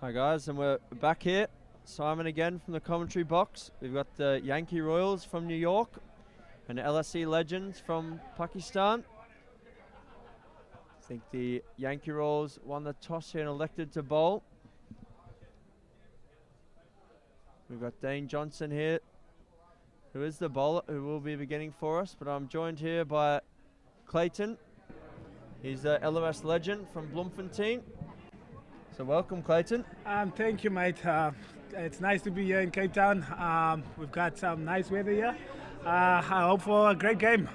Hi guys, and we're back here. Simon again from the commentary box. We've got the Yankee Royals from New York and the LSE Legends from Pakistan. I think the Yankee Royals won the toss here and elected to bowl. We've got Dane Johnson here, who is the bowler, who will be beginning for us, but I'm joined here by Clayton. He's the LMS legend from Bloemfontein. So welcome, Clayton. Thank you, mate. It's nice to be here in Cape Town. We've got some nice weather here. I hope for a great game.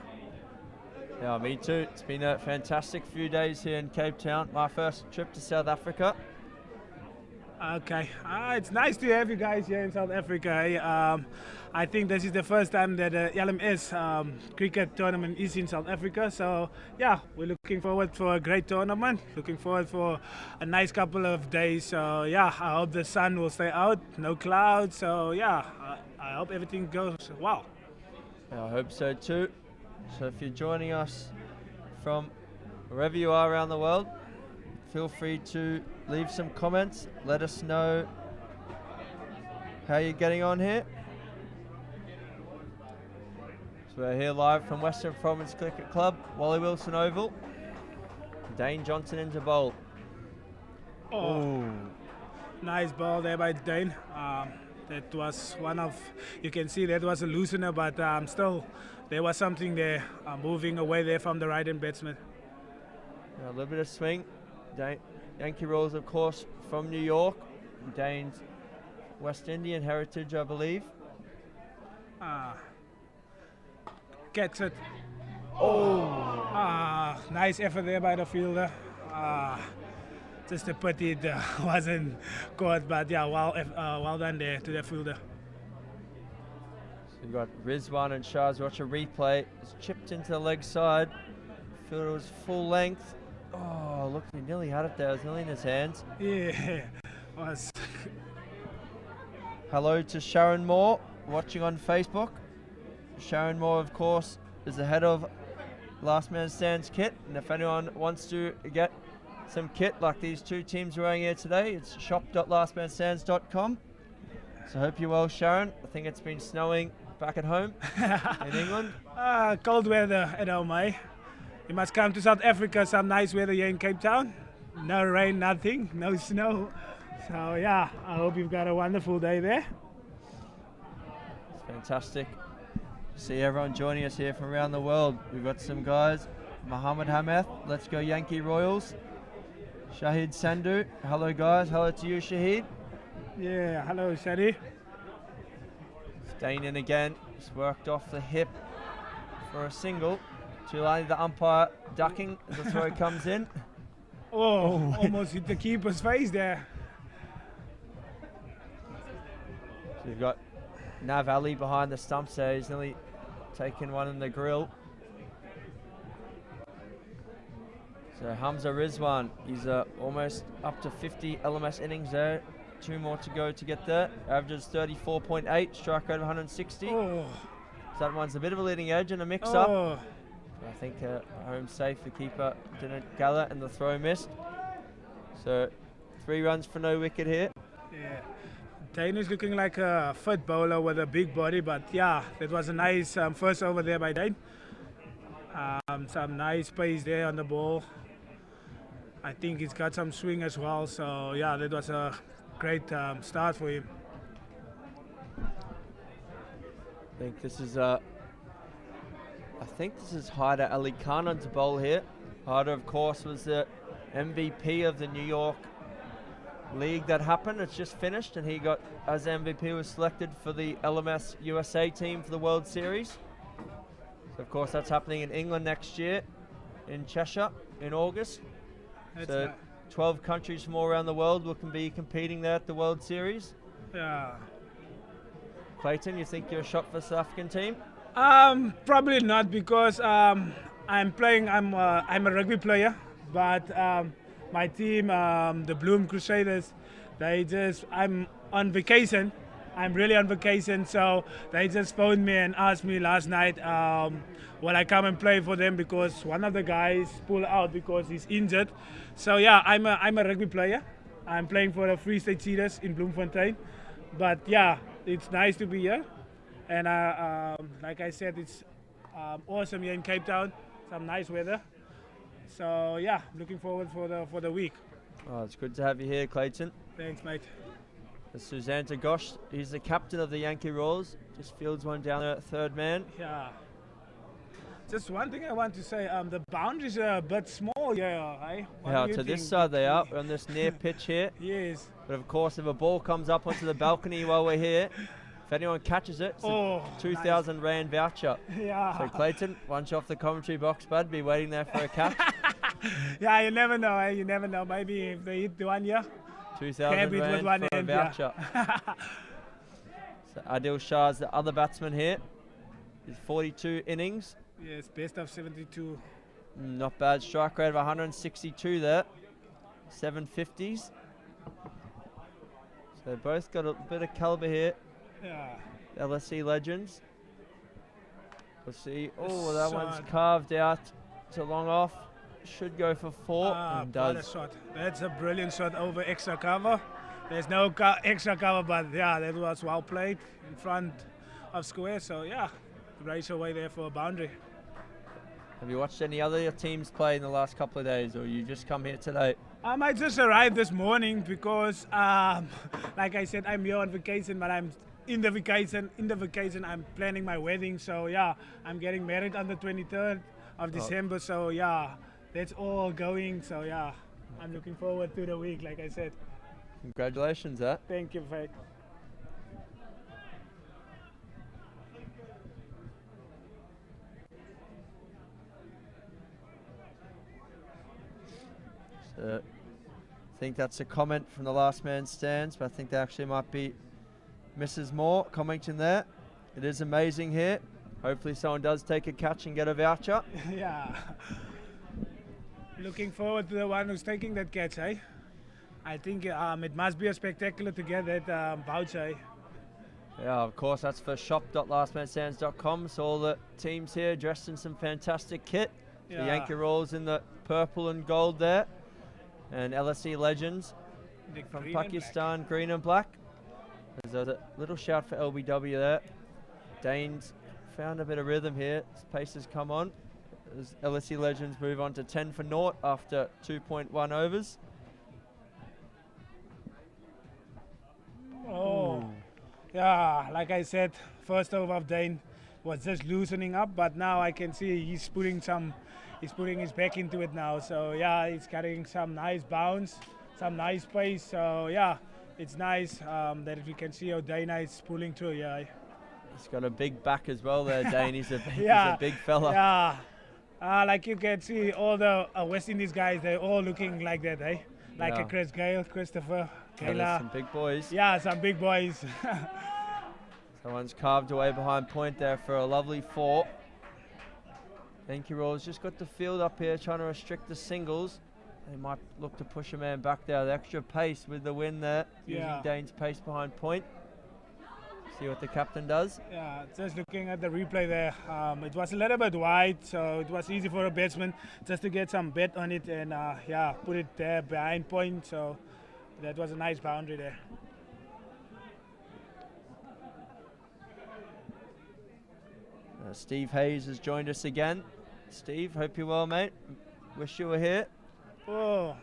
Yeah, me too. It's been a fantastic few days here in Cape Town. My first trip to South Africa. Okay, it's nice to have you guys here in South Africa. I think this is the first time that the LMS cricket tournament is in South Africa. So yeah, we're looking forward for a great tournament. Looking forward for a nice couple of days. So yeah, I hope the sun will stay out, no clouds. So yeah, I hope everything goes well. Yeah, I hope so too. So if you're joining us from wherever you are around the world, feel free to leave some comments. Let us know how you're getting on here. So we're here live from Western Province Cricket Club, Wally Wilson Oval. Dane Johnson into bowl. Oh, Ooh. Nice ball there by Dane. That was one of, you can see that was a loosener, but still there was something there moving away there from the right-hand batsman. A little bit of swing. Yankee Royals, of course, from New York. Dane's West Indian heritage, I believe. Gets it. Oh! Nice effort there by the fielder. Just a pity it wasn't caught, but yeah, well done there to the fielder. So you've got Rizwan and Shah's watch a replay. It's chipped into the leg side. Fielder was full length. Oh, look, he nearly had it there. It was nearly in his hands. Yeah, was. Hello to Sharon Moore, watching on Facebook. Sharon Moore, of course, is the head of Last Man Stands kit. And if anyone wants to get some kit like these two teams wearing here today, it's shop.lastmanstands.com. So hope you're well, Sharon. I think it's been snowing back at home in England. Cold weather at home, eh? You must come to South Africa, some nice weather here in Cape Town. No rain, nothing, no snow. So yeah, I hope you've got a wonderful day there. It's fantastic. See everyone joining us here from around the world. We've got some guys. Mohammed Hameth, let's go Yankee Royals. Shahid Sandhu, hello guys, hello to you Shahid. Yeah, hello Shadi. Staying in again, just worked off the hip for a single. Tulani, the umpire, ducking as the throw comes in. Oh, almost hit the keeper's face there. So you've got Nav Ali behind the stumps there. He's nearly taken one in the grill. So Hamza Rizwan, he's almost up to 50 LMS innings there. 2 more to go to get there. Averages 34.8, strike rate of 160. Oh. So that one's a bit of a leading edge and a mix-up. Oh. I think home safe, the keeper didn't gather and the throw missed. So 3 runs for no wicket here. Yeah, Dane is looking like a fit bowler with a big body, but yeah, that was a nice first over there by Dane. Some nice pace there on the ball. I think he's got some swing as well, so yeah, that was a great start for him. I think this is Haider Ali Khan on to bowl here. Haider, of course, was the MVP of the New York League that happened. It's just finished, and he got, as MVP, was selected for the LMS USA team for the World Series. So, of course, that's happening in England next year, in Cheshire, in August. So 12 countries from all around the world will be competing there at the World Series. Yeah. Clayton, you think you're a shot for the South African team? Probably not, because I'm a rugby player, but my team, the Bloom Crusaders, I'm on vacation. I'm really on vacation, so they just phoned me and asked me last night, will I come and play for them, because one of the guys pulled out because he's injured. So yeah, I'm a rugby player, I'm playing for the Free State Cheetahs in Bloemfontein. But yeah, it's nice to be here. And like I said, it's awesome here in Cape Town. Some nice weather. So yeah, looking forward for the week. Oh, it's good to have you here, Clayton. Thanks, mate. Suzanta Gosh, he's the captain of the Yankee Royals. Just fields one down there at third man. Yeah. Just one thing I want to say, the boundaries are a bit small here, eh? Yeah, to this side they are. We're on this near pitch here. Yes. But of course, if a ball comes up onto the balcony while we're here, if anyone catches it, it's a 2,000 Rand voucher. Yeah. So Clayton, once you're off the commentary box, bud, be waiting there for a catch. Yeah, you never know, eh? You never know. Maybe if they hit the 1 year. 2,000 Rand for a voucher. So Adil Shah's the other batsman here. He's 42 innings. Yes, best of 72. Not bad. Strike rate of 162 there. 750s. So they both got a bit of caliber here. Yeah. LSE Legends. We'll see. Oh, that one's Shot. carved out to long off. Should go for 4 and What a does. shot. That's a brilliant shot over extra cover. There's no extra cover, but yeah, that was well played in front of square. So yeah, race away there for a boundary. Have you watched any other teams play in the last couple of days, or you just come here today? I just arrived this morning because, like I said, I'm here on vacation, but I'm in the vacation. In the vacation, I'm planning my wedding. So yeah, I'm getting married on the 23rd of December. So yeah, that's all going. So yeah, I'm looking forward to the week, like I said. Congratulations, eh? Thank you, Fake. So, I think that's a comment from the last man stands, but I think that actually might be Mrs. Moore commenting there. It is amazing here. Hopefully someone does take a catch and get a voucher. Yeah. Looking forward to the one who's taking that catch, eh? I think it must be a spectacular to get that voucher, eh? Yeah, of course, that's for shop.lastmanstands.com. So all the teams here dressed in some fantastic kit. Yeah. The Yankee Royals in the purple and gold there. And LSE Legends The from green and Pakistan, green and black. There's a little shout for LBW there. Danes found a bit of rhythm here. His pace has come on. As LSE Legends move on to 10 for naught after 2.1 overs. Oh, yeah, like I said, first over of Dane was just loosening up, but now I can see he's putting his back into it now. So yeah, he's getting some nice bounce, some nice pace. So yeah, it's nice that we can see how Dana is pulling through. Yeah. He's got a big back as well there, Dane. He's a big fella. Yeah. Like you can see all the West Indies guys, they're all looking like that, eh? Like Yeah. a Chris Gale, Christopher, Yeah, there's Kayla. some big boys. Yeah, some big boys. Someone's carved away behind point there for a lovely 4. Yankee Royals just got the field up here trying to restrict the singles. They might look to push a man back there. The extra pace with the win there, Yeah. using Dane's pace behind point. See what the captain does. Yeah, just looking at the replay there, it was a little bit wide, so it was easy for a batsman just to get some bet on it and yeah, put it there behind point. So that was a nice boundary there. Steve Hayes has joined us again. Steve, hope you're well, mate. Wish you were here. Oh,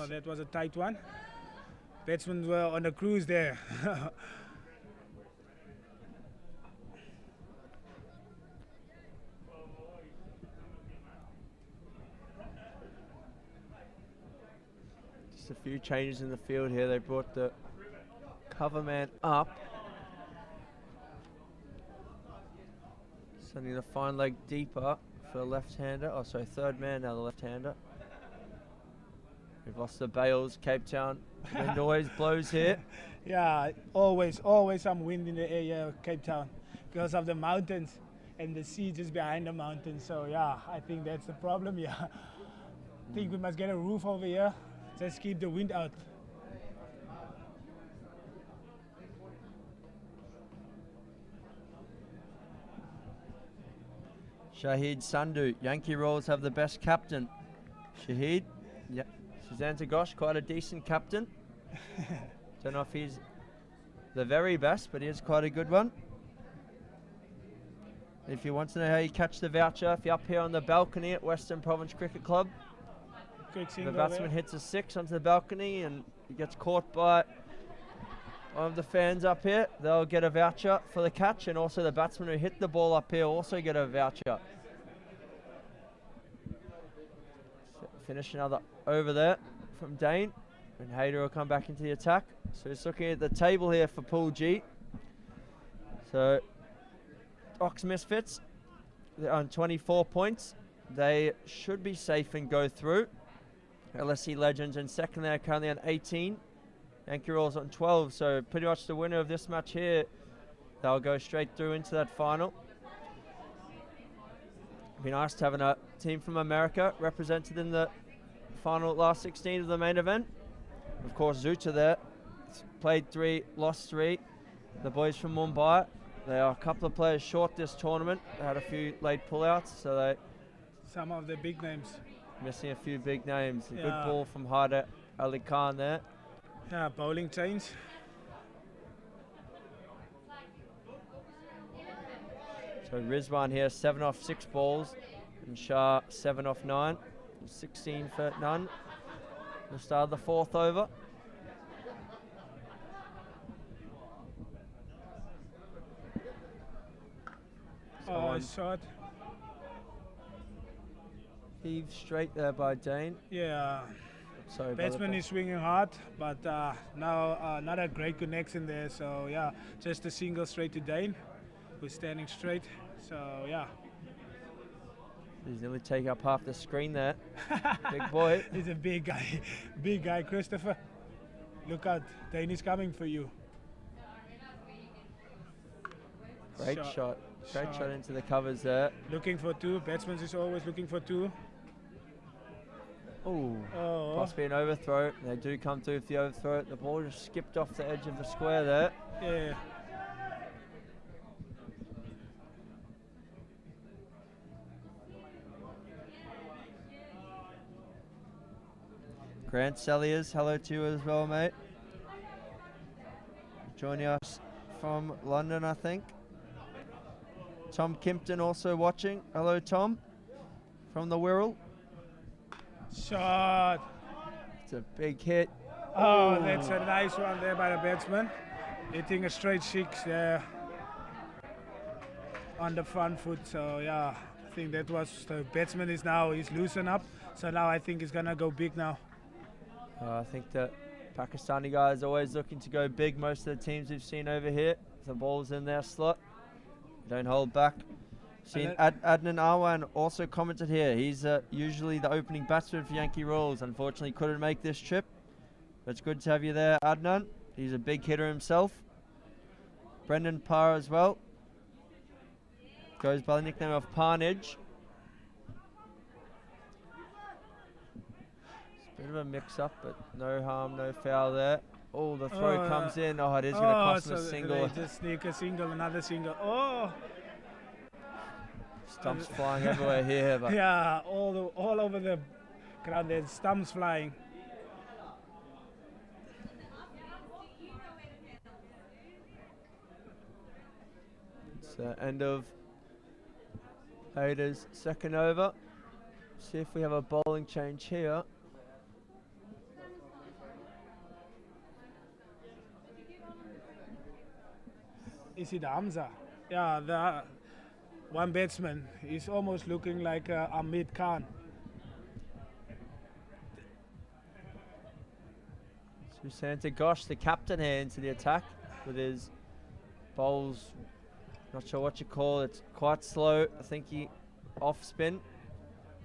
that was a tight one. Batsmen were on a cruise there. Just a few changes in the field here. They brought the cover man up. Sending the fine leg deeper for the left-hander. Oh, sorry, third man now, the left-hander. We've lost the Bales, Cape Town. Wind always blows here. Yeah, always some wind in the area of Cape Town because of the mountains and the sea just behind the mountains. So yeah, I think that's the problem. Yeah, I think we must get a roof over here. Just keep the wind out. Shahid Sandhu, Yankee Royals have the best captain. Shahid, yeah, Suzanne Gosh, quite a decent captain. Don't know if he's the very best, but he is quite a good one. If you want to know how you catch the voucher, if you're up here on the balcony at Western Province Cricket Club, the batsman hits a 6 onto the balcony and he gets caught by one of the fans up here, they'll get a voucher for the catch, and also the batsman who hit the ball up here also get a voucher. So finish another over there from Dane, and Hayter will come back into the attack. So he's looking at the table here for Pool G. So Ox Misfits, they're on 24 points. They should be safe and go through. LSE Legends in second there, currently on 18. Yankee Royals on 12, so pretty much the winner of this match here, they'll go straight through into that final. It'd be nice to have a team from America represented in the final last 16 of the main event. Of course, Zuta there, played 3, lost 3. The boys from Mumbai, they are a couple of players short this tournament. They had a few late pullouts, so they... Some of the big names. Missing a few big names. A good ball from Haider Ali Khan there. Yeah, bowling change. So Rizwan here, 7 off 6 balls, and Shah 7 off 9, 16 for none. The start of the 4th over. Oh, shot. Heave straight there by Dane. Yeah. Sorry, batsman is swinging hard, but now not a great connection there. So yeah, just a single straight to Dane, who's standing straight. So yeah. He's nearly taking up half the screen there. Big boy. He's a big guy, Christopher. Look out, Dane is coming for you. Great shot. Great shot into the covers there. Looking for 2. Batsman is always looking for 2. Ooh, possibly an overthrow. They do come through with the overthrow. The ball just skipped off the edge of the square there. Yeah. Grant Selliers, hello to you as well, mate. Joining us from London, I think. Tom Kimpton also watching. Hello, Tom, from the Wirral. Shot. It's a big hit. Oh, that's a nice one there by the batsman. Hitting a straight 6 there on the front foot. So yeah, I think that was the batsman is now, he's loosened up. So now I think he's gonna go big now. I think the Pakistani guy is always looking to go big. Most of the teams we've seen over here, the ball's in their slot. Don't hold back. Seen Adnan Arwan also commented here. He's usually the opening batsman for Yankee Royals. Unfortunately, couldn't make this trip. But it's good to have you there, Adnan. He's a big hitter himself. Brendan Parr as well. Goes by the nickname of Parnage. It's a bit of a mix-up, but no harm, no foul there. Oh, the throw comes in. Oh, it is going to cost him a single. Just sneak a single, another single. Oh! Stumps flying everywhere here. But yeah, all over the ground there's stumps flying. It's the end of Hayter's second over. See if we have a bowling change here. Is it Hamza? Yeah, the one batsman. He's almost looking like Amit Khan. Susanta Gosh, the captain here into the attack with his bowls. Not sure what you call it. It's quite slow. I think he off spin.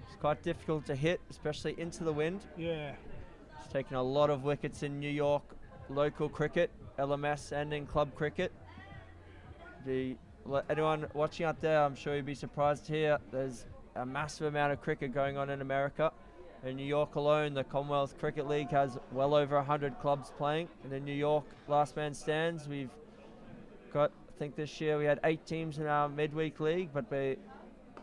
It's quite difficult to hit, especially into the wind. Yeah. He's taken a lot of wickets in New York local cricket, LMS and in club cricket. Anyone watching out there, I'm sure you'd be surprised to hear there's a massive amount of cricket going on in America. In New York alone, the Commonwealth Cricket League has well over 100 clubs playing. And in New York, last man stands. We've got, I think this year we had 8 teams in our midweek league, but we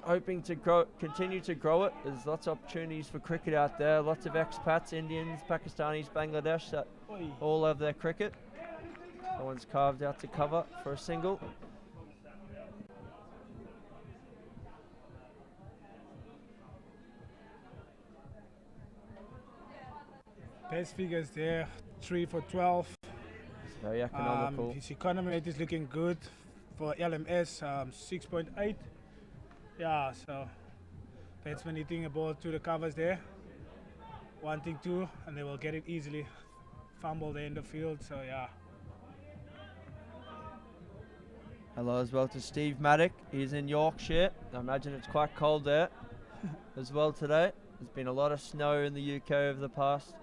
hoping to continue to grow it. There's lots of opportunities for cricket out there. Lots of expats, Indians, Pakistanis, Bangladesh that all have their cricket. That one's carved out to cover for a single. Best figures there, 3 for 12. It's very economical. His economy rate is looking good for LMS, 6.8. Yeah, so batsman hitting a ball to the covers there. 1-2, and they will get it easily. Fumble there in the field, so yeah. Hello as well to Steve Maddock. He's in Yorkshire. I imagine it's quite cold there as well today. There's been a lot of snow in the UK over the past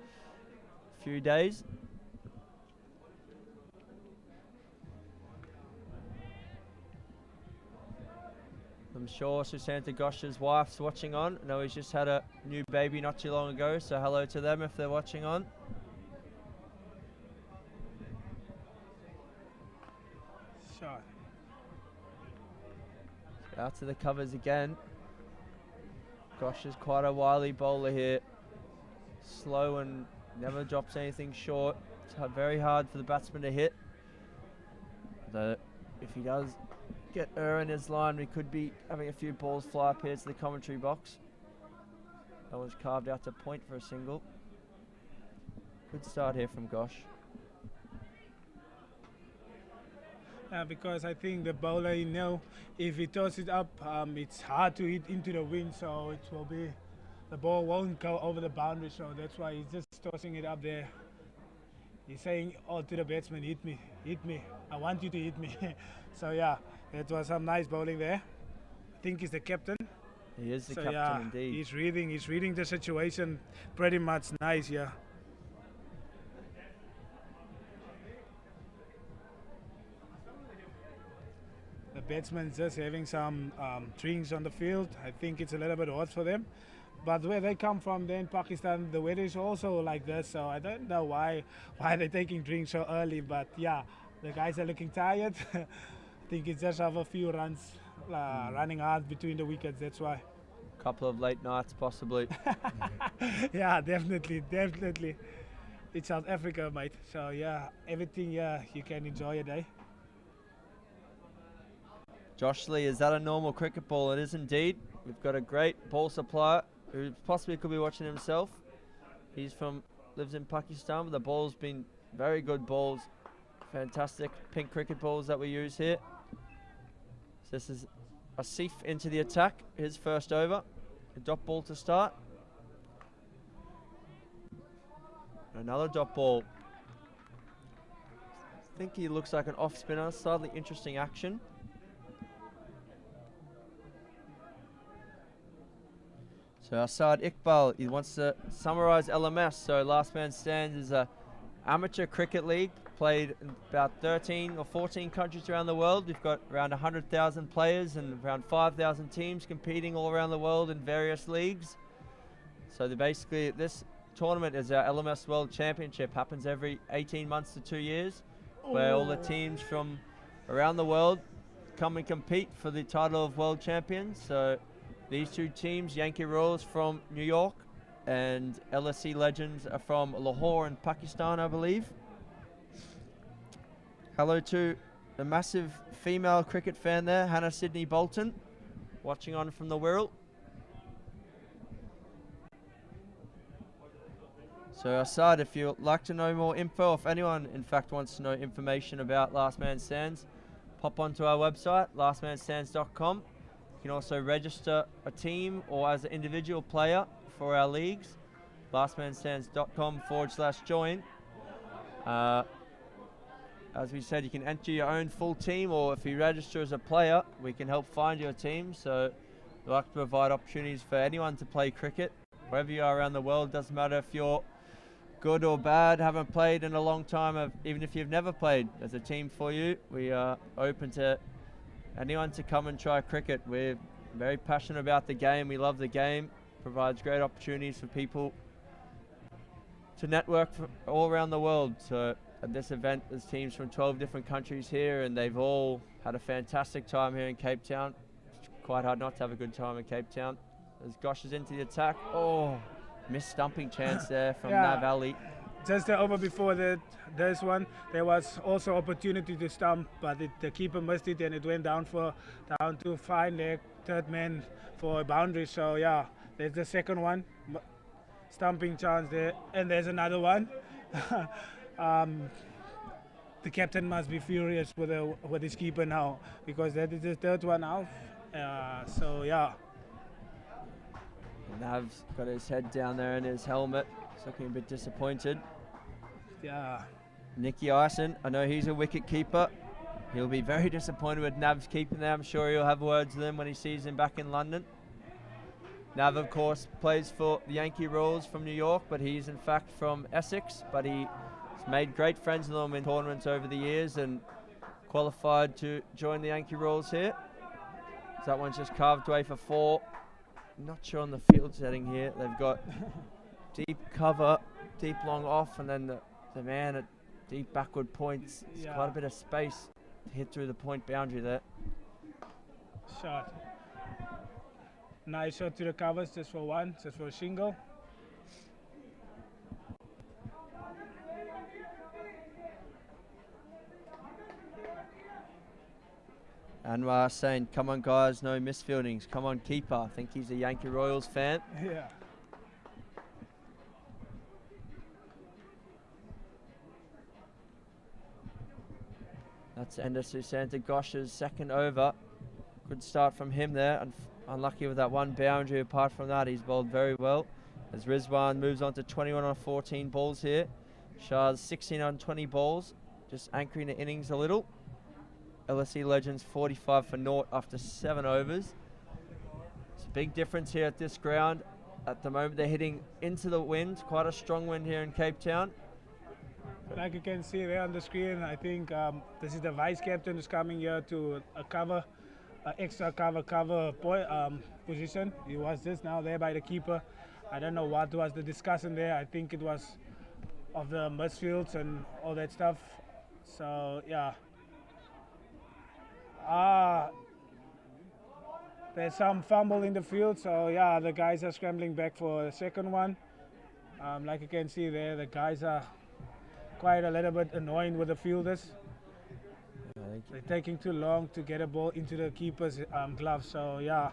few days. I'm sure Susanta Ghosh's wife's watching on. I know he's just had a new baby not too long ago, so hello to them if they're watching on. Shot. Out to the covers again. Ghosh is quite a wily bowler here. Slow and never drops anything short. It's very hard for the batsman to hit. Though if he does get in his line, we could be having a few balls fly up here to the commentary box. That was carved out to point for a single. Good start here from Ghosh. Because I think the bowler, if he tosses it up, it's hard to hit into the wind, so the ball won't go over the boundary, so that's why he's just tossing it up there. He's saying, to the batsman, hit me, I want you to hit me. So yeah, that was some nice bowling there. I think he's the captain. He is the captain indeed. He's reading the situation pretty much nice, yeah. The batsmen just having some drinks on the field. I think it's a little bit hot for them. But where they come from, then Pakistan, the weather is also like this. So I don't know why they're taking drinks so early. But yeah, the guys are looking tired. I think it's just have a few runs running hard between the wickets. That's why. Couple of late nights possibly. Yeah, definitely. It's South Africa, mate. So yeah, everything you can enjoy a day. Josh Lee, is that a normal cricket ball? It is indeed. We've got a great ball supplier who possibly could be watching himself. Lives in Pakistan, but the ball's been very good balls. Fantastic pink cricket balls that we use here. So this is Asif into the attack, his first over. A dot ball to start. Another dot ball. I think he looks like an off spinner, slightly interesting action. So our side Iqbal, he wants to summarise LMS. So Last Man Stands is a amateur cricket league played in about 13 or 14 countries around the world. We've got around 100,000 players and around 5,000 teams competing all around the world in various leagues. So basically this tournament is our LMS World Championship. Happens every 18 months to 2 years, where all the teams from around the world come and compete for the title of World Champions. So these two teams, Yankee Royals from New York and LSE Legends are from Lahore in Pakistan, I believe. Hello to the massive female cricket fan there, Hannah Sydney Bolton, watching on from the Wirral. So Assad, if you'd like to know more info, if anyone in fact wants to know information about Last Man Stands, pop onto our website, lastmanstands.com. You can also register a team or as an individual player for our leagues, lastmanstands.com/join. As we said, you can enter your own full team, or if you register as a player, we can help find your team. So we like to provide opportunities for anyone to play cricket, wherever you are around the world. Doesn't matter if you're good or bad, haven't played in a long time, even if you've never played, there's a team for you. We are open to anyone to come and try cricket. We're very passionate about the game. We love the game. Provides great opportunities for people to network all around the world. So at this event, there's teams from 12 different countries here, and they've all had a fantastic time here in Cape Town. quite hard not to have a good time in Cape Town. As Gosh is into the attack. Oh, missed stumping chance there from Nav Ali. Just the over before this one, there was also opportunity to stump, but the keeper missed it and it went down to find the third man for a boundary. So yeah, there's the second one, stumping chance there, and there's another one. The captain must be furious with his keeper now, because that is the third one out. So yeah. Nav's got his head down there in his helmet. He's looking a bit disappointed. Yeah. Nicky Ison, I know he's a wicket keeper. He'll be very disappointed with Nav's keeping there. I'm sure he'll have words with him when he sees him back in London. Nav, of course, plays for the Yankee Royals from New York, but he's in fact from Essex. But he's made great friends with them in tournaments over the years and qualified to join the Yankee Royals here. So that one's just carved away for 4. Not sure on the field setting here. They've got deep cover, deep long off, and then the man at deep backward points. There's quite a bit of space to hit through the point boundary there. Shot. Nice shot to the covers, just for one, just for a single. Anwar saying, come on guys, no misfieldings. Come on keeper. I think he's a Yankee Royals fan. Yeah. That's Ender Susanta Gosh's second over. Good start from him there. Unlucky with that one boundary. Apart from that, he's bowled very well. As Rizwan moves on to 21 on 14 balls here. Shah's 16 on 20 balls. Just anchoring the innings a little. LSE Legends 45 for naught after 7 overs. It's a big difference here at this ground. At the moment, they're hitting into the wind. Quite a strong wind here in Cape Town. Like you can see there on the screen, I think this is the vice captain who's coming here to cover, extra cover position. He was just now there by the keeper. I don't know what was the discussion there. I think it was of the misfields and all that stuff. So yeah. There's some fumble in the field, so yeah, the guys are scrambling back for the second one. Like you can see there, the guys are quite a little bit annoying with the fielders. They're taking too long to get a ball into the keeper's glove, so yeah.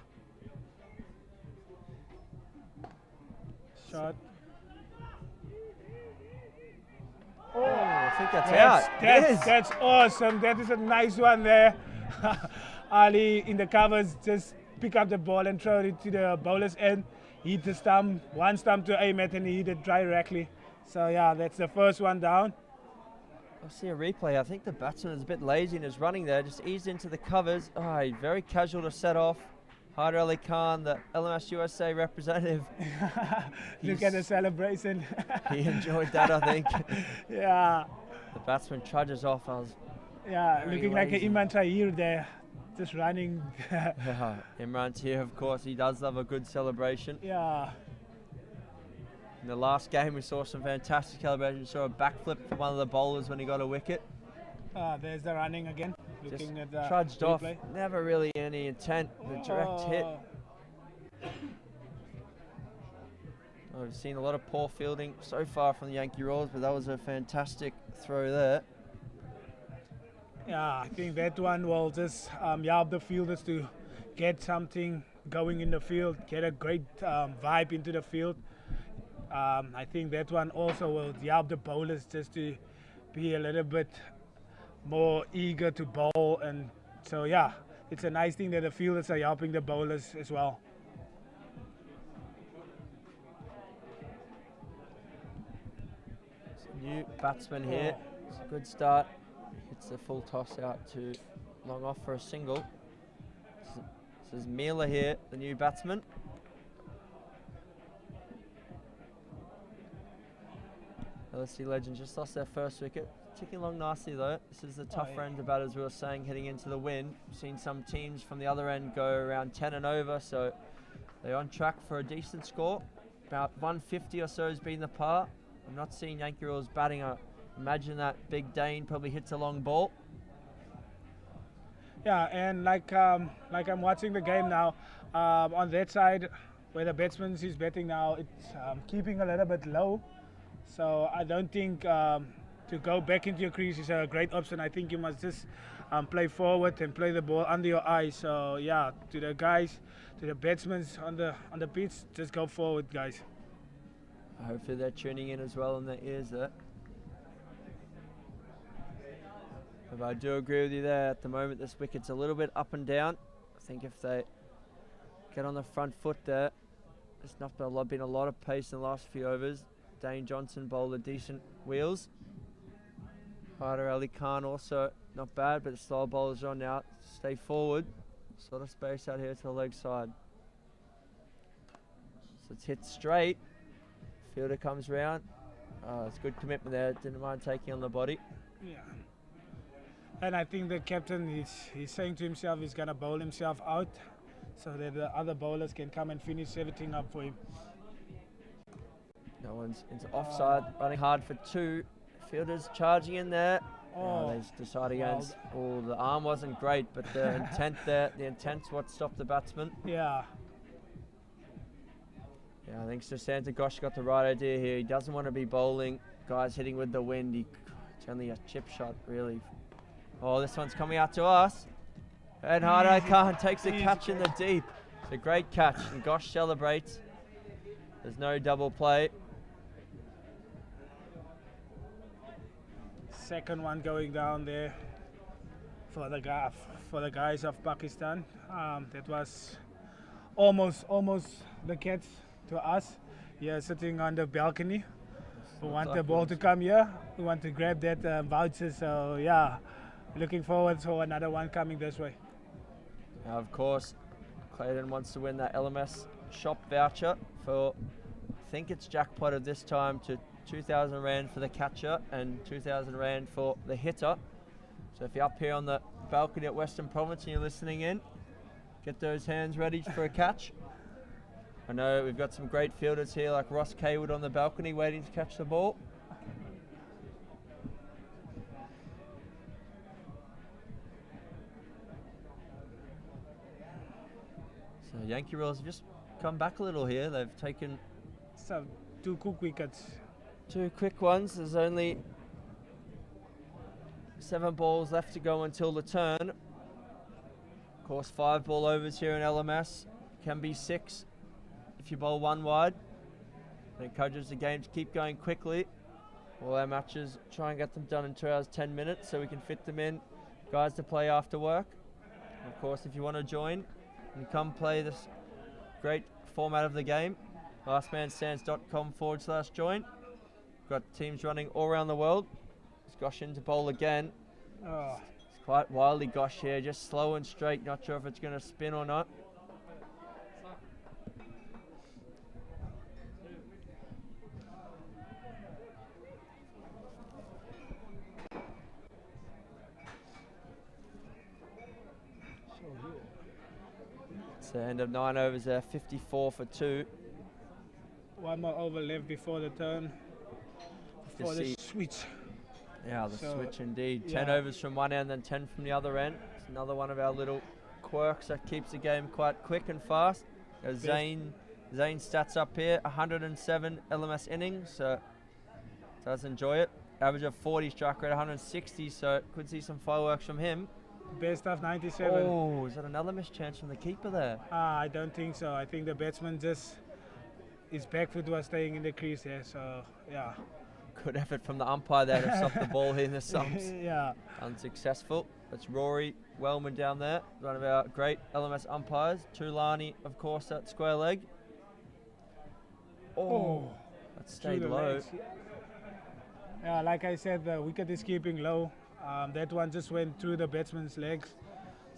Shot. Oh, I think that's out. That's awesome. That is a nice one there. Ali in the covers just pick up the ball and throw it to the bowler's end. Hit the stump, one stump to aim at, and he hit it directly. So yeah, that's the first one down. I'll see a replay. I think the batsman is a bit lazy in his running there. Just eased into the covers. Oh, very casual to set off. Haider Ali Khan, the LMS USA representative. Look at the celebration. He enjoyed that, I think. Yeah. The batsman trudges off. Looking like an Imran Tahir there, just running. Yeah, Imran's here, of course. He does love a good celebration. Yeah. In the last game, we saw some fantastic celebration. We saw a backflip from one of the bowlers when he got a wicket. There's the running again. Looking at the trudged replay. Off. Never really any intent. The direct hit. I've seen a lot of poor fielding so far from the Yankee Royals, but that was a fantastic throw there. Yeah, I think that one will just help the fielders to get something going in the field, get a great vibe into the field. I think that one also will help the bowlers just to be a little bit more eager to bowl, and so yeah, it's a nice thing that the fielders are helping the bowlers as well. New batsman here. It's a good start. Hits the full toss out to long off for a single. This is Mila here, the new batsman. LSE Legends just lost their first wicket. Ticking along nicely though. This is the tough end about, as we were saying, heading into the wind. We've seen some teams from the other end go around 10 and over, so they're on track for a decent score. About 150 or so has been the par. I'm not seeing Yankee Royals batting. Imagine that Big Dane probably hits a long ball. Yeah, and like I'm watching the game now, on that side where the batsman is betting now, it's keeping a little bit low. So I don't think to go back into your crease is a great option. I think you must just play forward and play the ball under your eyes. So yeah, to the guys, to the batsmen on the pitch, just go forward, guys. Hopefully they're tuning in as well in their ears there. But I do agree with you there. At the moment, this wicket's a little bit up and down. I think if they get on the front foot there, there's not been a lot of pace in the last few overs. Dane Johnson bowled a decent wheels. Hyder Ali Khan also not bad, but the slow bowlers on now. Stay forward. Sort of space out here to the leg side. So it's hit straight. Fielder comes round. Oh, it's good commitment there. Didn't mind taking on the body. Yeah. And I think the captain he's saying to himself he's gonna bowl himself out so that the other bowlers can come and finish everything up for him. No one's into offside, running hard for two. Fielders charging in there. Oh, They just decide against. Oh, the arm wasn't great, but the intent there, the intent's what stopped the batsman. yeah. Yeah, I think Sushant Ghosh got the right idea here. He doesn't want to be bowling guys hitting with the wind. It's only a chip shot, really. Oh, this one's coming out to us. And Hyder Khan takes the catch in the deep. It's a great catch, and Ghosh celebrates. There's no double play. Second one going down there for the guys of Pakistan. That was almost the catch to us. Yeah, sitting on the balcony. We want the ball to come here. We want to grab that voucher. So yeah, looking forward to another one coming this way. Now, of course, Clayton wants to win that LMS shop voucher for, I think it's jackpotted this time to 2,000 Rand for the catcher and 2,000 Rand for the hitter. So if you're up here on the balcony at Western Province and you're listening in, get those hands ready for a catch. I know we've got some great fielders here like Ross Kaywood on the balcony waiting to catch the ball. So Yankee Royals have just come back a little here. They've taken So 2 quick wickets. 2 quick ones. There's only 7 balls left to go until the turn. Of course, 5 ball overs here in LMS. Can be 6 if you bowl 1 wide. It encourages the game to keep going quickly. All our matches, try and get them done in 2 hours 10 minutes so we can fit them in. Guys to play after work. And of course, if you want to join and come play this great format of the game, lastmanstands.com/join. Got teams running all around the world. It's Ghosh in to bowl again. Oh, It's quite wildly Ghosh here, just slow and straight. Not sure if it's going to spin or not. It's the end of 9 overs there, 54 for 2. 1 more over left before the turn. Before the switch. Yeah, the So, switch indeed. 10 yeah. overs from one end, then 10 from the other end. It's another one of our little quirks that keeps the game quite quick and fast. Zane's stats up here, 107 LMS innings, so does enjoy it. Average of 40, strike rate 160, so could see some fireworks from him. Best of 97. Oh, is that another mischance from the keeper there? I don't think so. I think the batsman just, his back foot was staying in the crease there. So yeah. Good effort from the umpire there to stop the ball here in the stumps. Yeah. Unsuccessful. That's Rory Wellman down there, one of our great LMS umpires. Tulani, of course, that square leg. Oh, that stayed Through the low. legs. Yeah, like I said, the wicket is keeping low. That one just went through the batsman's legs.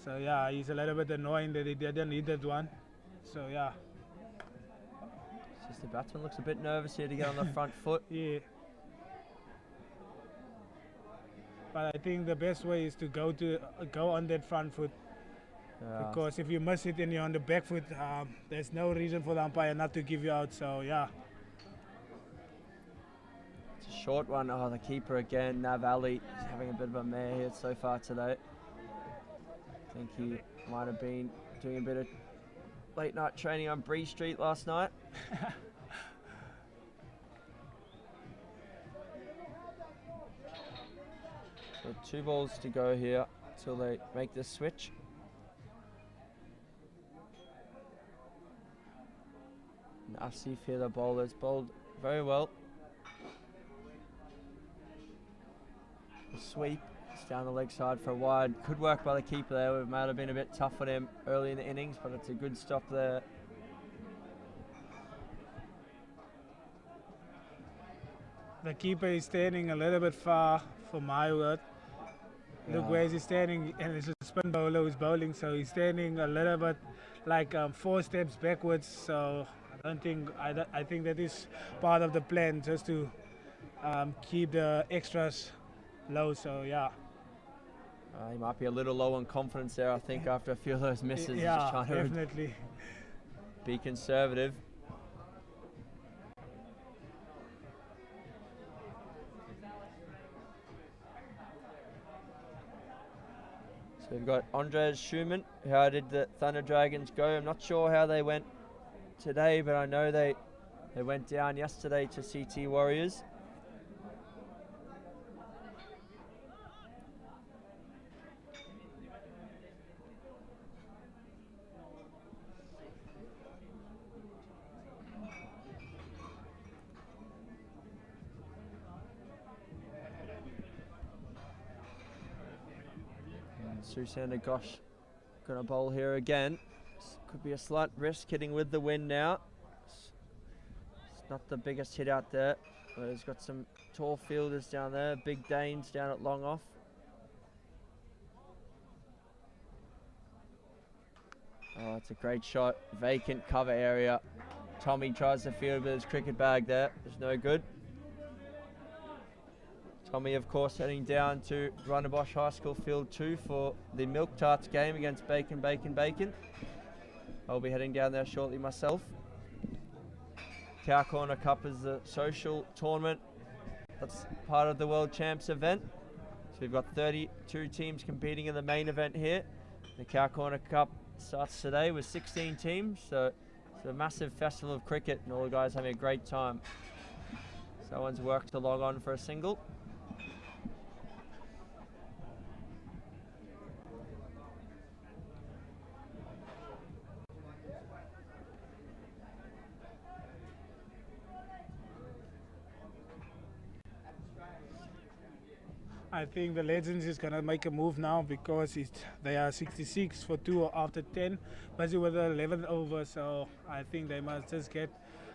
So yeah, he's a little bit annoying that he didn't hit that one. So yeah. It's just the batsman looks a bit nervous here to get on the front foot. Yeah. But I think the best way is to go on that front foot. Because if you miss it and you're on the back foot, there's no reason for the umpire not to give you out. So yeah. It's a short one. Oh, the keeper again, Nav Ali, is having a bit of a mare here so far today. I think he might have been doing a bit of late night training on Bree Street last night. So 2 balls to go here till they make the switch. And Asif here, the bowler's bowled very well. The sweep, it's down the leg side for a wide. Good work by the keeper there. It might have been a bit tough on him early in the innings, but it's a good stop there. The keeper is standing a little bit far for my word. Look where he's standing, and it's a spin bowler who's bowling, so he's standing a little bit like 4 steps backwards. So I think that is part of the plan, just to keep the extras low. So yeah. He might be a little low on confidence there, I think, after a few of those misses. Yeah, just trying definitely. To be conservative. So we've got Andres Schumann. How did the Thunder Dragons go? I'm not sure how they went today, but I know they went down yesterday to CT Warriors. Susander Gosh gonna bowl here again. Could be a slight risk hitting with the wind now. It's not the biggest hit out there, but he's got some tall fielders down there. Big Danes down at long off. Oh, it's a great shot. Vacant cover area. Tommy tries to field with his cricket bag there. It's no good. Tommy, of course, heading down to Runnerbosch High School Field 2 for the Milk Tarts game against Bacon. I'll be heading down there shortly myself. Cow Corner Cup is a social tournament that's part of the World Champs event. So we've got 32 teams competing in the main event here. The Cow Corner Cup starts today with 16 teams, so it's a massive festival of cricket and all the guys having a great time. Someone's worked to log on for a single. I think the Legends is going to make a move now because they are 66 for 2 after 10, busy with the 11th over, so I think they must just get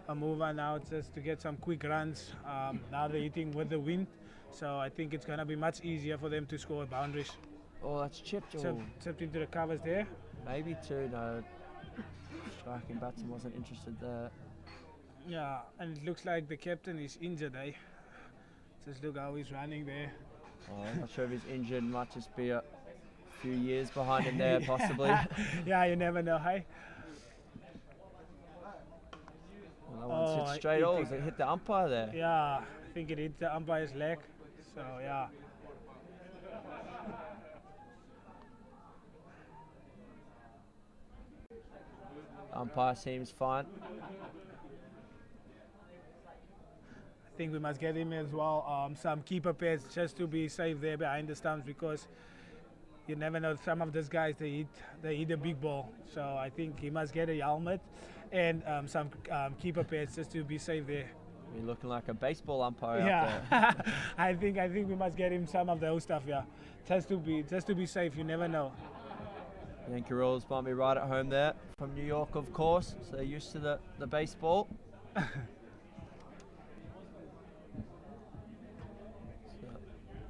a move on now just to get some quick runs. Now they're hitting with the wind, so I think it's going to be much easier for them to score boundaries. Oh, that's chipped. Chipped into the covers there. Maybe 2, no. Striking batsman wasn't interested there. Yeah, and it looks like the captain is injured, eh? Just look how he's running there. Oh, I'm not sure if he's injured. Might just be a few years behind him there, possibly. Yeah, you never know, hey? Well, that one's hit straight. Oh, it hit the umpire there? Yeah, I think it hit the umpire's leg. So, yeah. Umpire seems fine. I think we must get him as well some keeper pads just to be safe there behind the stumps, because you never know, some of these guys they hit a big ball. So I think he must get a helmet and some keeper pads just to be safe there. You're looking like a baseball umpire Yeah. out there. I think we must get him some of those stuff, yeah. Just to be safe, you never know. Yankee Royals might be right at home there. From New York, of course, so they're used to the baseball.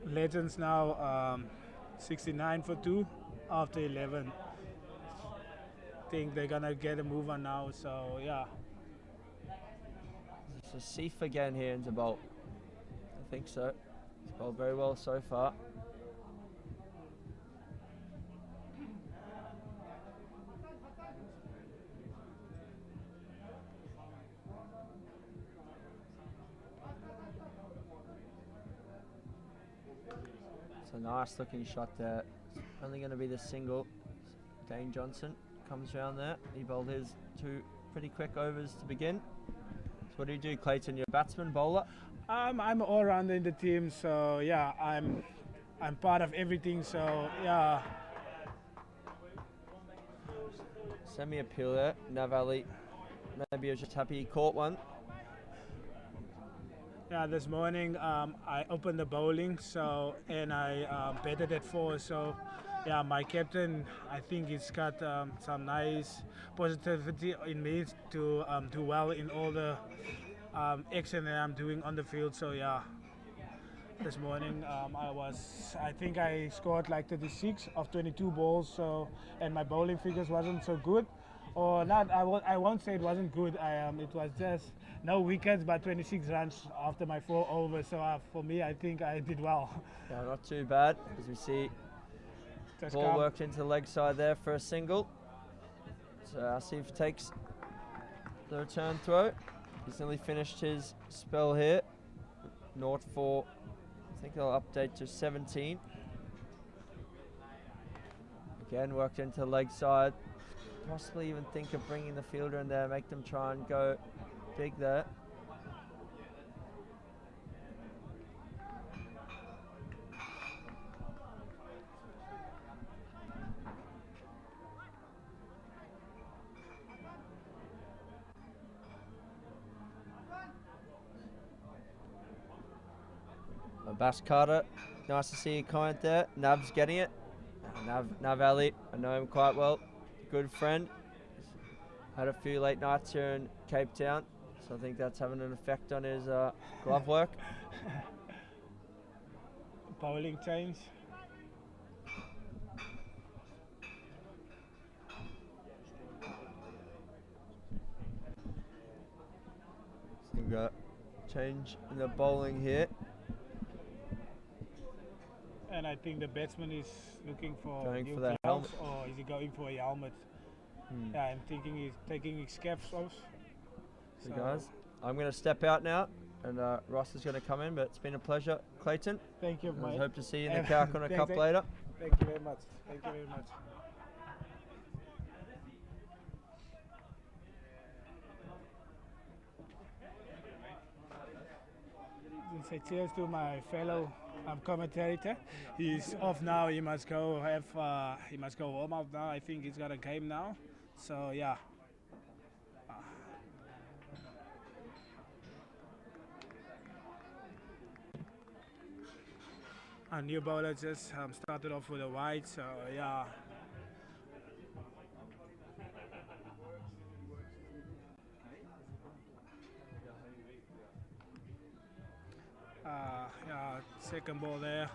Legends now 69 for 2 after 11. Think they're gonna get a move on now, so yeah. It's a Seif again here into bowl. I think so. He's bowled very well so far. It's a nice looking shot there. It's only going to be the single. Dane Johnson comes around there. He bowled his 2 pretty quick overs to begin. So what do you do, Clayton? You're a batsman, bowler? I'm an all-rounder in the team, so yeah, I'm part of everything. So yeah. Semi-appeal there. Nav Ali, maybe he was just happy he caught one. Yeah, this morning I opened the bowling, and I batted at 4. So yeah, my captain, I think he's got some nice positivity in me to do well in all the action that I'm doing on the field. So yeah, this morning I think I scored like 36 of 22 balls. So, and my bowling figures wasn't so good, or not. I won't say it wasn't good. It was just no wickets, but 26 runs after my 4 overs. So for me, I think I did well. Yeah, not too bad, as we see. Ball worked into the leg side there for a single. So Asif takes the return throw. He's nearly finished his spell here. 0 for, I think they'll update to 17. Again, worked into the leg side. Possibly even think of bringing the fielder in there, make them try and go big there. Bass Carter, nice to see you comment there. Nav's getting it. Nav Ali, I know him quite well. Good friend. Had a few late nights here in Cape Town, so I think that's having an effect on his glove work. Bowling change. So we've got change in the bowling here. And I think the batsman is looking for going new for that gloves, helmet. or is he going for a helmet? Yeah, I'm thinking he's taking his caps off. So guys, I'm going to step out now, and Ross is going to come in, but it's been a pleasure, Clayton. Thank you, mate. I hope to see you in the Karakona Cup later. Thank you very much. Thank you very much. Say cheers to my fellow commentator. He's off now. He must go warm up now. I think he's got a game now. So yeah. Our new bowler just started off with a wide. So yeah. Second ball there,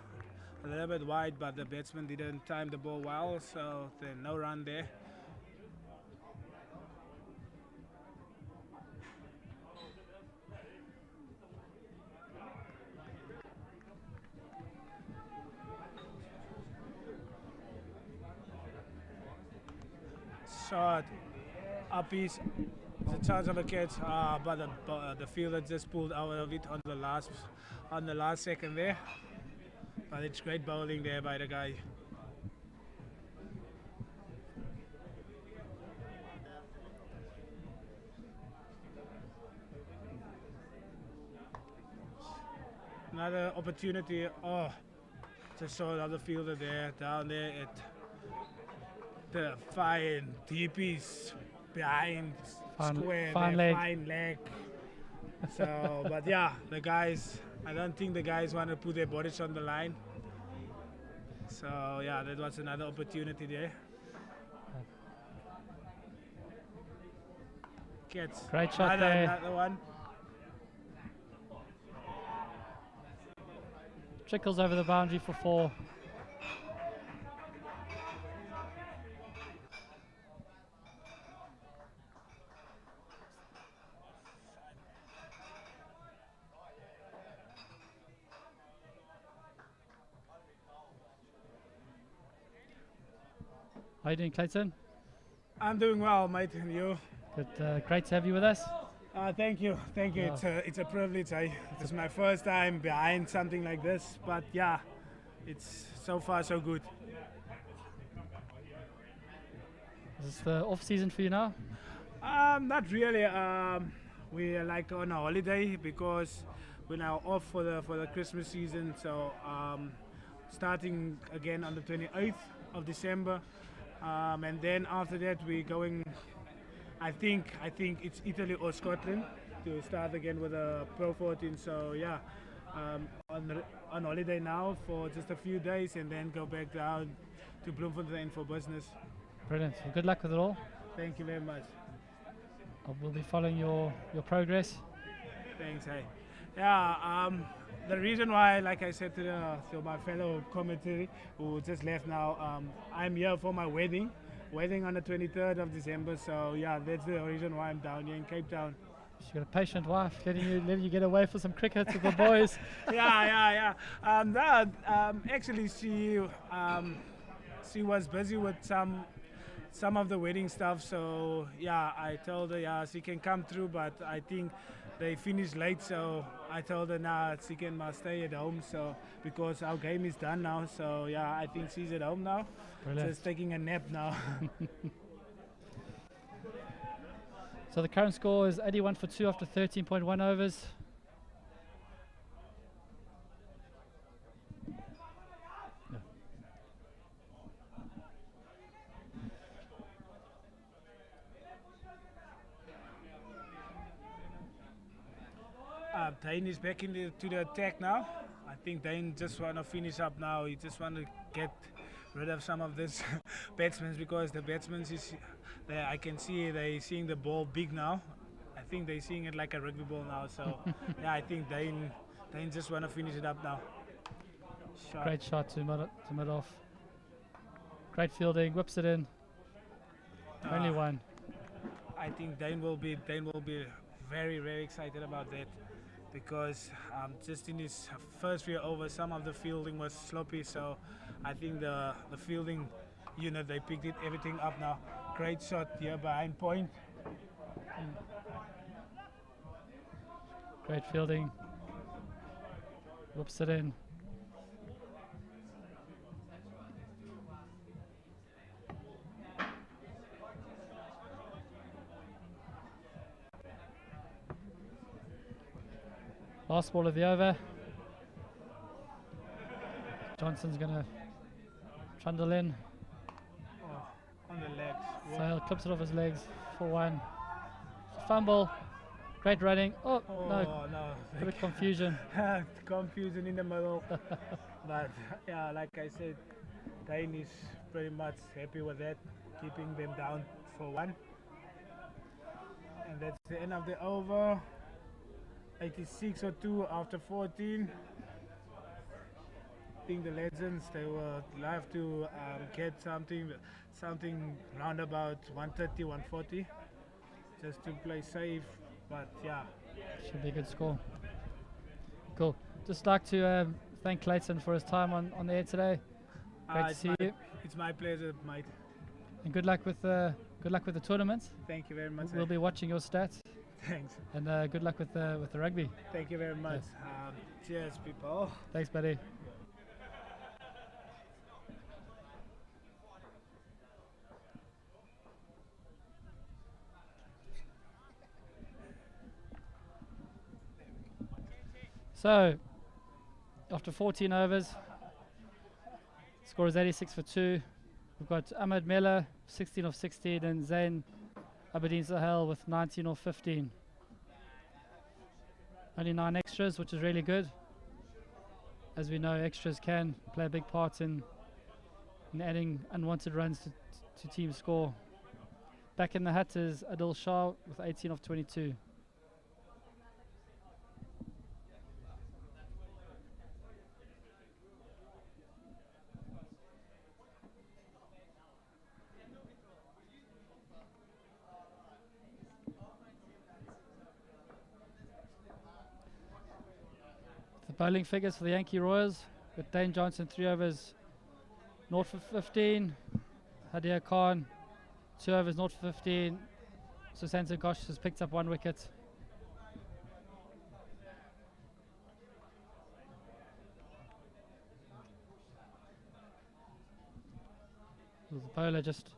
a little bit wide, but the batsman didn't time the ball well, so then no run there. Shot, uppies, it's a chance of a catch, but the fielder just pulled out of it on the last second there. But it's great bowling there by the guy. Another opportunity. Oh, just saw another fielder there, down there at the fine deepies behind square, fine leg. So, but yeah, the guys, I don't think the guys want to put their bodies on the line. So yeah, that was another opportunity there. Gets great shot there. Another one. Trickles over the boundary for 4. How are you doing, Clayton? I'm doing well, mate, and you? Good, great to have you with us. Thank you. It's a privilege. It's my first time behind something like this, but yeah, it's so far so good. Is the off season for you now? Not really. We are like on a holiday because we're now off for the Christmas season. So starting again on the 28th of December, and then after that we're going. I think it's Italy or Scotland to start again with a Pro 14. So yeah, on holiday now for just a few days, and then go back down to Bloemfontein for business. Brilliant. Well, good luck with it all. Thank you very much. We'll be following your progress. Thanks, hey. Yeah, the reason why, like I said to my fellow commentary who just left now, I'm here for my wedding on the 23rd of December. So yeah, that's the reason why I'm down here in Cape Town. She's got a patient wife letting you get away for some cricket with the boys. Yeah. Actually, she was busy with some of the wedding stuff. So yeah, I told her she can come through, but I think they finished late. So I told her she can stay at home. So because our game is done now. So yeah, I think she's at home now. Brilliant. Just taking a nap now. So the current score is 81 for 2 after 13.1 overs. Dane is back to the attack now. I think Dane just want to finish up now. He just want to get rid of some of this batsmen, because the batsmen I can see they seeing the ball big now. I think they're seeing it like a rugby ball now. So yeah, I think Dane just want to finish it up now. Great shot to mid off. Great fielding, whips it in. Only one. I think Dane will be very, very excited about that, because just in his first few overs, some of the fielding was sloppy. So I think the fielding unit, they picked everything up now. Great shot here behind point. Great fielding. Whips it in. Last ball of the over. Johnson's going to trundle in. On the legs. Sale clips it off his legs for 1. Fumble. Great running. Oh, no. Bit of confusion. Confusion in the middle. But yeah, like I said, Dane is pretty much happy with that, keeping them down for 1. And that's the end of the over. 86 or 2 after 14. I think the Legends, they will have to get something round about 130, 140, just to play safe. But yeah, should be a good score. Cool. Just like to thank Clayton for his time on the air today. Great to see you. It's my pleasure, mate. And good luck with the tournament. Thank you very much. We'll be watching your stats. Thanks. And good luck with the rugby. Thank you very much. Cheers, people. Thanks, buddy. So, after 14 overs, score is 86 for 2. We've got Ahmed Mela, 16 of 16, and Zain Aberdeen Sahel with 19 or 15. Only 9 extras, which is really good. As we know, extras can play a big part in adding unwanted runs to team score. Back in the hat is Adil Shah with 18 of 22. Bowling figures for the Yankee Royals, with Dane Johnson 3 overs, 0 for 15. Hadia Khan 2 overs, 0 for 15. Susanto Ghosh has picked up 1 wicket. The bowler just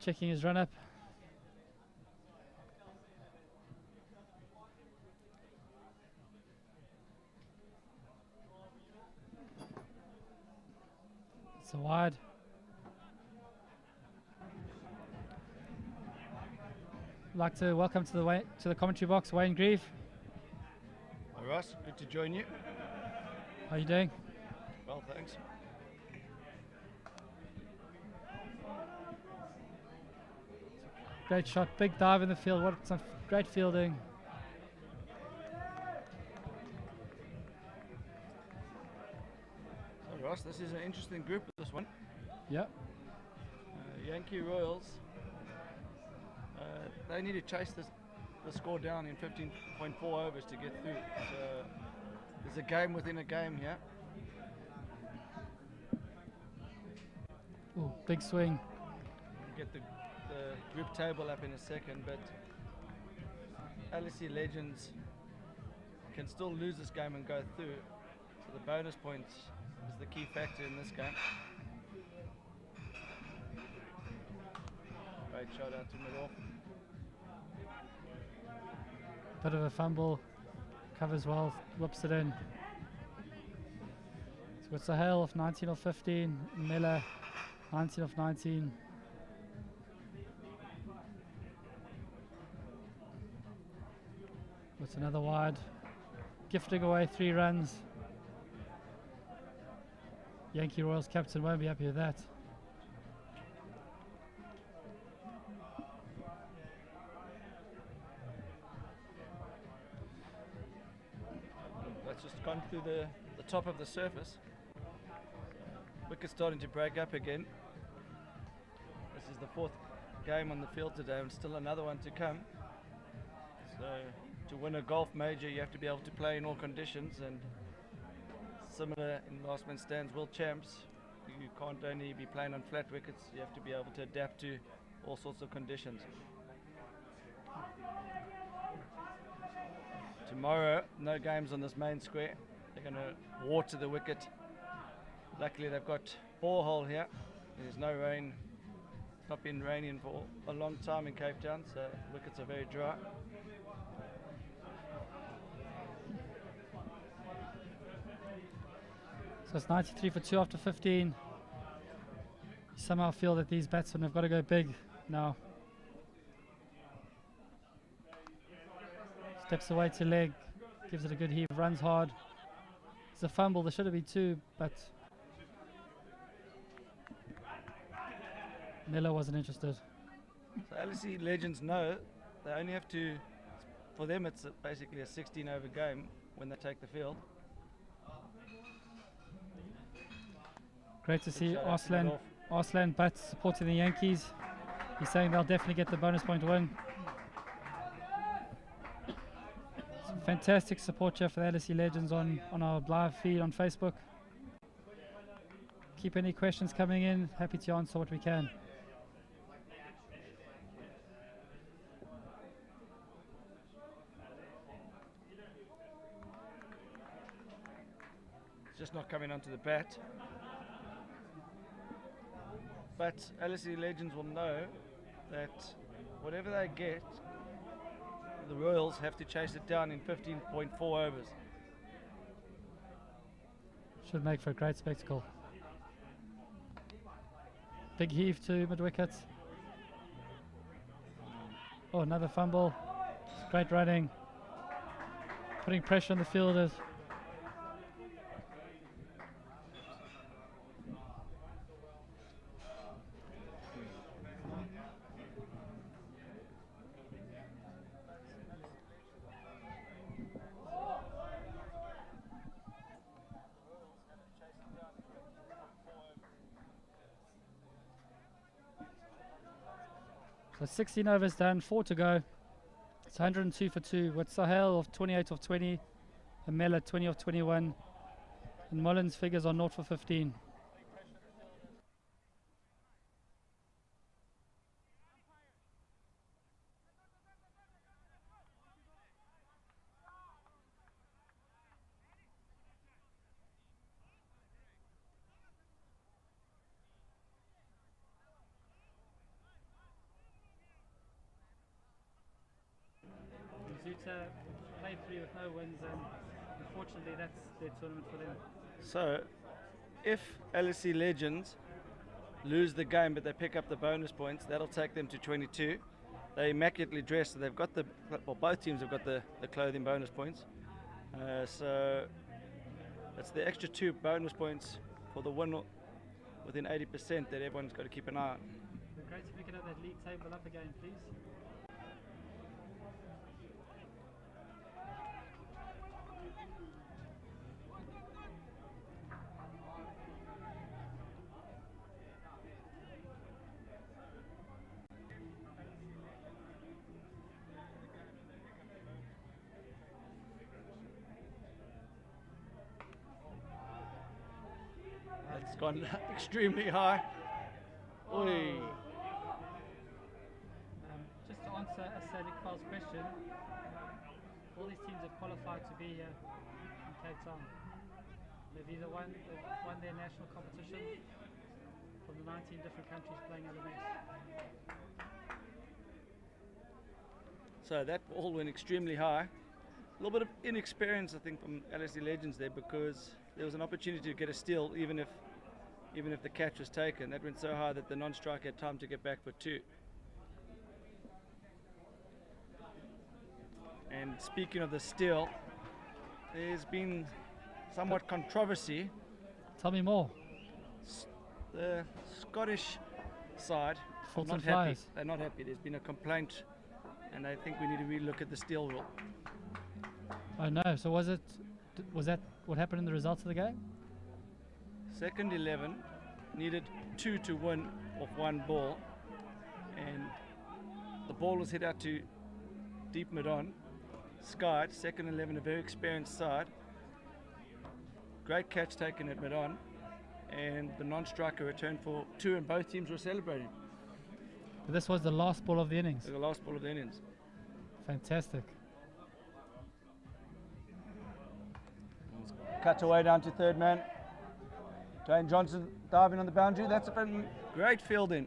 checking his run up. It's a wide. I'd like to welcome to the commentary box Wayne Grieve. Hi Ross, good to join you. How are you doing? Well, thanks. Great shot, big dive in the field. What some great fielding. So Ross, this is an interesting group, this one. Yep. Yankee Royals, they need to chase the score down in 15.4 overs to get through. So there's a game within a game here. Ooh, big swing. We'll get the group table up in a second, but LSE Legends can still lose this game and go through. So the bonus points is the key factor in this game. Great shot out to mid-off. Bit of a fumble. Covers well, whips it in. So it's Sahel of 19 of 15. Miller 19 of 19. What's another wide. Gifting away 3 runs. Yankee Royals captain won't be happy with that. That's just gone through the top of the surface. Wicket's starting to break up again. This is the 4th game on the field today and still another one to come. So to win a golf major you have to be able to play in all conditions, and similar in Last Man Stands World Champs, you can't only be playing on flat wickets, you have to be able to adapt to all sorts of conditions. Tomorrow, no games on this main square. They're going to water the wicket. Luckily they've got borehole here. There's no rain. It's not been raining for a long time in Cape Town, so wickets are very dry. So it's 93 for 2 after 15. You somehow feel that these batsmen have got to go big now. Steps away to leg, gives it a good heave, runs hard. It's a fumble, there should have been 2, but Miller wasn't interested. So LSE Legends know they only have to, for them it's basically a 16 over game when they take the field. Great to see Arslan Butts supporting the Yankees. He's saying they'll definitely get the bonus point win. Some fantastic support here for the LSE Legends on our live feed on Facebook. Keep any questions coming in, happy to answer what we can. It's just not coming onto the bat. But LSE Legends will know that whatever they get, the Royals have to chase it down in 15.4 overs. Should make for a great spectacle. Big heave to mid-wicket. Oh, another fumble. It's great running. Putting pressure on the fielders. So 16 overs done, 4 to go. It's 102 for 2 with Sahel of 28 of 20, and Miller 20 of 21, and Mullins figures are 0 for 15. unlucky with no wins, and unfortunately that's their tournament for them. So, if LSE Legends lose the game but they pick up the bonus points, that'll take them to 22. They're immaculately dressed, so they've got both teams have got the clothing bonus points. So it's the extra 2 bonus points for the win within 80% that everyone's got to keep an eye on. Great if we can have that league table up again, please. It's gone extremely high. Oi. Just to answer Asalik Paul's question, all these teams have qualified to be here in Cape Town. They've either won their national competition from the 19 different countries playing LMS. So that ball went extremely high. A little bit of inexperience, I think, from LSE Legends there, because there was an opportunity to get a steal even if the catch was taken. That went so high that the non-striker had time to get back for 2. And speaking of the steal, there's been somewhat controversy. Tell me more. The Scottish side are Fulton not happy. Flyers. They're not happy. There's been a complaint, and I think we need to relook at the steal rule. Oh no, so was that what happened in the results of the game? Second 11 needed 2 to win off 1 ball, and the ball was hit out to deep mid-on. Skied, second 11, a very experienced side. Great catch taken at mid-on, and the non-striker returned for 2, and both teams were celebrating. But this was the last ball of the innings. The last ball of the innings. Fantastic. Cut away down to third man. Dwayne Johnson diving on the boundary. That's a great fielding.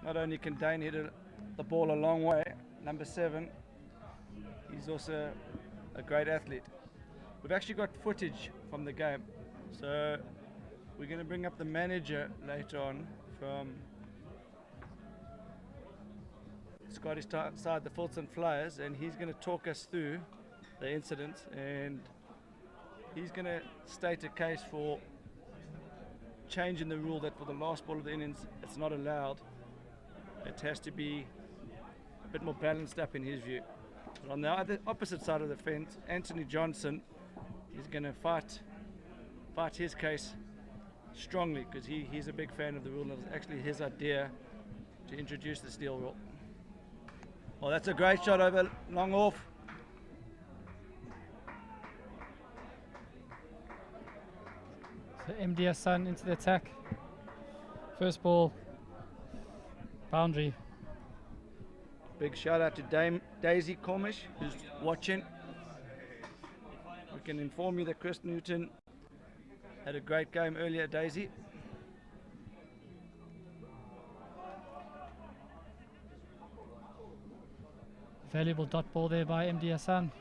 Not only can Dane hit the ball a long way, number 7, he's also a great athlete. We've actually got footage from the game, so we're going to bring up the manager later on from Scottish side, the Fulton Flyers, and he's going to talk us through the incident, and he's going to state a case for changing the rule that for the last ball of the innings it's not allowed. It has to be a bit more balanced up in his view. But on the opposite side of the fence, Anthony Johnson is going to fight his case strongly, because he's a big fan of the rule, and it was actually his idea to introduce the steal rule. Well, that's a great shot over long off. So MD Hassan into the attack. First ball, boundary. Big shout out to Daisy Cormish, who's watching. We can inform you that Chris Newton had a great game earlier, Daisy. Valuable dot ball there by MD Hassan.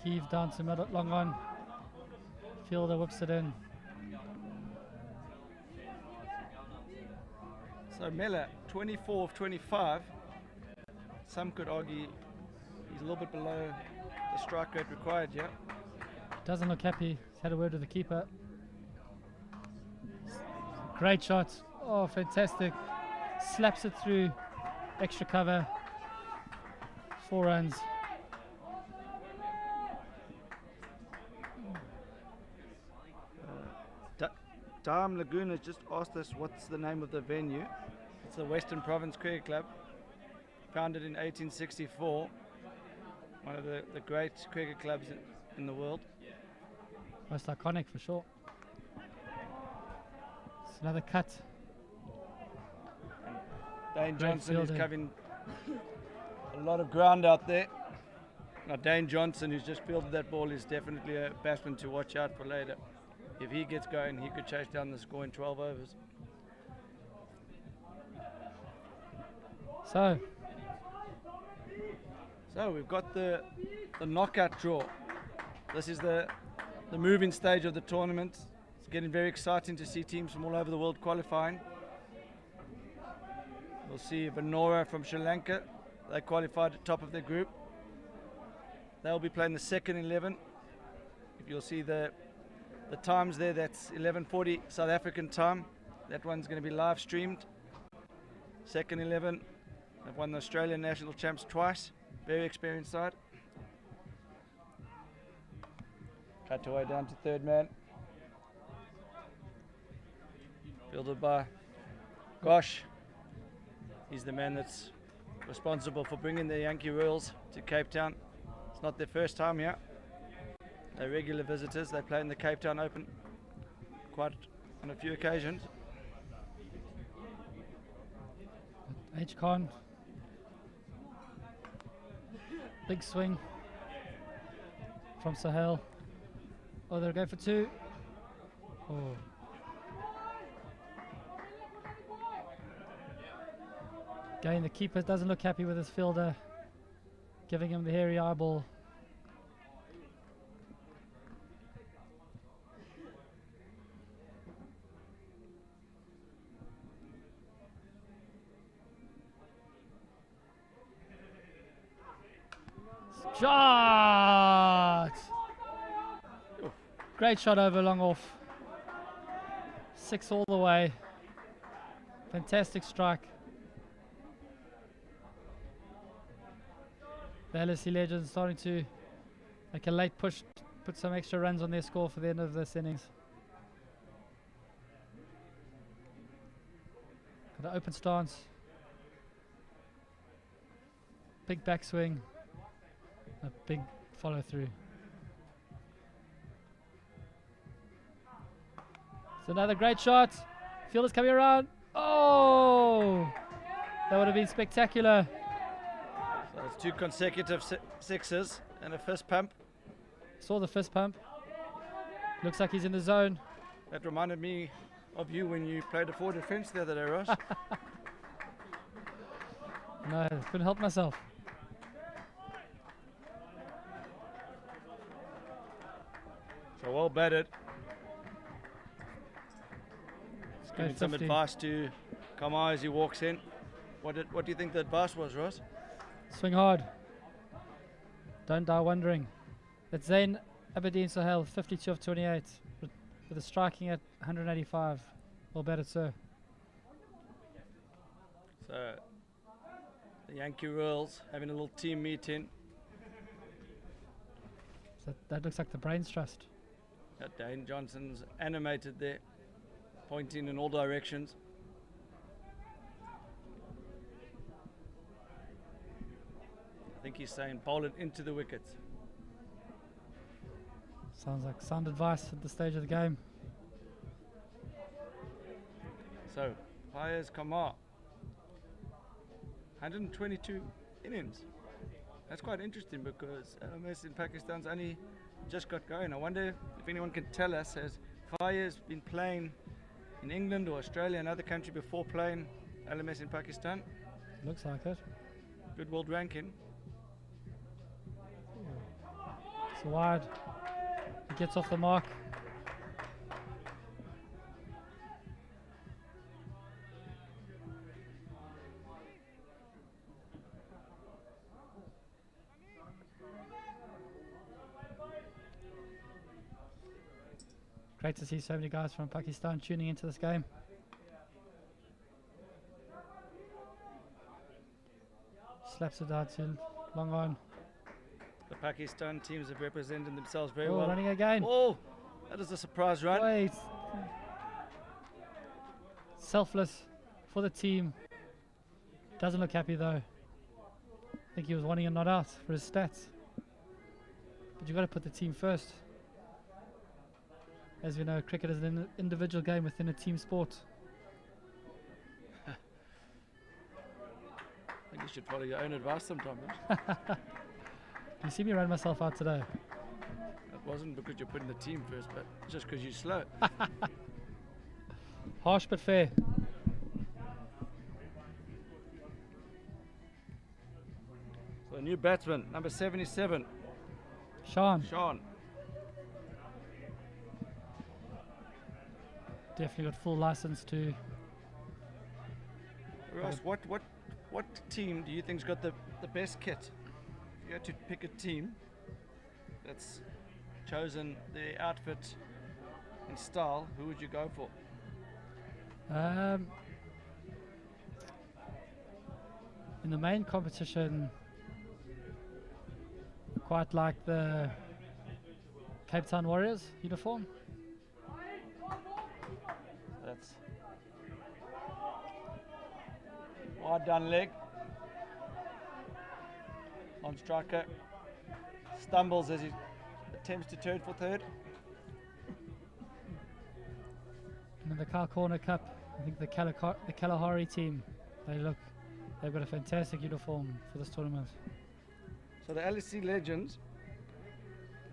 Heave down to mid long on. Fielder whips it in. So Miller, 24 of 25. Some could argue he's a little bit below the strike rate required, yeah. Doesn't look happy. He's had a word with the keeper. Great shot. Oh, fantastic. Slaps it through. Extra cover. 4 runs. Dam Lagoon has just asked us what's the name of the venue. It's the Western Province Cricket Club, founded in 1864. One of the great cricket clubs in the world. Most iconic for sure. It's another cut. Dane Great Johnson is fielding. covering a lot of ground out there. Now Dane Johnson, who's just fielded that ball, is definitely a batsman to watch out for later. If he gets going, he could chase down the score in 12 overs. So we've got the knockout draw. This is the moving stage of the tournament. It's getting very exciting to see teams from all over the world qualifying. We'll see Vanora from Sri Lanka. They qualified at top of their group. They'll be playing the second 11. If you'll see the times there, that's 11:40 South African time. That one's going to be live streamed. Second 11. They've won the Australian national champs twice. Very experienced side. Cut away down to third man. Fielded by Gosh. He's the man that's responsible for bringing the Yankee Royals to Cape Town. It's not their first time here. They're regular visitors. They play in the Cape Town Open quite on a few occasions. H. Khan. Big swing from Sahel. Oh, they're going for two. Oh. Again, the keeper doesn't look happy with his fielder, giving him the hairy eyeball. Shot! Great shot over long off. 6 all the way. Fantastic strike. The LSE Legends starting to make a late push, put some extra runs on their score for the end of this innings. Got an open stance. Big backswing. A big follow through. It's another great shot. Fielder's coming around. Oh! That would have been spectacular. So it's 2 consecutive sixes and a fist pump. Saw the fist pump. Looks like he's in the zone. That reminded me of you when you played a forward defence the other day, Ross. No, couldn't help myself. So well batted. Let's Giving go some 50. advice to Kamai as he walks in. What do you think the advice was, Ross? Swing hard. Don't die wondering. It's Zain Aberdeen Sahel, 52 of 28, with a striking at 185. Well batted, sir. So the Yankee Royals having a little team meeting. So that looks like the brains trust. Dane Johnson's animated there, pointing in all directions. I think he's saying bowl it into the wickets. Sounds like sound advice at this stage of the game. So, Fires Kamar, 122 innings. That's quite interesting because LMS in Pakistan's only just got going. I wonder if anyone can tell us, has Fires been playing in England or Australia, another country, before playing LMS in Pakistan? Looks like it. Good world ranking. It's wide. He gets off the mark. Great to see so many guys from Pakistan tuning into this game. Slaps it out to long on. The Pakistan teams have represented themselves very Oh, well. running again. Oh, that is a surprise run. Wait. Selfless for the team. Doesn't look happy though. I think he was wanting a not out for his stats. But you've got to put the team first. As we know, cricket is an individual game within a team sport. I think you should follow your own advice sometimes. You see me run myself out today. It wasn't because you're putting the team first, but just because you're slow. Harsh but fair. So a new batsman, number 77, Sean, Sean. definitely got full license to. Ross, what team do you think's got the best kit? If you had to pick a team that's chosen the outfit and style, who would you go for? In the main competition, quite like the Cape Town Warriors uniform. That's wide down leg. On striker stumbles as he attempts to turn for third. And in the Car Corner Cup, I think the Kalahari team, they've got a fantastic uniform for this tournament. So the LSE Legends,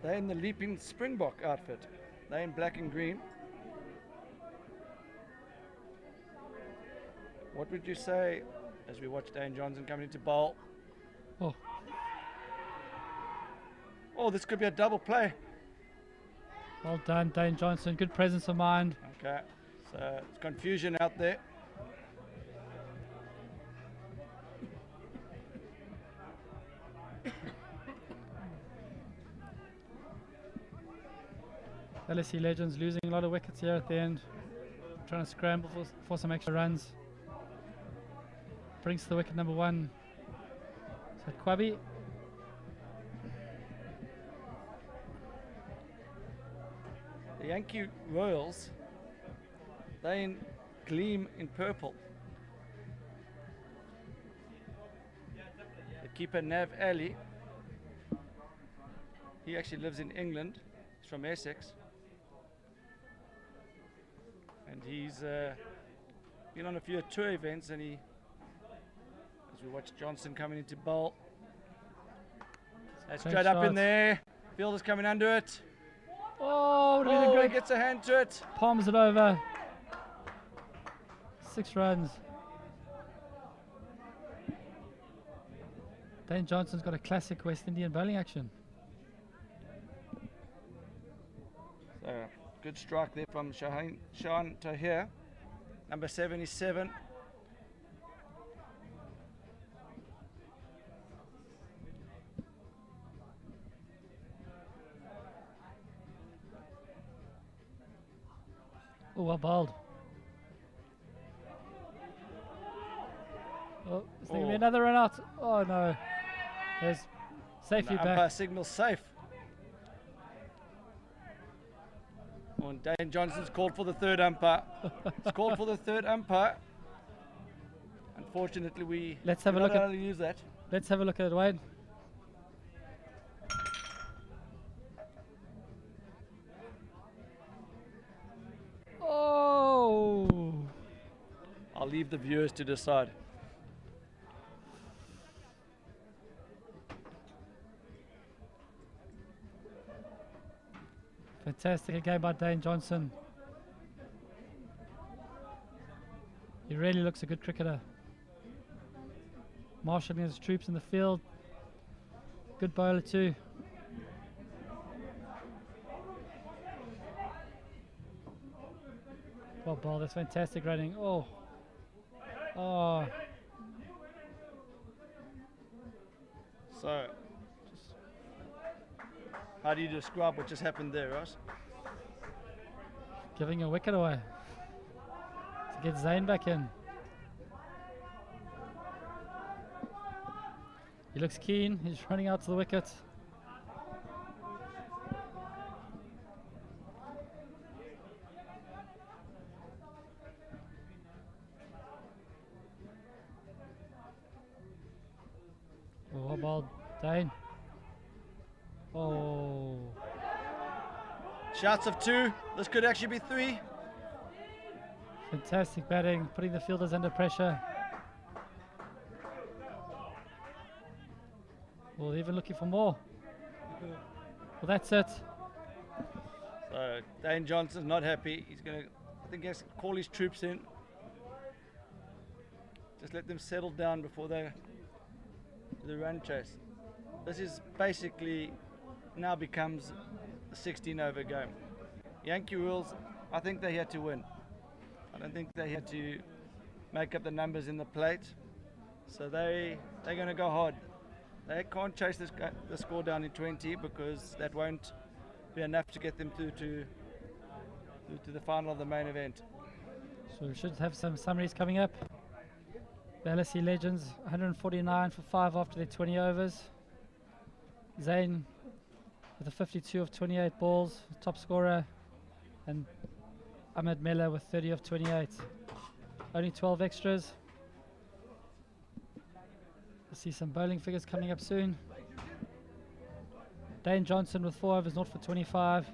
they're in the Leaping Springbok outfit. They're in black and green. What would you say as we watch Dane Johnson coming into bowl? Oh, this could be a double play. Well done, Dane Johnson. Good presence of mind. Okay, so it's confusion out there. LSE Legends losing a lot of wickets here at the end. Trying to scramble for some extra runs. Brings to the wicket number 1. So Kwabi. The Yankee Royals, they gleam in purple. The keeper Nav Ali, he actually lives in England. He's from Essex. And he's been on a few tour events, and as we watch Johnson coming into bowl. That's Great straight up in shot. there. Fielder's coming under it. Oh, would have been a Oh, he great. gets a hand to it. Palms it over. 6 runs. Dane Johnson's got a classic West Indian bowling action. So, good strike there from Shahan Tahir, number 77. Oh, well bowled. Oh, is there going to be Oh. another run out? Oh no. There's safely The umpire back. signals safe. Oh, and Dane Johnson's called for the third umpire. It's called for the third umpire. Unfortunately, Let's have a we're look not at- allowed to use that. Let's have a look at it, Wayne. Oh! I'll leave the viewers to decide. Fantastic game by Dane Johnson. He really looks a good cricketer. Marshalling his troops in the field. Good bowler too. Well bowled, that's fantastic running. Oh. Oh. So, how do you describe what just happened there, Ross? Giving a wicket away. To get Zayn back in. He looks keen, he's running out to the wicket. Oh, well bowled, Dane. Oh. Shouts of 2. This could actually be 3. Fantastic batting, putting the fielders under pressure. Well, even looking for more. Well, that's it. So Dane Johnson's not happy. He's going to, I think he has to call his troops in. Just let them settle down before they do the run chase. This is basically now becomes a 16 over game. Yankee Royals, I think they had to win. I don't think they had to make up the numbers in the plate. So they're going to go hard. They can't chase the score down in 20 because that won't be enough to get them through to the final of the main event. So we should have some summaries coming up. The LSE Legends, 149 for 5 after their 20 overs. Zane with a 52 of 28 balls, top scorer, and Ahmed Miller with 30 of 28. Only 12 extras. We'll see some bowling figures coming up soon. Dane Johnson with 4 overs, 0 for 25.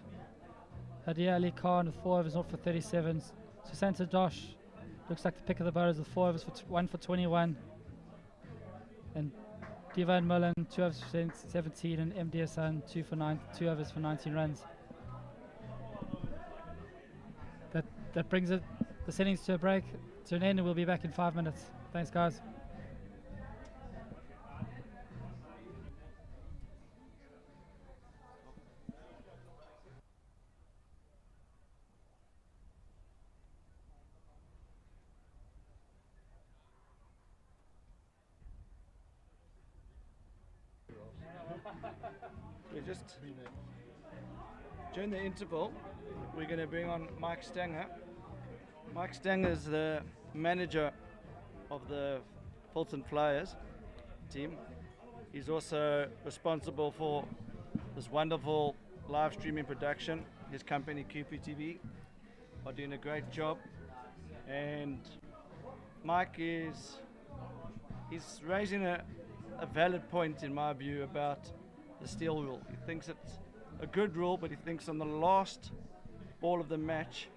Hadia Ali Khan with 4 overs, 0 for 37. Susanta Dosh looks like the pick of the bowlers with 4 overs, 1 for 21. And Divan Mullen, 2 overs for 17, and MD Hassan, 2 overs for 19 runs. That brings the settings to a break, to an end, and we'll be back in 5 minutes. Thanks, guys. We just, during the interval, we're going to bring on Mike Stanger. Mike Stanger is the manager of the Fulton Flyers team. He's also responsible for this wonderful live streaming production. His company QPTV are doing a great job, and Mike he's raising a valid point in my view about the steel rule. He thinks it's a good rule, but he thinks on the last ball of the match,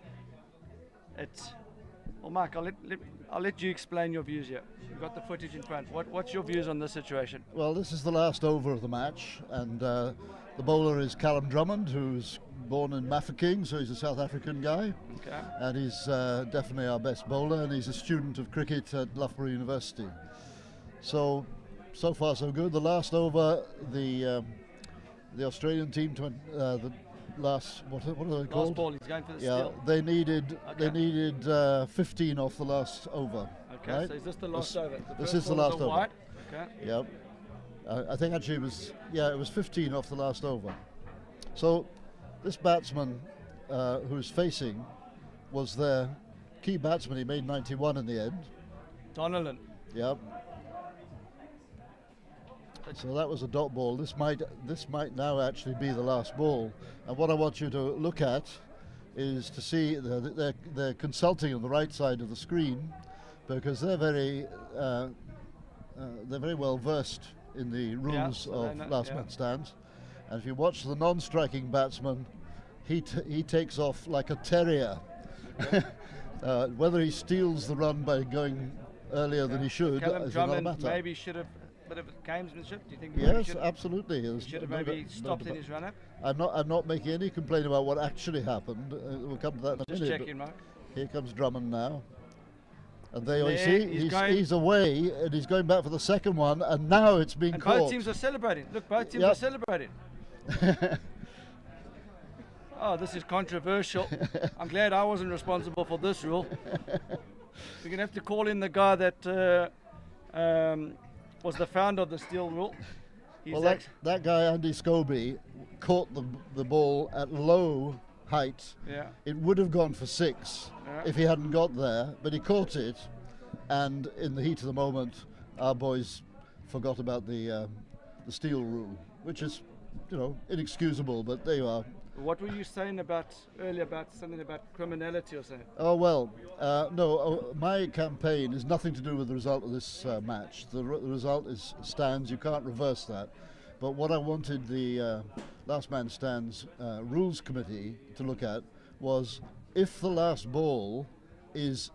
well, Mike, I'll let you explain your views here. You've got the footage in front. What's your views on this situation? Well, this is the last over of the match, and the bowler is Callum Drummond, who's born in Mafeking, so he's a South African guy. Okay. And he's definitely our best bowler, and he's a student of cricket at Loughborough University. So far so good. The last over, the Australian team, the last what are they called? Last ball. He's going for the Yeah, steal. they needed 15 off the last over. Okay. Right? So is this the last over? This first is the ball last a over. White? Okay. Yep. I think actually it was 15 off the last over. So this batsman who's facing was their key batsman. He made 91 in the end. Donnellan. Yep. So that was a dot ball. This might now actually be the last ball. And what I want you to look at is to see they're consulting on the right side of the screen, because they're very well versed in the rules of last man stands. And if you watch the non-striking batsman, he takes off like a terrier. Whether he steals the run by going earlier than he should Callum is another Drummond matter. maybe should have a bit of gamesmanship. Do you think? Yes, absolutely. He should have maybe stopped in his run-up. I'm not making any complaint about what actually happened. We'll come to that in a Just minute. checking, Mark. Here comes Drummond now. And there you There, see, he's away, and he's going back for the second one, and now it's being And caught. both teams are celebrating. Look, both teams Yep. are celebrating. Oh, this is controversial. I'm glad I wasn't responsible for this rule. We're going to have to call in the guy that was the founder of the steel rule. He's Well, that guy, Andy Scobie, caught the ball at low height. yeah. It would have gone for 6 Yeah. if he hadn't got there, but he caught it, and in the heat of the moment, our boys forgot about the steel rule, which is, inexcusable, but there you are. What were you saying earlier about something about criminality or something? Oh, well, no, my campaign is nothing to do with the result of this match. The result stands, you can't reverse that. But what I wanted the Last Man Stands Rules Committee to look at was, if the last ball is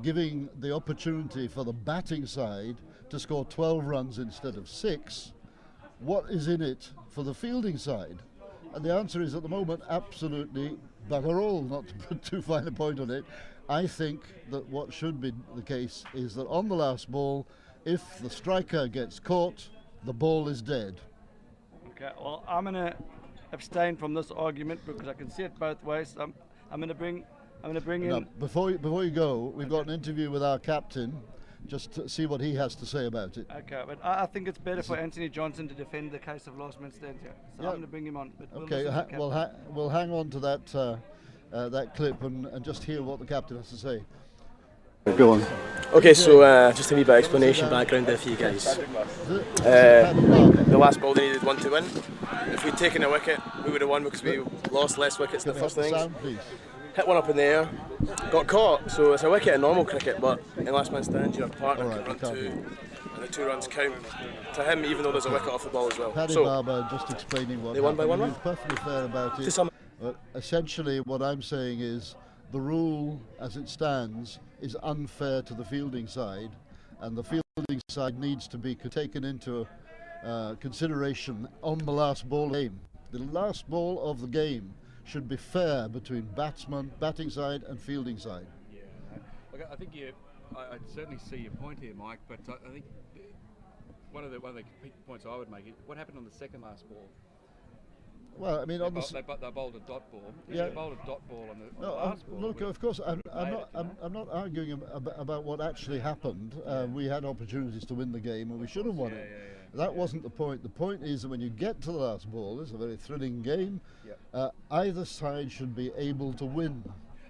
giving the opportunity for the batting side to score 12 runs instead of 6, what is in it for the fielding side? And the answer is, at the moment, absolutely bugger all, not to put too fine a point on it. I think that what should be the case is that on the last ball, if the striker gets caught, the ball is dead. Okay, well, I'm going to abstain from this argument because I can see it both ways. I'm going to bring Now, in. before you go, we've got an interview with our captain, just to see what he has to say about it. Okay, but I think it's better for Anthony Johnson to defend the case of last man stands here. So Yeah. I'm going to bring him on. But we'll Okay, listen to the captain. we'll hang on to that clip and just hear what the captain has to say. Go on. Okay, so just a wee bit of explanation, background there for you guys. The last ball they needed one to win. If we'd taken a wicket, we would have won because we lost less wickets in the first innings. Sound, please. Hit one up in the air, got caught, so it's a wicket in normal cricket, but in last man stands your partner Alright, can we run can't. two, and the 2 runs count to him even though there's a wicket off the ball as well. Paddy So, Barber just explaining what They won by happened. one He was perfectly fair about to it. sum Essentially, what I'm saying is the rule as it stands is unfair to the fielding side, and the fielding side needs to be taken into consideration on the last ball of the game. The last ball of the game should be fair between batting side and fielding side. Yeah, look, I think I certainly see your point here, Mike. But I think one of the points I would make is what happened on the second last ball. Well, I mean, They, on the they bowled a dot ball. Yeah. They bowled a dot ball on the no, last ball. look, of course, I'm not arguing about what actually happened. We had opportunities to win the game, and we should have won it. That wasn't the point. The point is that when you get to the last ball, it's a very thrilling game. Either side should be able to win.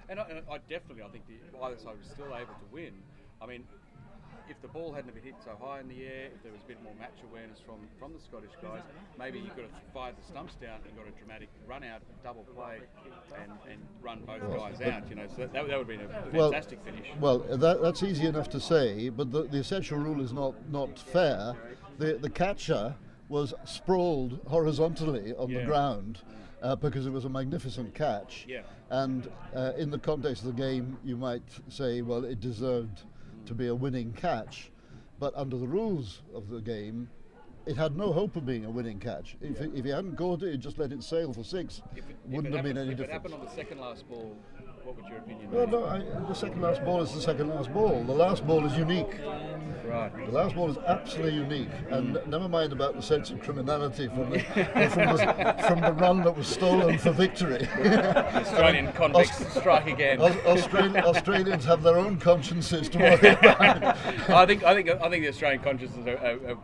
And I definitely, I think either side was still able to win. I mean, if the ball hadn't been hit so high in the air, if there was a bit more match awareness from the Scottish guys, maybe you could have fired the stumps down and got a dramatic run out, double play, and run both guys out. You know, so that would have been a fantastic finish. Well, that's easy enough to say, but the essential rule is not fair. The catcher was sprawled horizontally on the ground because it was a magnificent catch. Yeah. And in the context of the game, you might say, well, it deserved to be a winning catch, but under the rules of the game, it had no hope of being a winning catch. If he hadn't caught it, he'd just let it sail for 6. Wouldn't have been any If it difference. happened on the second last ball, what would your opinion be? Well, no, the second last ball is the second last ball. The last ball is unique. Right. The last ball is absolutely unique, and never mind about the sense of criminality from the run that was stolen for victory. Australian convicts strike again. Australians have their own consciences to worry about. I think the Australian consciences are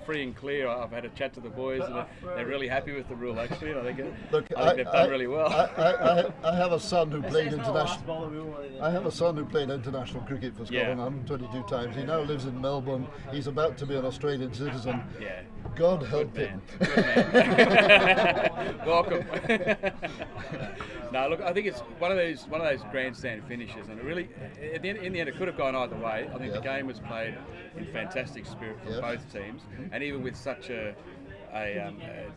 free and clear. I've had a chat to the boys, and they're really happy with the rule. Actually, and I think they've done really well. I have a son who played international. I have a son who played international cricket for Scotland 122 times. He now lives in Melbourne. He's about to be an Australian citizen. Yeah. God help him. Good man. Welcome. No, look, I think it's one of those grandstand finishes, and it really, in the end, it could have gone either way. I think the game was played in fantastic spirit from both teams, and even with such a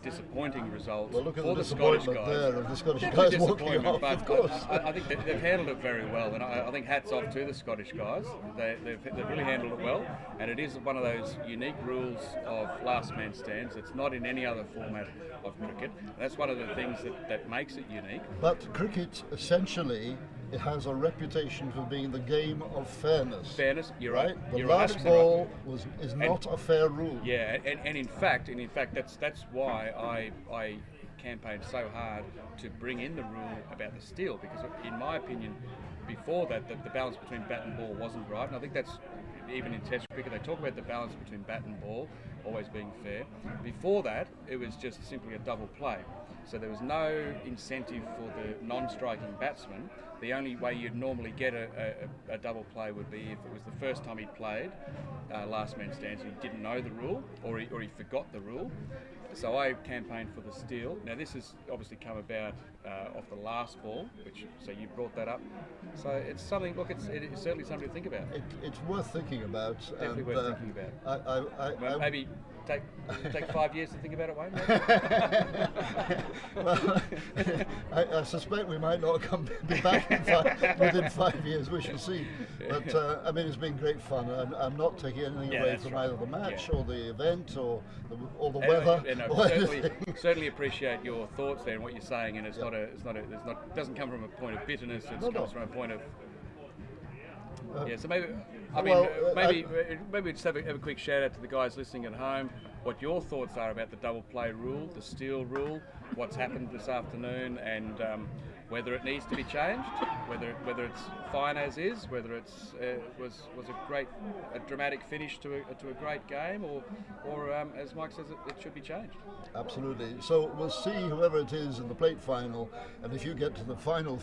disappointing result Well, look at for the the Scottish disappointment guys. there of the Scottish Definitely guys walking disappointment, off, of but course. I think they've handled it very well, and I think hats off to the Scottish guys. They've really handled it well, and it is one of those unique rules of last man stands. It's not in any other format of cricket. That's one of the things that makes it unique. But cricket, essentially, it has a reputation for being the game of fairness. Fairness, you're right. The You're last 100% ball right. is not a fair rule. Yeah, and in fact, that's why I campaigned so hard to bring in the rule about the steal, because in my opinion, before that, the balance between bat and ball wasn't right, and I think that's even in Test cricket they talk about the balance between bat and ball always being fair. Before that, it was just simply a double play, so there was no incentive for the non-striking batsman. The only way you'd normally get a double play would be if it was the first time he'd played last man stands and he didn't know the rule, or he forgot the rule. So I campaigned for the steal. Now this has obviously come about off the last ball, so you brought that up. So it's something. Look, it's certainly something to think about. It's worth thinking about. Definitely worth thinking about. I Maybe take 5 years to think about it, Wayne? Well, I suspect we might not be back within 5 years. We shall see. But I mean, it's been great fun. I'm not taking anything away from either the match or the event or the weather. Certainly appreciate your thoughts there and what you're saying. And it doesn't come from a point of bitterness. It comes from a point of so maybe. Maybe just have a quick shout out to the guys listening at home. What your thoughts are about the double play rule, the steel rule, what's happened this afternoon, and whether it needs to be changed, whether it's fine as is, whether it's was a dramatic finish to a great game, or as Mike says, it should be changed. Absolutely. So we'll see whoever it is in the plate final, and if you get to the final,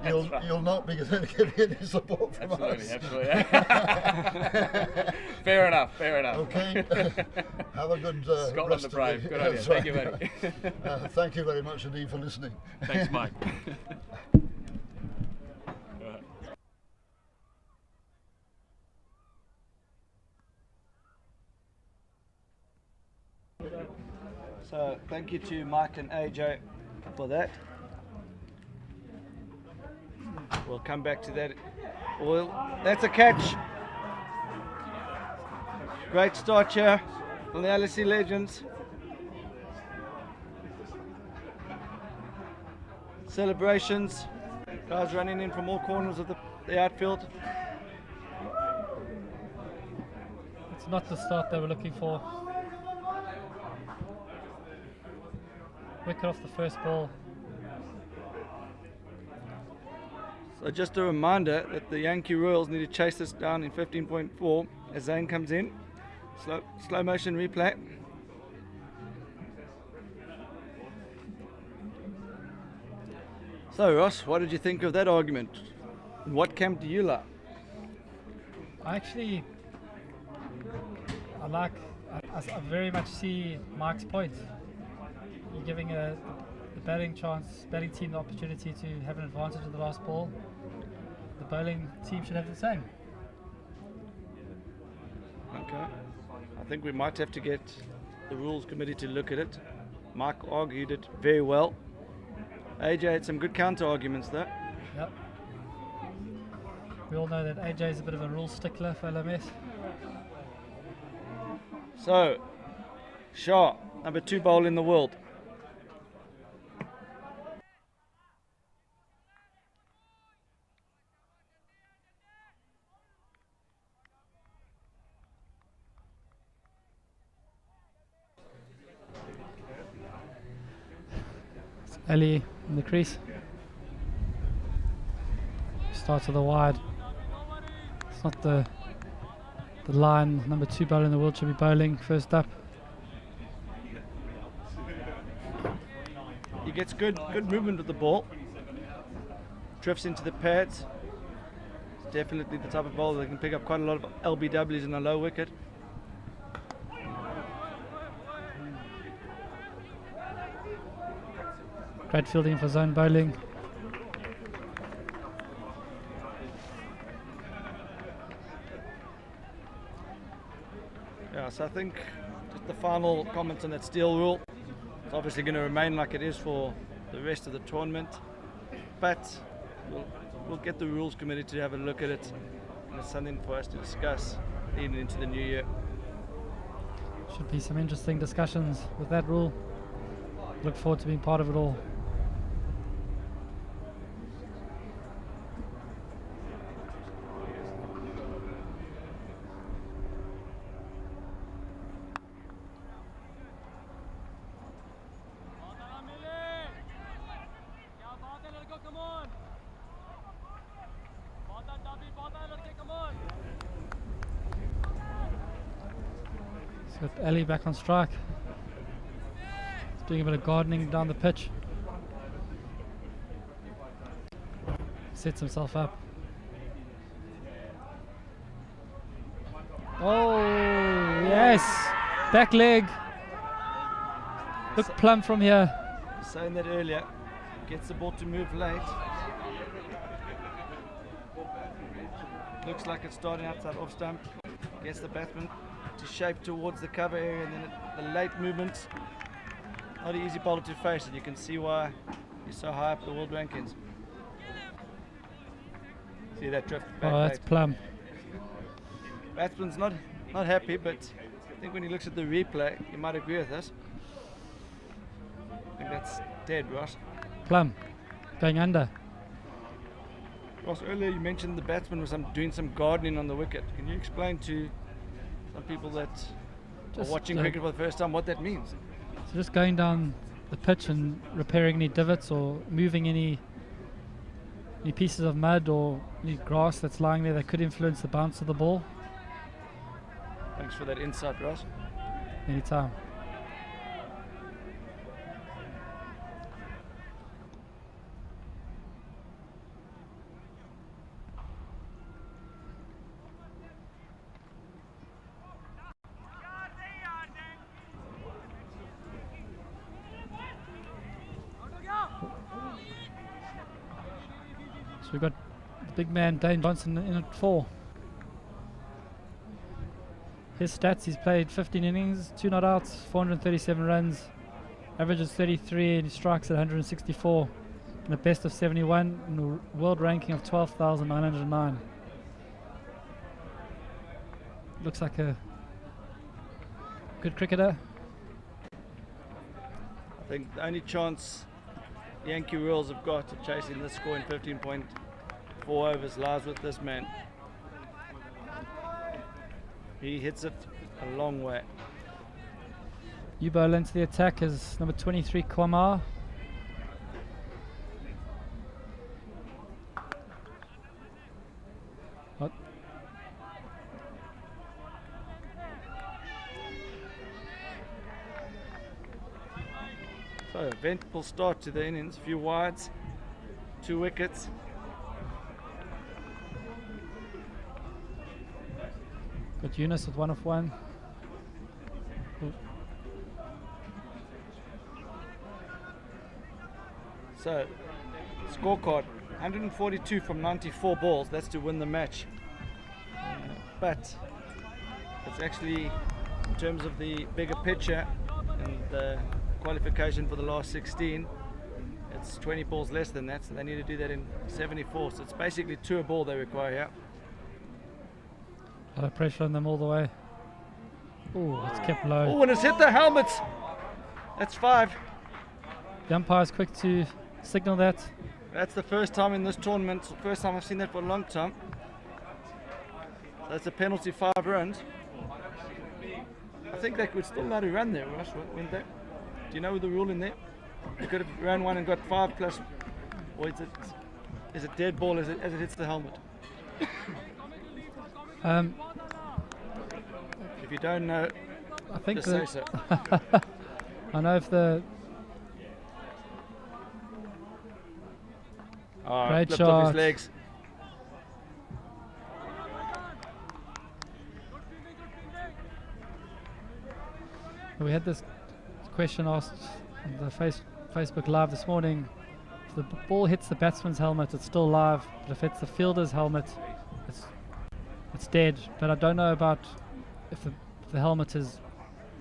you'll not be getting any support from us. Absolutely. Fair enough. Okay. Have a good Scotland the Brave. Good on you. Thank you, buddy. Thank you very much indeed for listening. Thanks, Mike. So thank you to Mike and AJ for that. We'll come back to that. Well, that's a catch. Great start here on the LSE Legends. Celebrations. Guys running in from all corners of the outfield. It's not the start they were looking for. Wicket off the first ball. So just a reminder that the Yankee Royals need to chase this down in 15.4 as Zane comes in. Slow motion replay. So Ross, what did you think of that argument? And what camp do you like? I very much see Mike's point. You're giving the batting team the opportunity to have an advantage of the last ball. The bowling team should have the same. Okay. I think we might have to get the rules committee to look at it. Mike argued it very well. AJ had some good counter arguments though. Yep. We all know that AJ is a bit of a rule stickler for LMS. So, Shah, number 2 bowler in the world. Ali in the crease. Start to the wide. It's not the line. Number 2 bowler in the world should be bowling first up. He gets good movement with the ball. Drifts into the pads. It's definitely the type of bowler that can pick up quite a lot of LBWs in a low wicket. Great fielding for zone bowling. Yeah, so I think just the final comments on that steel rule. It's obviously going to remain like it is for the rest of the tournament, but we'll get the rules committee to have a look at it, and it's something for us to discuss leading into the new year. Should be some interesting discussions with that rule. Look forward to being part of it all. With Ali back on strike. He's doing a bit of gardening down the pitch. Sets himself up. Oh, yes! Back leg. Look plumb from here. Saying that earlier, gets the ball to move late. Looks like it's starting outside off stump. Gets the batsman to shape towards the cover area, and then the late movement. Not an easy bowler to face, and you can see why he's so high up the world rankings. See that drift back. Oh, that's plumb. Batsman's not happy, but I think when he looks at the replay, he might agree with us. I think that's dead, Ross. Plumb. Going under. Ross, earlier you mentioned the batsman was doing some gardening on the wicket. Can you explain to some people that are watching cricket for the first time what that means? So just going down the pitch and repairing any divots or moving any pieces of mud or any grass that's lying there that could influence the bounce of the ball. Thanks for that insight, Ross. Anytime. So we've got the big man Dane Johnson in at 4. His stats, he's played 15 innings, 2 not outs, 437 runs, averages 33 and he strikes at 164 and a best of 71 and a world ranking of 12,909. Looks like a good cricketer. I think the only chance Yankee Royals have got of chasing this score in 15.4 overs lies with this man. He hits it a long way. You bowl into the attack as number 23 Kwamar. What? So eventful start to the innings, few wides, 2 wickets. Got Yunus with 1 off 1. Ooh. So scorecard, 142 from 94 balls, that's to win the match. But it's actually, in terms of the bigger picture and the qualification for the last 16, it's 20 balls less than that, so they need to do that in 74. So it's basically 2 a ball they require here. A lot of pressure on them all the way. Oh, it's kept low. Oh, and it's hit the helmets. That's 5. The umpire's quick to signal that. That's the first time in this tournament, first time I've seen that for a long time. That's a penalty, 5 runs. I think they could still let a run there, Russ, wouldn't they? Do you know the rule in there? You could have run 1 and got 5 plus, or is it dead ball as it hits the helmet? If you don't know, I think just say so. I know if the great flipped off shot. his legs. We had this question asked on the Facebook Live this morning. If the ball hits the batsman's helmet, it's still live, but if it's the fielder's helmet, it's dead. But I don't know about if the helmet is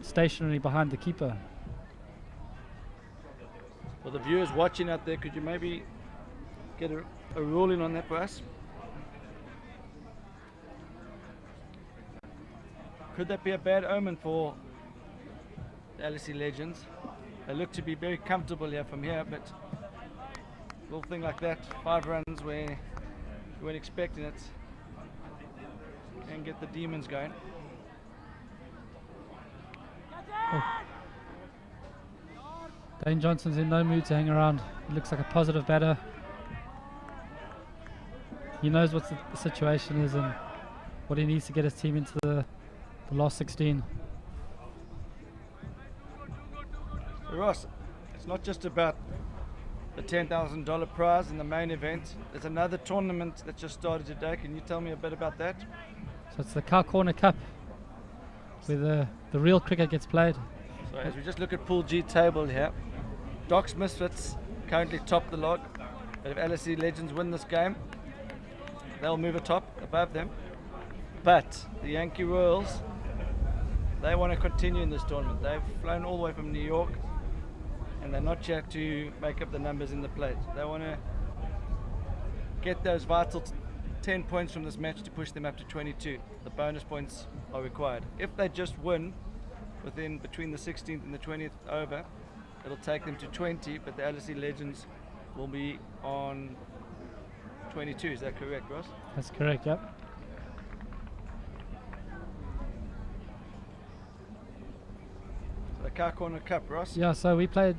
stationary behind the keeper. For the viewers watching out there, could you maybe get a ruling on that for us? Could that be a bad omen for the LSE Legends? They look to be very comfortable here from here, but a little thing like that, 5 runs where you weren't expecting it, can get the demons going. Oh. Dane Johnson's in no mood to hang around. He looks like a positive batter. He knows what the situation is and what he needs to get his team into the last 16. Ross, it's not just about the $10,000 prize in the main event. There's another tournament that just started today. Can you tell me a bit about that? So it's the Cow Corner Cup, where the real cricket gets played. So as we just look at Pool G table here, Doc's Misfits currently top the log. But if LSE Legends win this game, they'll move above them. But the Yankee Royals they want to continue in this tournament. They've flown all the way from New York, and they're not here to make up the numbers in the plate. They want to get those vital 10 points from this match to push them up to 22. The bonus points are required. If they just win between the 16th and the 20th over, it'll take them to 20, but the LSE Legends will be on 22. Is that correct, Ross? That's correct, yep. So the Car Corner Cup, Ross? Yeah, so we played,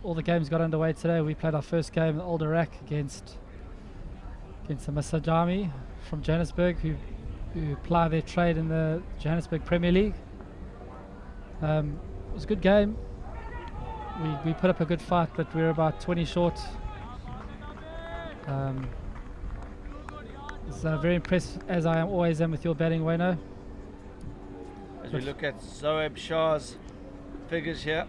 all the games got underway today. We played our first game in Old Iraq against the Masajami from Johannesburg, who ply their trade in the Johannesburg Premier League. It was a good game. We put up a good fight, but we were about 20 short. So very impressed, as I always am, with your batting, Wayno. As we look at Zoeb Shah's figures here,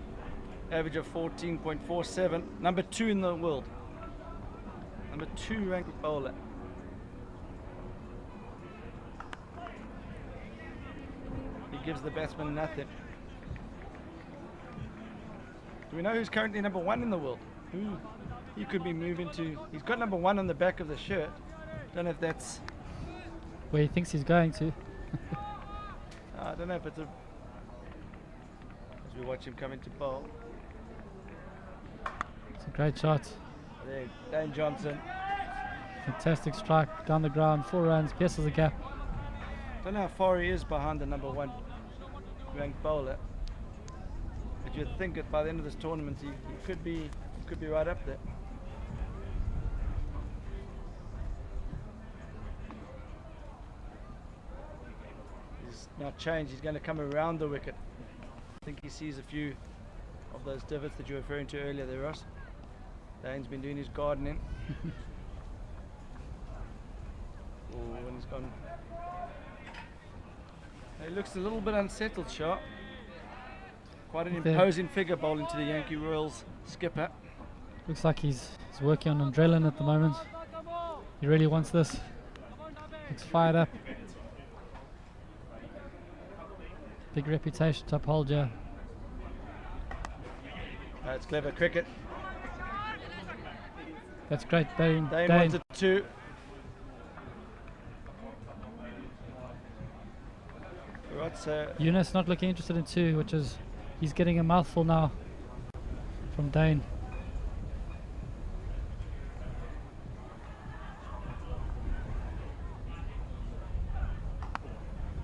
average of 14.47, number 2 in the world. Number 2 ranked bowler. He gives the batsman nothing. Do we know who's currently number 1 in the world? Who he could be moving to? He's got number 1 on the back of the shirt. Don't know if that's... where he thinks he's going to. I don't know if it's a... As we watch him come into bowl. It's a great shot. There, Dane Johnson. Fantastic strike down the ground, 4 runs, pierces the gap. Don't know how far he is behind the number 1 ranked bowler. But you'd think that by the end of this tournament he could be right up there. He's not changed, he's going to come around the wicket. I think he sees a few of those divots that you were referring to earlier there, Ross. Dane's been doing his gardening. Oh, and he's gone. He looks a little bit unsettled, Shah. Quite an imposing figure bowling to the Yankee Royals skipper. Looks like he's working on adrenaline at the moment. He really wants this. Looks fired up. Big reputation to uphold, yeah. That's clever cricket. That's great batting. Dane wanted 2. Right, so Yunus not looking interested in 2, which is, he's getting a mouthful now from Dane.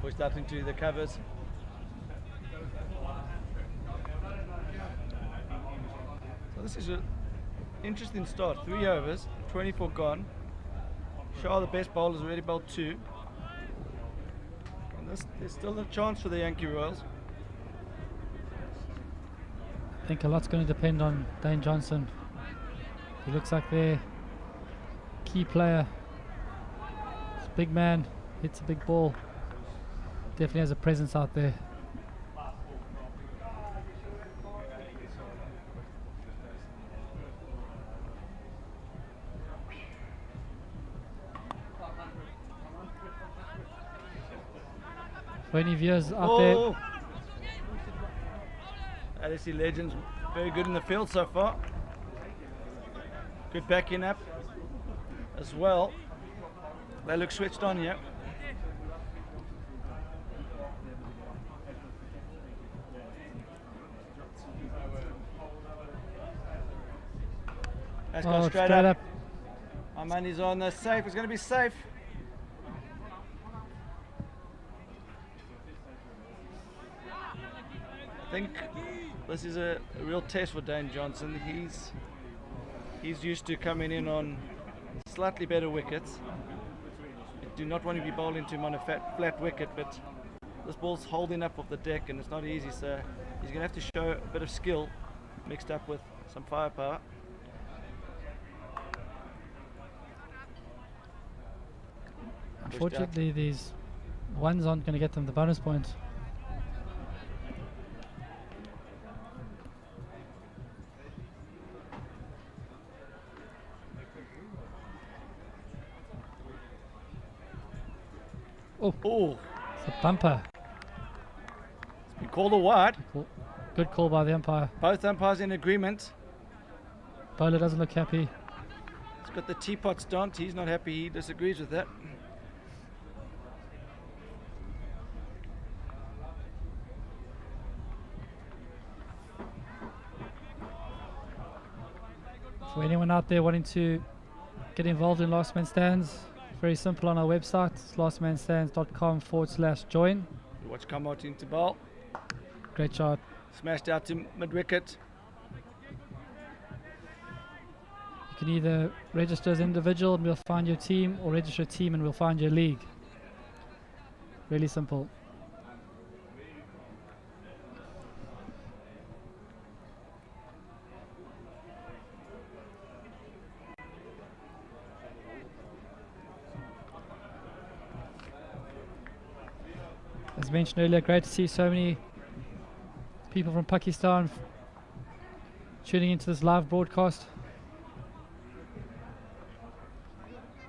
pushed up into the covers. So this is an interesting start. 3 overs, 24 gone. Shah, the best bowler, has already bowled 2. And there's still a chance for the Yankee Royals. I think a lot's going to depend on Dane Johnson. He looks like their key player. He's a big man, hits a big ball. Definitely has a presence out there. For any viewers out there, LSE Legends, very good in the field so far. Good backing up as well. They look switched on here. That's gone straight up. My money's on the safe. It's going to be safe. I think this is a real test for Dane Johnson. He's used to coming in on slightly better wickets. You do not want to be bowling to him on a flat wicket, but this ball's holding up off the deck and it's not easy, so he's going to have to show a bit of skill mixed up with some firepower. Unfortunately, these ones aren't going to get them the bonus points. Oh, it's a bumper. You call the wide. Good call by the umpire. Both umpires in agreement. Bowler doesn't look happy. He's got the teapot stance. He's not happy. He disagrees with that. For anyone out there wanting to get involved in Last Man Stands, very simple on our website. It's lastmanstands.com/join. You watch Kamot into bowl. Great shot. Smashed out to mid-wicket. You can either register as an individual and we'll find your team, or register a team and we'll find your league. Really simple. As mentioned earlier, great to see so many people from Pakistan tuning into this live broadcast.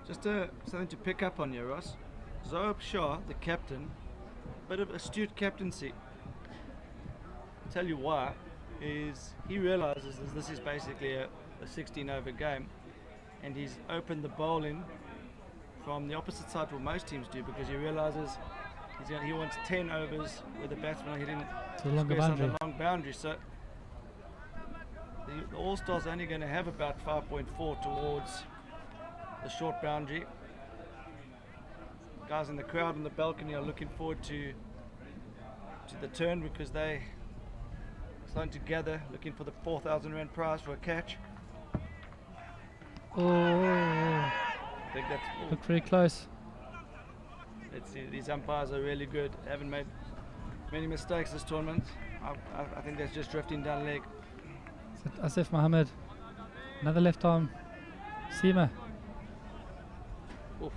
Just something to pick up on here, Ross. Zoab Shah, the captain, bit of astute captaincy. Tell you why, is he realizes that this is basically a 16 over game, and he's opened the bowling from the opposite side what most teams do, because he realizes he wants 10 overs with the batsman hitting To the longer squares on boundary. the long boundary. So the All-Stars are only going to have about 5.4 towards the short boundary. Guys in the crowd on the balcony are looking forward to the turn, because they starting to gather, looking for the 4,000 rand prize for a catch. Oh, I think that's looked pretty close. Let's see, these umpires are really good. Haven't made many mistakes this tournament. I think that's just drifting down leg. Asif Mohammed, another left arm seamer. Oof.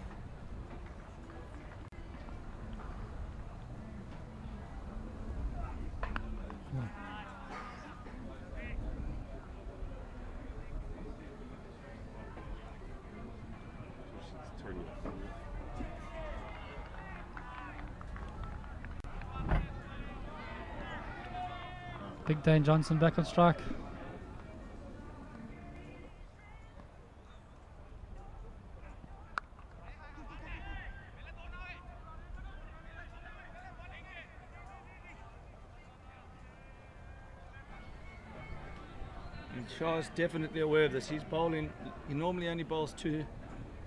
Big Dane Johnson back on strike. And Shah is definitely aware of this. He's bowling. He normally only bowls two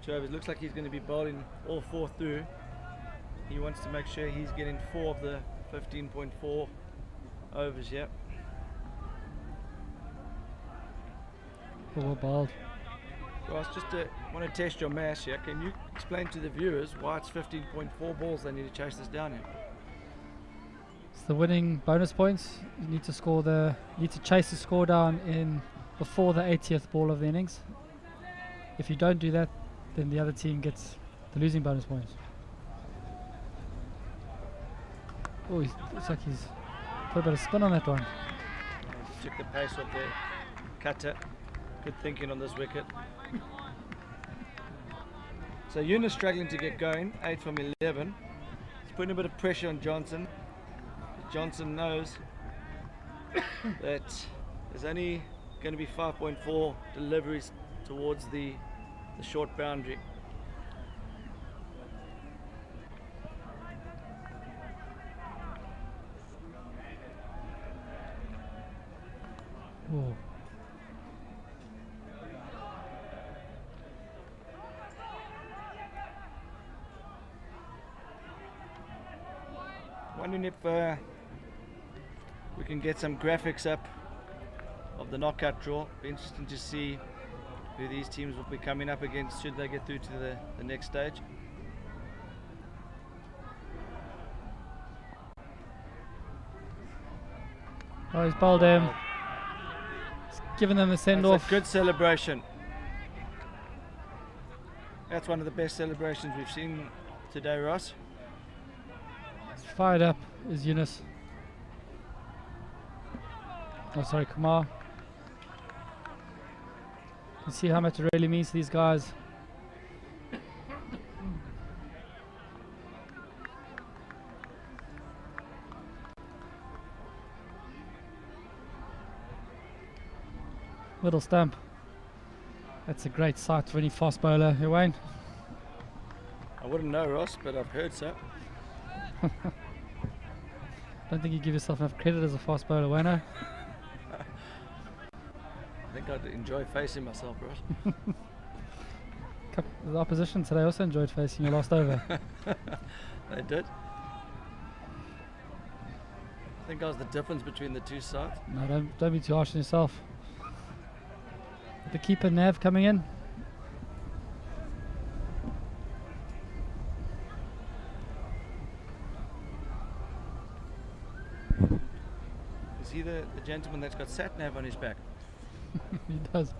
overs. Looks like he's going to be bowling all 4 through. He wants to make sure he's getting 4 of the 15.4 overs. Yep. Oh, bald. Ross, just want to test your maths here. Can you explain to the viewers why it's 15.4 balls they need to chase this down here? It's the winning bonus points. You need to chase the score down in before the 80th ball of the innings. If you don't do that, then the other team gets the losing bonus points. Oh, looks like he's put a bit of spin on that one. Took the pace off there. Cutter. Good thinking on this wicket. So Yunus struggling to get going, 8 from 11. He's putting a bit of pressure on Johnson. Johnson knows that there's only going to be 5.4 deliveries towards the short boundary. Oh. Wondering if we can get some graphics up of the knockout draw. Be interesting to see who these teams will be coming up against should they get through to the next stage. Oh, he's bowled him. He's given them a send That's off. a good celebration. That's one of the best celebrations we've seen today, Ross. Fired up is Yunus. Oh, sorry, Kumar. You see how much it really means to these guys. Middle stump. That's a great sight for any fast bowler, Wayne. I wouldn't know, Ross, but I've heard so. Don't think you give yourself enough credit as a fast bowler, Wayne. I think I'd enjoy facing myself, Ross. The opposition today also enjoyed facing your last over. They did. I think I was the difference between the two sides. No, don't be too harsh on yourself. The keeper Nav coming in. Is he the gentleman that's got sat nav on his back? He does.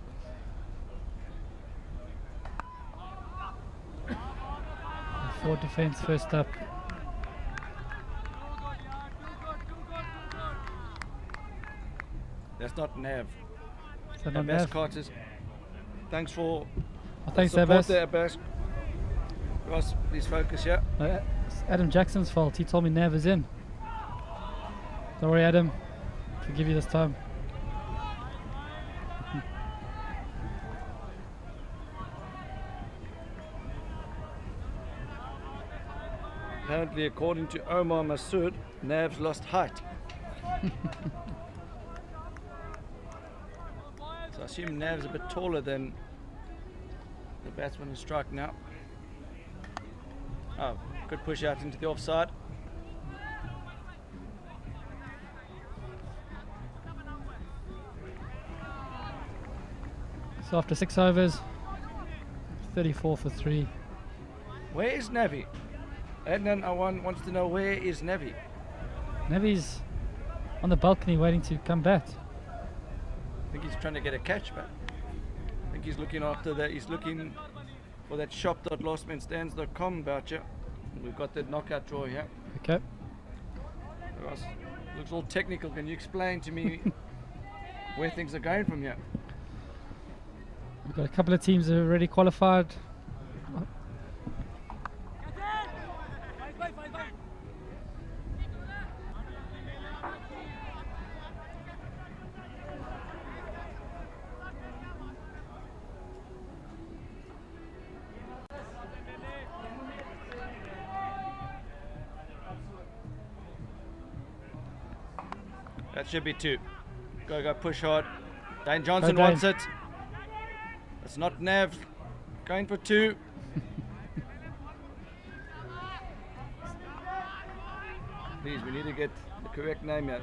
Forward defence first up. That's not nav. Is that not Abbas Nav? Carter's. Thanks for Thanks, support Abbas. there, Abbas. Ross, please focus, yeah. It's Adam Jackson's fault. He told me Nav is in. Don't worry, Adam. Forgive you this time. Apparently, according to Omar Masood, Nav's lost height. So I assume Nav's a bit taller than the batsman who's striking out. Oh, good push out into the offside. So after 6 overs, 34 for 3. Where is Navi? Adnan Awan wants to know, where is Navi? Navi's on the balcony waiting to come bat. I think he's trying to get a catch back. I think he's looking after that. He's looking for that shop.lastmanstands.com voucher. We've got the knockout draw here. Okay. Ross, looks all technical. Can you explain to me where things are going from here? We've got a couple of teams that are already qualified. That should be 2. Go, push hard. Dane Johnson Dane. wants it. It's not Nav. Going for 2. Please, we need to get the correct name here.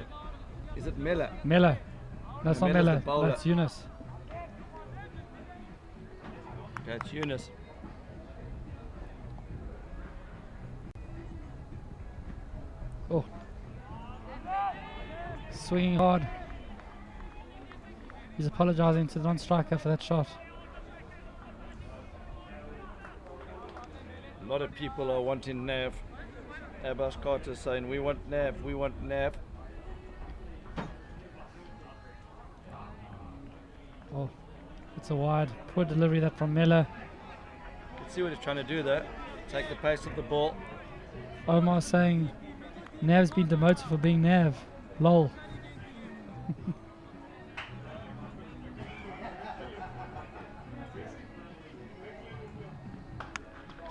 Is it Miller? Miller. That's not Miller's the Miller. bowler. That's Yunus. That's Yunus. Oh. Swinging hard. He's apologising to the non-striker for that shot. A lot of people are wanting Nav. Abbas Carter saying, we want Nav, we want Nav. Oh, it's a wide. Poor delivery that from Miller. You can see what he's trying to do there. Take the pace of the ball. Omar saying Nav's been demoted for being Nav. Lol.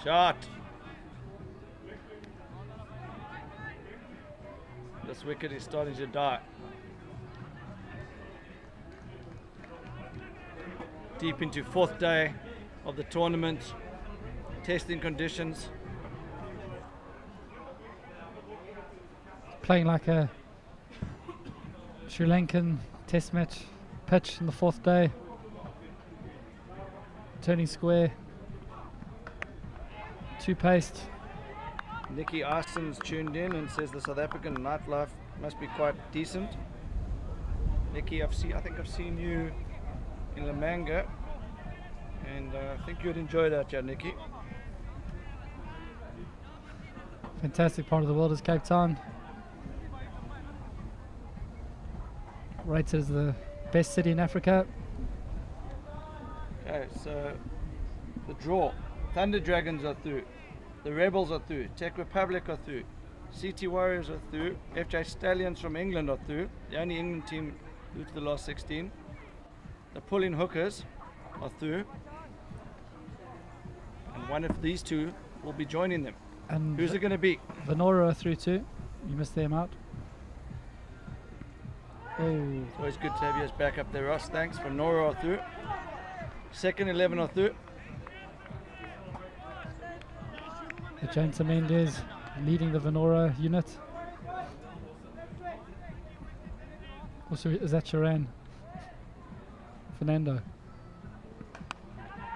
Shot. This wicket is starting to die. Deep into 4th day of the tournament. Testing conditions. Playing like a Sri Lankan test match pitch in the 4th day. Turning square. 2 paced. Nikki Arson's tuned in and says the South African nightlife must be quite decent. Nikki, I think I've seen you in Lamanga, and I think you'd enjoy that, yeah, Nikki. Fantastic part of the world is Cape Town. Rated as the best city in Africa. Okay, so the draw. Thunder Dragons are through. The Rebels are through. Tech Republic are through. CT Warriors are through. FJ Stallions from England are through. The only England team through to the last 16. The pull-in hookers are through, and one of these two will be joining them. And Who's it going to be? Venora are through too. You missed them out. Oh, It's always good to have you as back up there, Ross. Thanks. Venora are through. Second 11 are through. the James Mendes leading the Venora unit. Also, is that Sharan? Fernando.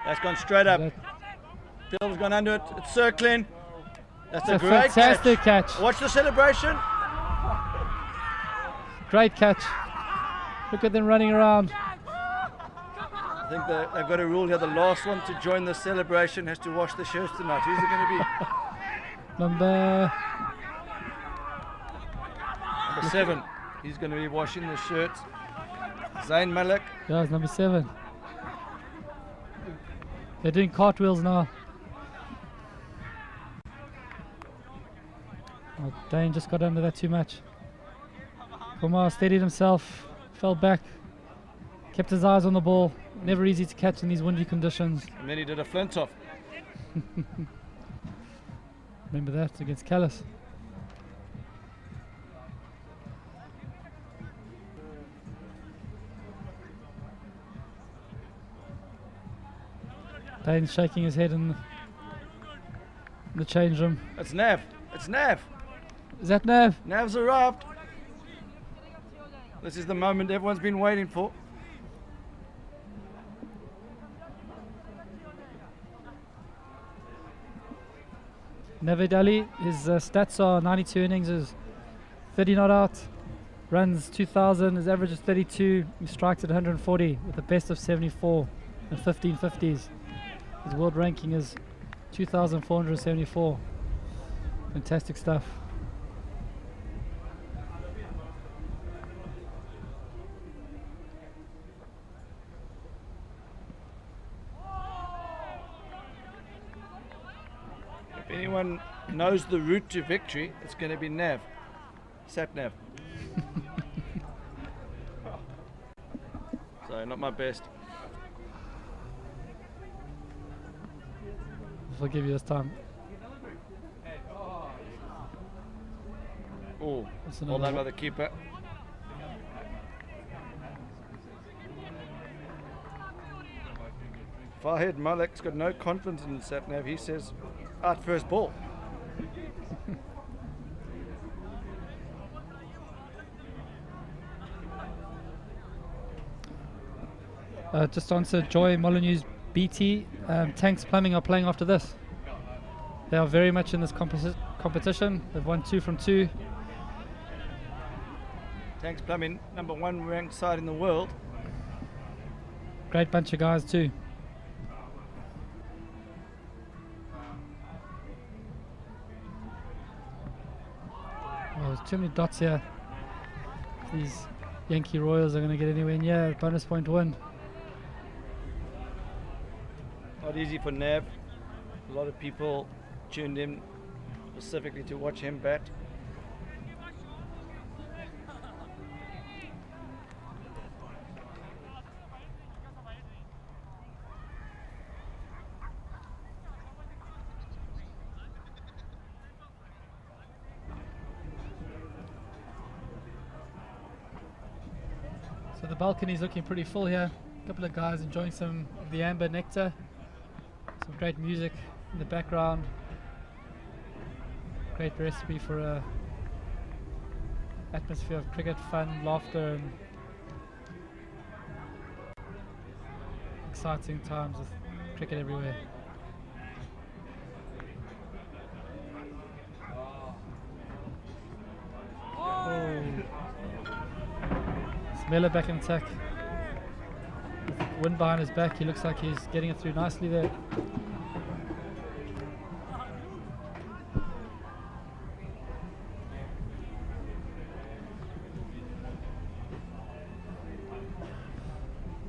That's gone straight up. That- Phil's gone under it. It's circling. That's It's a a great fantastic catch. Watch the celebration. Great catch. Look at them running around. I think they've got a rule here. The last one to join the celebration has to wash the shirts tonight. Who's it going to be? Number Number 7. He's going to be washing the shirts. Zayn Malik. yeah, it's number 7. They're doing cartwheels now. Oh, Dane just got under that too much. Kumar steadied himself, fell back, kept his eyes on the ball. Never easy to catch in these windy conditions. And then he did a flint-off. Remember that against Callis. Dane's shaking his head in the change room. It's Nav. It's Nav. Is that Nav? Nav's arrived. This is the moment everyone's been waiting for. Navid Ali, his stats are 92 innings, is 30 not out, runs 2,000, his average is 32, he strikes at 140 with a best of 74 and 15 50s. His world ranking is 2,474. Fantastic stuff. If anyone knows the route to victory, it's going to be Nav. Sat Nav. So, not my best. I'll give you this time. Oh, That's well another done by one. the keeper. Farhed Malik's got no confidence in Sat Nav. He says, out first ball. Just to answer Joy Molyneux's BT, Tanks Plumbing are playing after this. They are very much in this competition. They've won 2 from 2. Tanks Plumbing, number 1 ranked side in the world. Great bunch of guys too. Oh, there's too many dots here. These Yankee Royals are going to get anywhere near a bonus point win. Not easy for Nav. A lot of people tuned in specifically to watch him bat. So the balcony's looking pretty full here. A couple of guys enjoying some of the amber nectar. Some great music in the background. Great recipe for a atmosphere of cricket, fun, laughter, and exciting times with cricket everywhere. Oh. Miller back in attack. With wind behind his back, he looks like he's getting it through nicely there.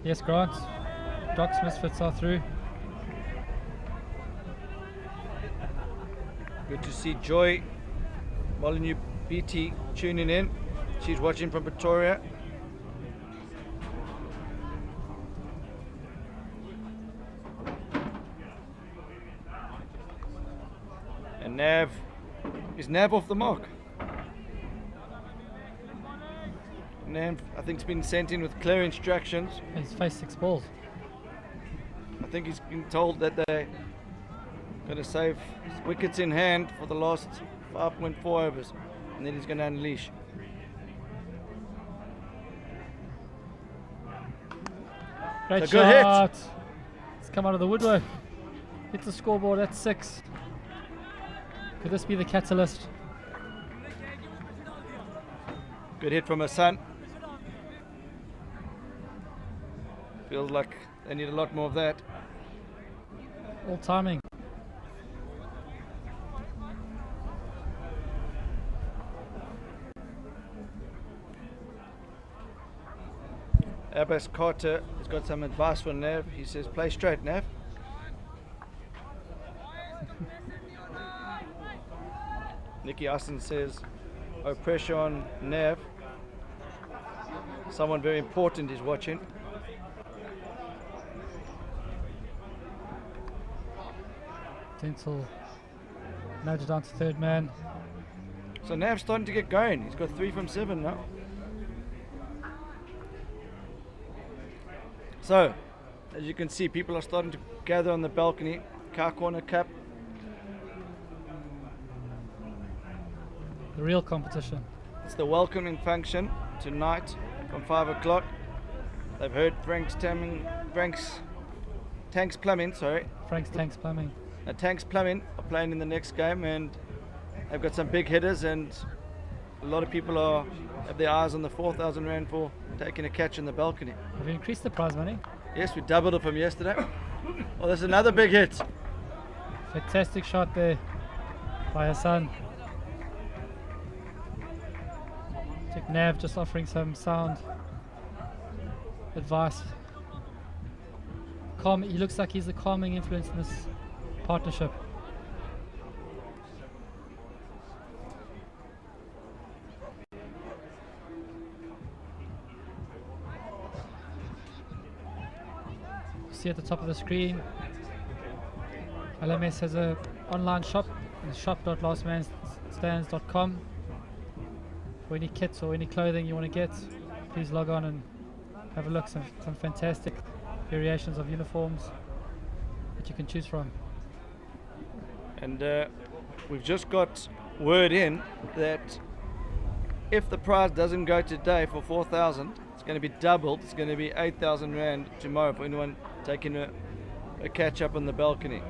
Yes, Grant. Doc's misfits are through. Good to see Joy Molyneux BT tuning in. She's watching from Pretoria. Nav, is Nav off the mark? Nav, I think, has been sent in with clear instructions. He's faced 6 balls. I think he's been told that they're going to save wickets in hand for the last 5.4 overs, and then he's going to unleash. Great It's a good shot. It's come out of the woodwork. Hit the scoreboard at 6. Could this be the catalyst? Good hit from Hassan. Feels like they need a lot more of that. All timing. Abbas Carter has got some advice for Nav. He says, play straight, Nav. Nicky Austin says, oh, pressure on Nav. Someone very important is watching. Dental nudged down to 3rd man. So Nav's starting to get going. He's got 3 from 7 now. So, as you can see, people are starting to gather on the balcony. Car Corner Cup. The real competition. It's the welcoming function tonight from 5 o'clock. They've heard Frank's Tanks Plumbing, sorry. Frank's Tanks Plumbing. Tanks Plumbing are playing in the next game, and they've got some big hitters, and a lot of people have their eyes on the 4,000 Rand for taking a catch in the balcony. Have you increased the prize money? Yes, we doubled it from yesterday. Oh, there's another big hit. Fantastic shot there by Hassan. Check Nav just offering some sound advice. He looks like he's the calming influence in this partnership. See at the top of the screen, LMS has an online shop, shop.lastmanstands.com. For any kits or any clothing you want to get, please log on and have a look. Some fantastic variations of uniforms that you can choose from. And we've just got word in that if the prize doesn't go today for 4,000, it's going to be doubled. It's going to be 8,000 Rand tomorrow for anyone taking a catch up on the balcony.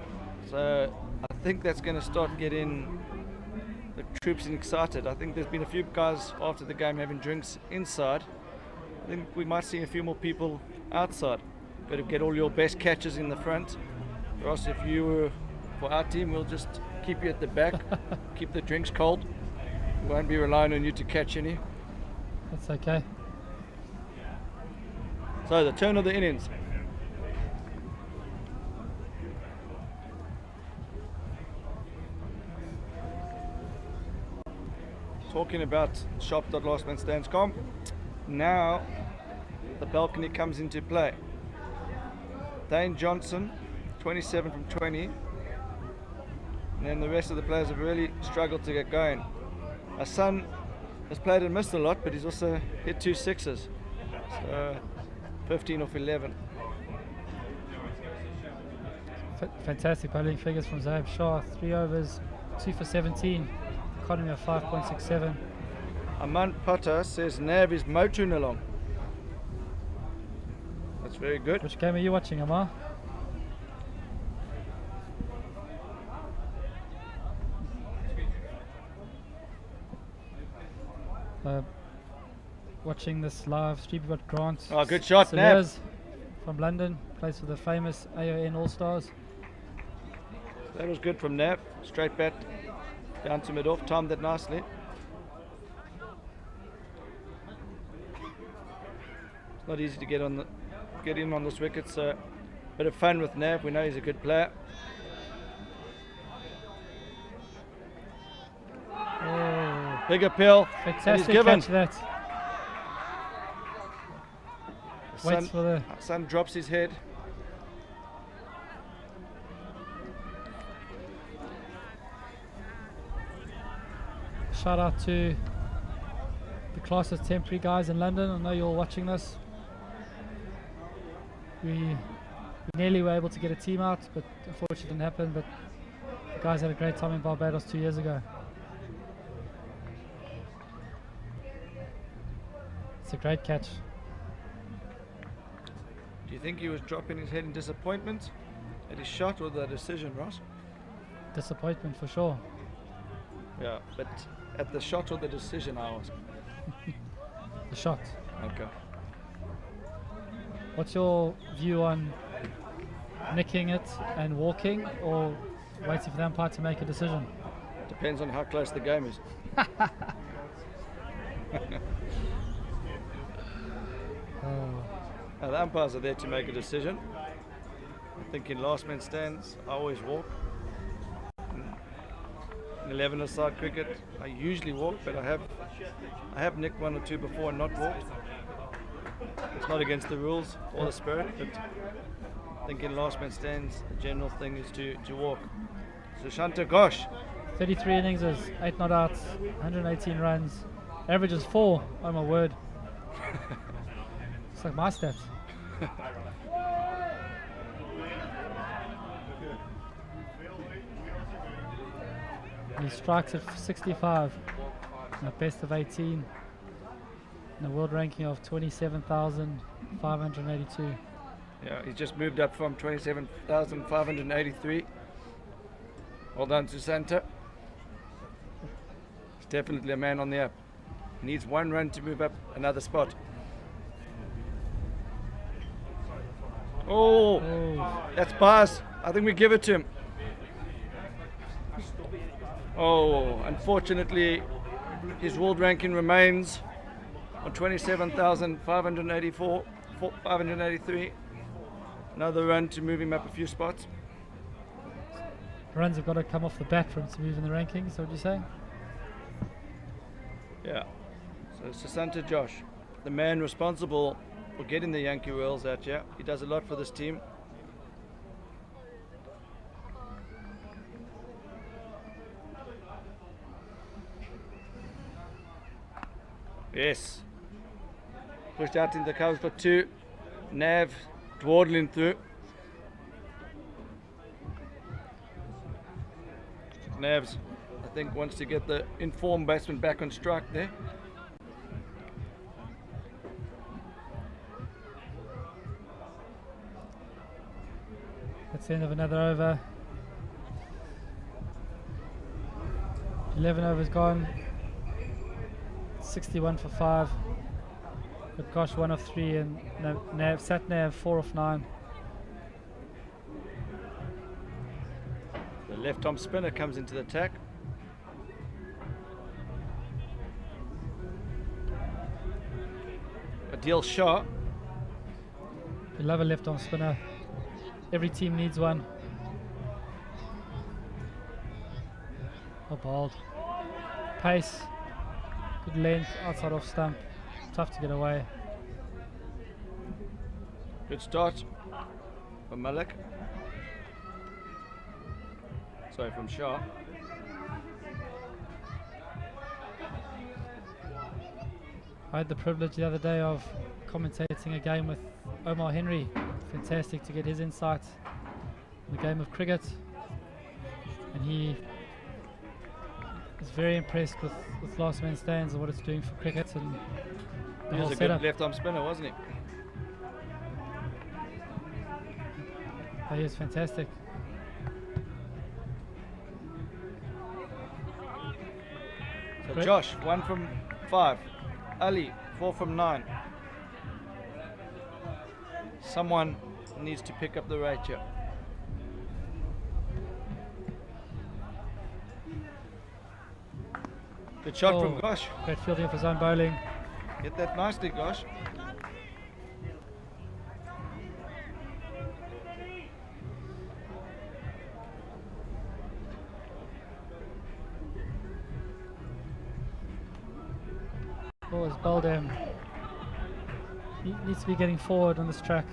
So I think that's going to start getting the troops excited. I think there's been a few guys after the game having drinks inside. I think we might see a few more people outside. Got to get all your best catches in the front. Or else if you were for our team, we'll just keep you at the back, keep the drinks cold. We won't be relying on you to catch any. That's okay. So the turn of the innings. Talking about shop.lastmanstands.com, now the balcony comes into play. Dane Johnson, 27 from 20. And then the rest of the players have really struggled to get going. Hassan has played and missed a lot, but he's also hit 2 sixes. So 15 off 11. Fantastic bowling figures from Zaib Shah. 3 overs, 2 for 17. Economy of 5.67. Aman Potter says Nav is motoring along. That's very good. Which game are you watching, Amar? Watching this live stream, we've got Grant. Oh, good shot, Nav. From London, plays for the famous AON All-Stars. That was good from Nav. Straight bat down to mid-off, timed that nicely. It's not easy to get in on this wicket, so a bit of fun with Nav. We know he's a good player. Oh, big appeal. Fantastic given. catch that. Waits for the Sun drops his head. shout out to the Classes Temporary guys in London. I know you're all watching this. We nearly were able to get a team out, but unfortunately it didn't happen. But the guys had a great time in Barbados 2 years ago. It's a great catch. Do you think he was dropping his head in disappointment at his shot or the decision, Ross? Disappointment for sure. Yeah, but at the shot or the decision, I ask. The shot. Okay. What's your view on nicking it and walking, or waiting for the umpire to make a decision? Depends on how close the game is. Now, the umpires are there to make a decision. I think in last man stands, I always walk. In 11-a-side cricket, I usually walk, but I have nicked one or two before and not walked. It's not against the rules or the spirit, but I think in last man stands, the general thing is to walk. So Shanta Ghosh. 33 innings, 8 not outs, 118 runs, average is 4. Oh my word. It's like my stats. He strikes at 65 in a best of 18 in a world ranking of 27,582. Yeah, he's just moved up from 27,583. Well done to Santa. He's definitely a man on the up. He needs 1 run to move up another spot. Oh, that's pass. I think we give it to him. Oh, unfortunately, his world ranking remains on 583. Another run to move him up a few spots. Runs have got to come off the bat for him to move in the rankings, so what would you say? Yeah. So Sasanta Josh, the man responsible for getting the Yankee Royals out here. He does a lot for this team. Yes. Pushed out in the covers for 2. Nav dawdling through. Navs, I think, wants to get the informed batsman back on strike there. That's the end of another over. 11 overs gone. 61 for 5. But gosh, 1 of 3, and Sat Nav 4 of 9. The left arm spinner comes into the attack. Adil Shah. We love a left arm spinner. Every team needs one. Oh, bowled. Pace. Good length, outside off stump. Tough to get away. Good start from Malik. Sorry, from Shah. I had the privilege the other day of commentating a game with Omar Henry. Fantastic to get his insights on the game of cricket. And he is very impressed with last man stands and what it's doing for cricket and the He whole was a setup. good left arm spinner, wasn't he? Oh, he is fantastic. So Great. Josh, 1 from 5. Ali, 4 from 9. Someone needs to pick up the ratio. Good shot from Gosh. Great fielding of his own bowling. Get that nicely, Gosh. Oh, it's bowled him. He needs to be getting forward on this track.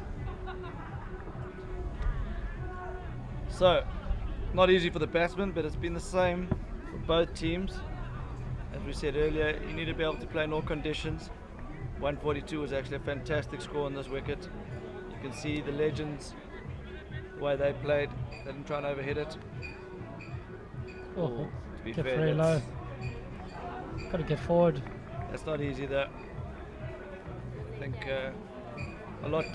So, not easy for the batsman, but it's been the same for both teams. As we said earlier, you need to be able to play in all conditions. 142 was actually a fantastic score on this wicket. You can see the Legends, the way they played. They didn't try and overhit it. Oh, To be get fair, very low. that's- Got to get forward. That's not easy though. I think a lot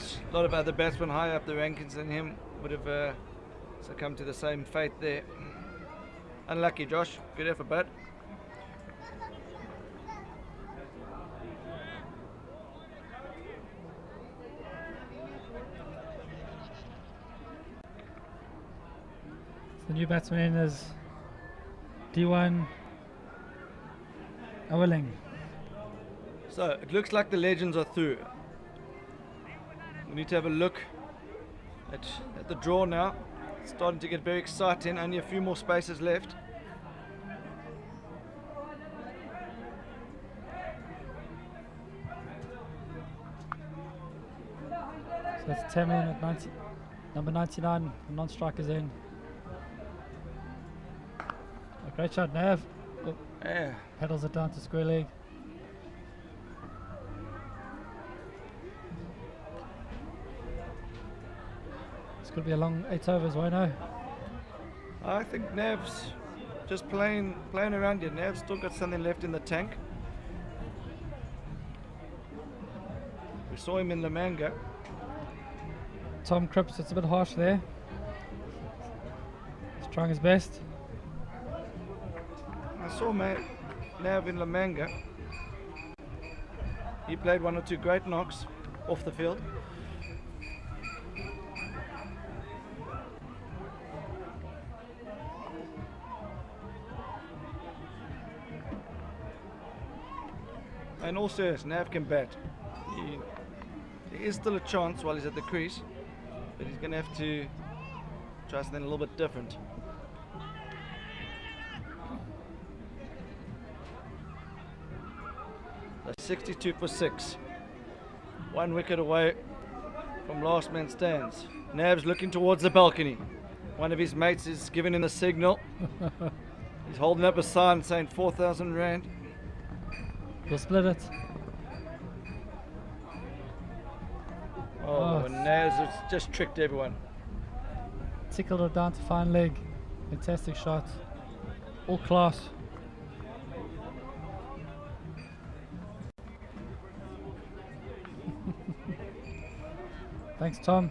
of other batsmen higher up the rankings than him would have succumbed to the same fate there. Unlucky, Josh. Good effort, bud. The new batsman is D1 Awilling. So it looks like the Legends are through. We need to have a look at the draw now. It's starting to get very exciting. Only a few more spaces left. So that's Tamin at 90, number 99, non-strikers in. A great shot, Nav. Oh, Yeah. paddles it down to square leg. It's going to be a long 8 overs, Wayno. I think Nav's just playing around here. Nav's still got something left in the tank. We saw him in the manga. Tom Cripps, it's a bit harsh there. He's trying his best. I saw Nav in Lamanga. He played 1 or 2 great knocks off the field. And also, yes, Nav can bat. There is still a chance while he's at the crease, but he's going to have to try something a little bit different. 62 for 6. 1 wicket away from last man stands. Nav's looking towards the balcony. One of his mates is giving him the signal. He's holding up a sign saying 4,000 rand. We'll split it. Oh, and Nav's just tricked everyone. Tickled it down to fine leg. Fantastic shot. All class. Thanks, Tom.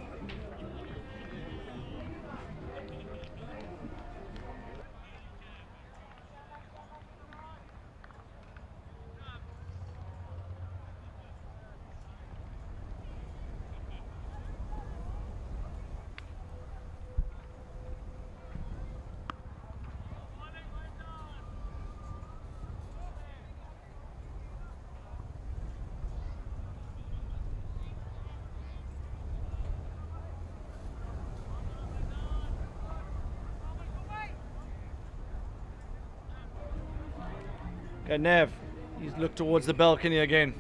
Okay, Nav, he's looked towards the balcony again.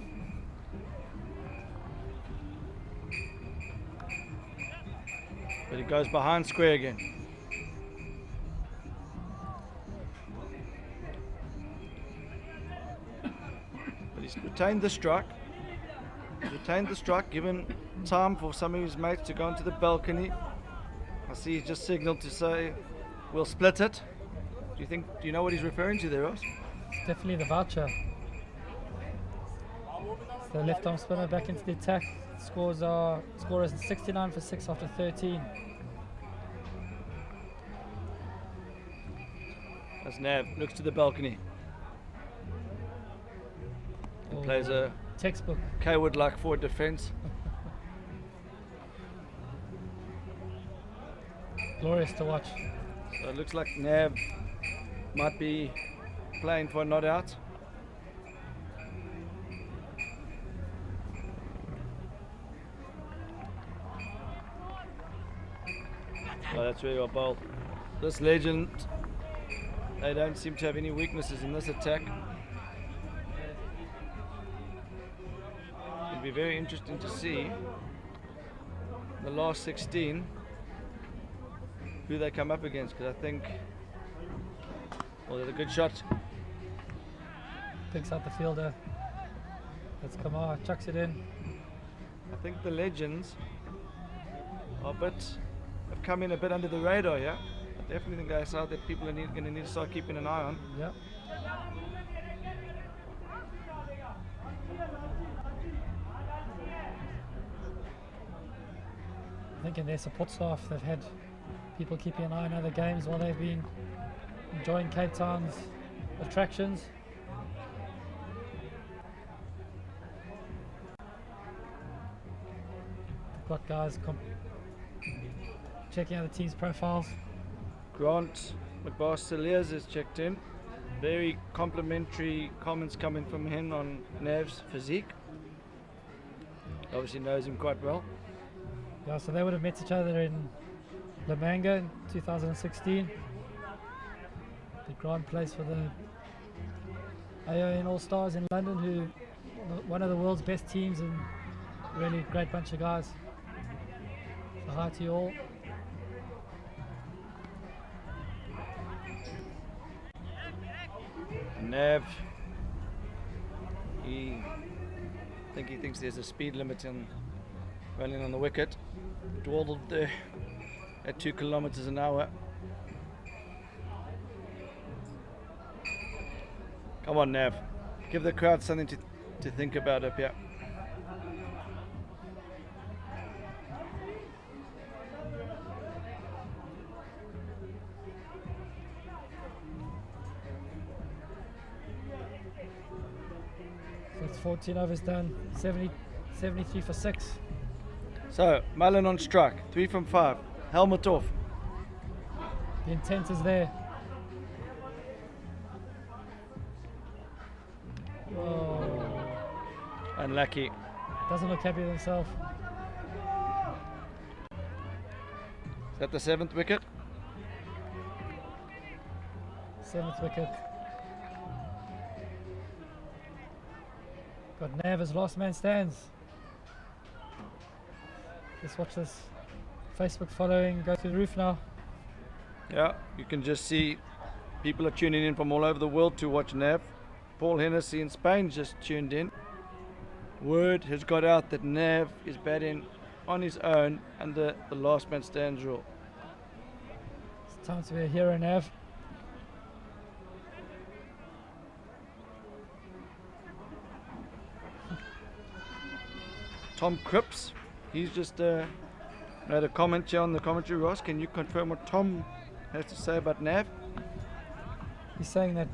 But he goes behind square again. But he's retained the strike. He's retained the strike, given time for some of his mates to go into the balcony. I see he just signaled to say, we'll split it. Do you know what he's referring to there, Ross? It's definitely the voucher. It's the left arm spinner back into the attack. Score is 69 for 6 after 13. That's Nav, looks to the balcony. Oh, Plays a textbook. Kaywood-like forward defence. Glorious to watch. So it looks like Nav might be playing for a not out. Oh, that's very well bowled. This Legend, they don't seem to have any weaknesses in this attack. It'll be very interesting to see the last 16 who they come up against, because I think, well, there's a good shot. picks out the fielder. That's Kamar, chucks it in. I think the Legends have come in a bit under the radar, yeah? I definitely think I saw that people are going to need to start keeping an eye on. Yep. I think in their support staff they've had people keeping an eye on other games while they've been enjoying Cape Town's attractions. They've got guys checking out the team's profiles. Grant McBaster-Lears is checked in. Very complimentary comments coming from him on Nav's physique. Obviously knows him quite well. Yeah, so they would have met each other in La Manga in 2016. The Grant plays for the AON All-Stars in London, who one of the world's best teams and really great bunch of guys. So hi to you all. Nav, I think he thinks there's a speed limit in running on the wicket. Dawdled there at 2 kilometers an hour. Come on, Nav. Give the crowd something to think about up here. So it's 14 overs done, 73 for 6. So, Mullen on strike, 3 from 5. Helmet off. The intent is there. Oh, Unlucky. doesn't look happy with himself. Is that the 7th wicket? 7th wicket. Got Nav as last man stands. Let's watch this Facebook following go through the roof now. Yeah, you can just see people are tuning in from all over the world to watch Nav. Paul Hennessy in Spain just tuned in. Word has got out that Nav is batting on his own under the last man stands rule. It's time to be a hero, Nav. Tom Cripps, he's just made a comment here on the commentary. Ross, can you confirm what Tom has to say about Nav? He's saying that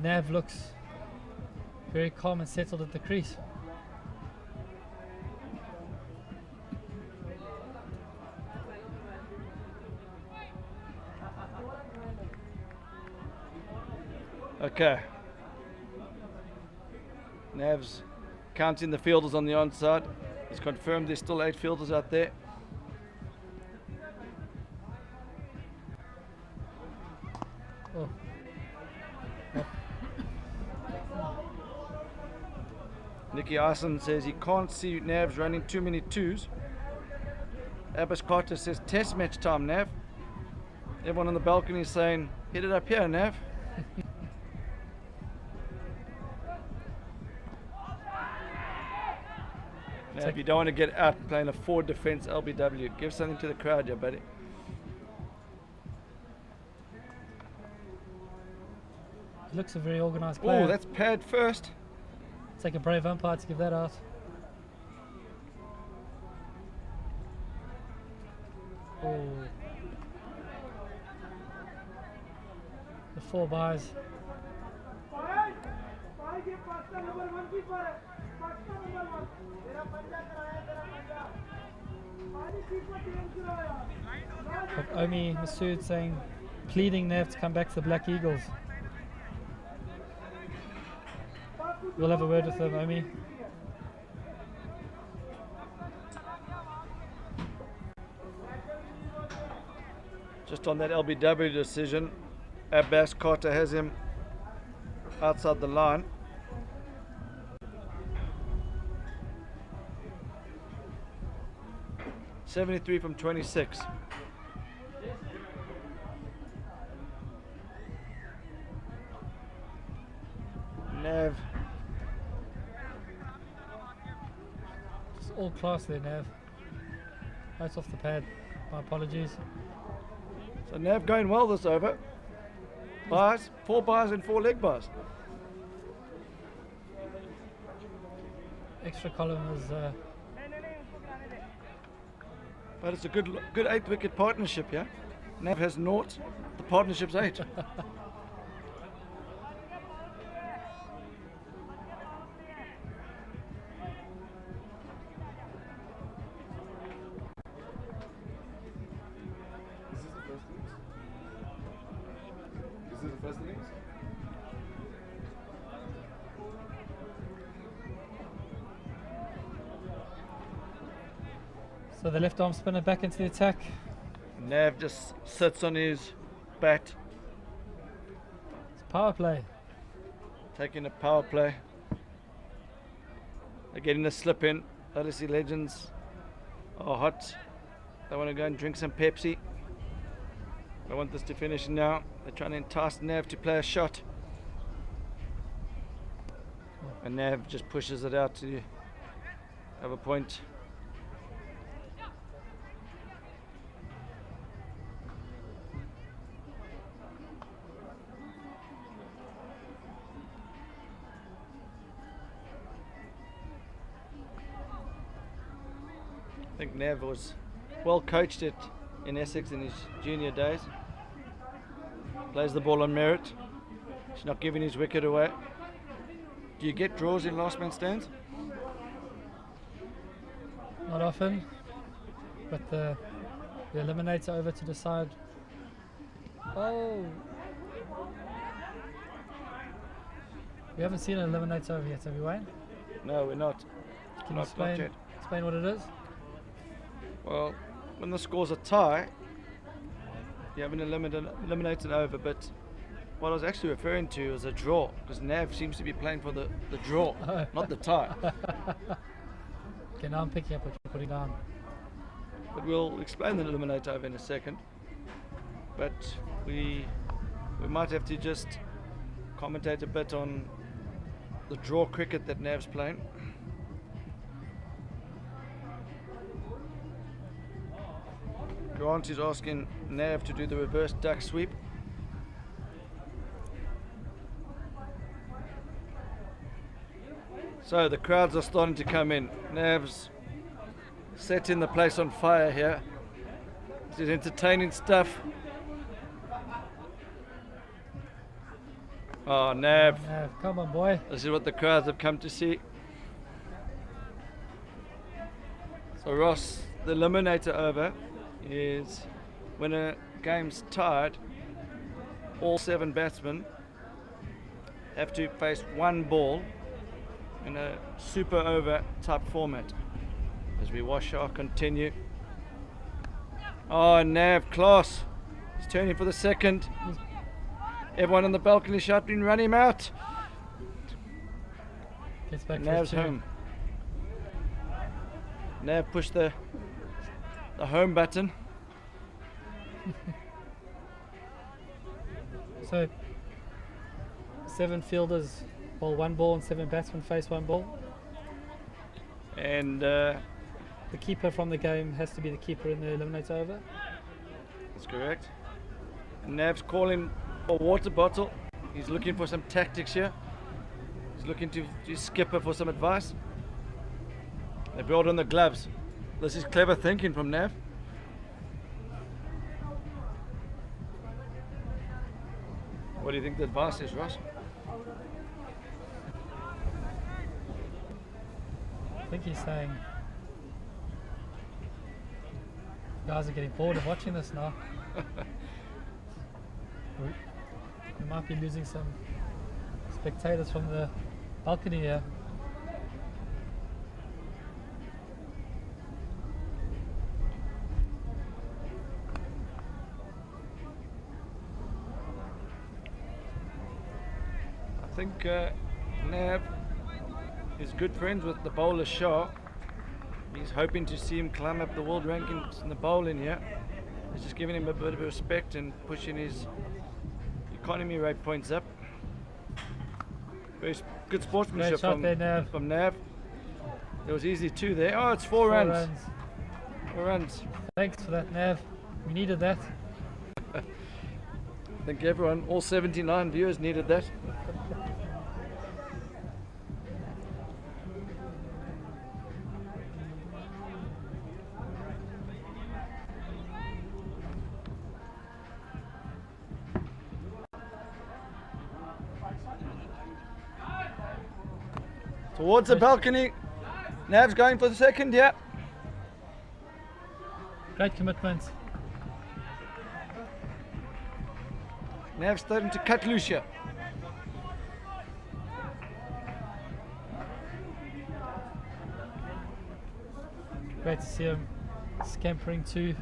Nav looks very calm and settled at the crease. Okay. Nav's counting the fielders on the onside. He's confirmed there's still 8 fielders out there. Oh. Nicky Arson says he can't see Nav's running too many twos. Abbas Carter says test match time, Nav. Everyone on the balcony is saying hit it up here, Nav. Nav, you don't want to get out playing a forward defense LBW. Give something to the crowd here, buddy. He looks a very organised player. Oh, that's pad first. Take a brave umpire to give that out. Oh. The 4 byes. But Omi Masood saying, pleading Nav to come back to the Black Eagles. We'll have a word with them, Omi. Just on that LBW decision, Abbas Carter has him outside the line. .73 from 26. Nav. Just all class there, Nav. That's off the pad. My apologies. So Nav going well this over. Bars, 4 bars and 4 leg bars. Extra column is But it's a good 8-wicket partnership, yeah? Nav has 0, the partnership's 8. Is this the first innings? so the left arm spinner back into the attack. Nav just sits on his bat, It's power play. taking a power play. They're getting a slip in. LSE Legends are hot. They want to go and drink some Pepsi. They want this to finish now. They're trying to entice Nav to play a shot. And Nav just pushes it out to have a point. I think Nav was well coached in Essex in his junior days. Plays the ball on merit. He's not giving his wicket away. Do you get draws in last man stands? Not often, but the eliminator over to decide. Oh, we haven't seen an eliminator over yet, have we, Wayne? No, we're not. Can you Not yet. explain what it is? Well, when the score's a tie, you have an eliminated over, but what I was actually referring to is a draw, because Nav seems to be playing for the draw, Oh. not the tie. Okay, now I'm picking up what you're putting down. But we'll explain the eliminator over in a second. But we might have to just commentate a bit on the draw cricket that Nav's playing. Grant is asking Nav to do the reverse duck sweep. So the crowds are starting to come in. Nav's setting the place on fire here. This is entertaining stuff. Oh, Nav. Nav, come on, boy. This is what the crowds have come to see. So Ross, the eliminator over is when a game's tied, all 7 batsmen have to face 1 ball in a super over type format. As we watch our continue. Oh, Nav, class. He's turning for the second. Everyone on the balcony shouting, run him out. Gets back Nav's for his 2. home. Nav pushed the home button. So 7 fielders bowl 1 ball and 7 batsmen face 1 ball. And The keeper from the game has to be the keeper in the eliminator over. that's correct. And Nav's calling for a water bottle. He's looking for some tactics here. He's looking to skipper for some advice. They brought on the gloves. This is clever thinking from Nav. What do you think the advice is, Ross? I think he's saying guys are getting bored of watching this now. We might be losing some spectators from the balcony here. I think Nav is good friends with the bowler Shah. He's hoping to see him climb up the world rankings in the bowling here. He's just giving him a bit of respect and pushing his economy rate points up. good sportsmanship shot there, Nav. from Nav. It was easy 2 there. Oh, it's 4 runs. 4 runs. Thanks for that, Nav. We needed that. I think everyone, all 79 viewers needed that. Towards the balcony. Nav's going for the second, yeah. Great commitment. Nav's starting to cut loose here. Great to see him scampering too.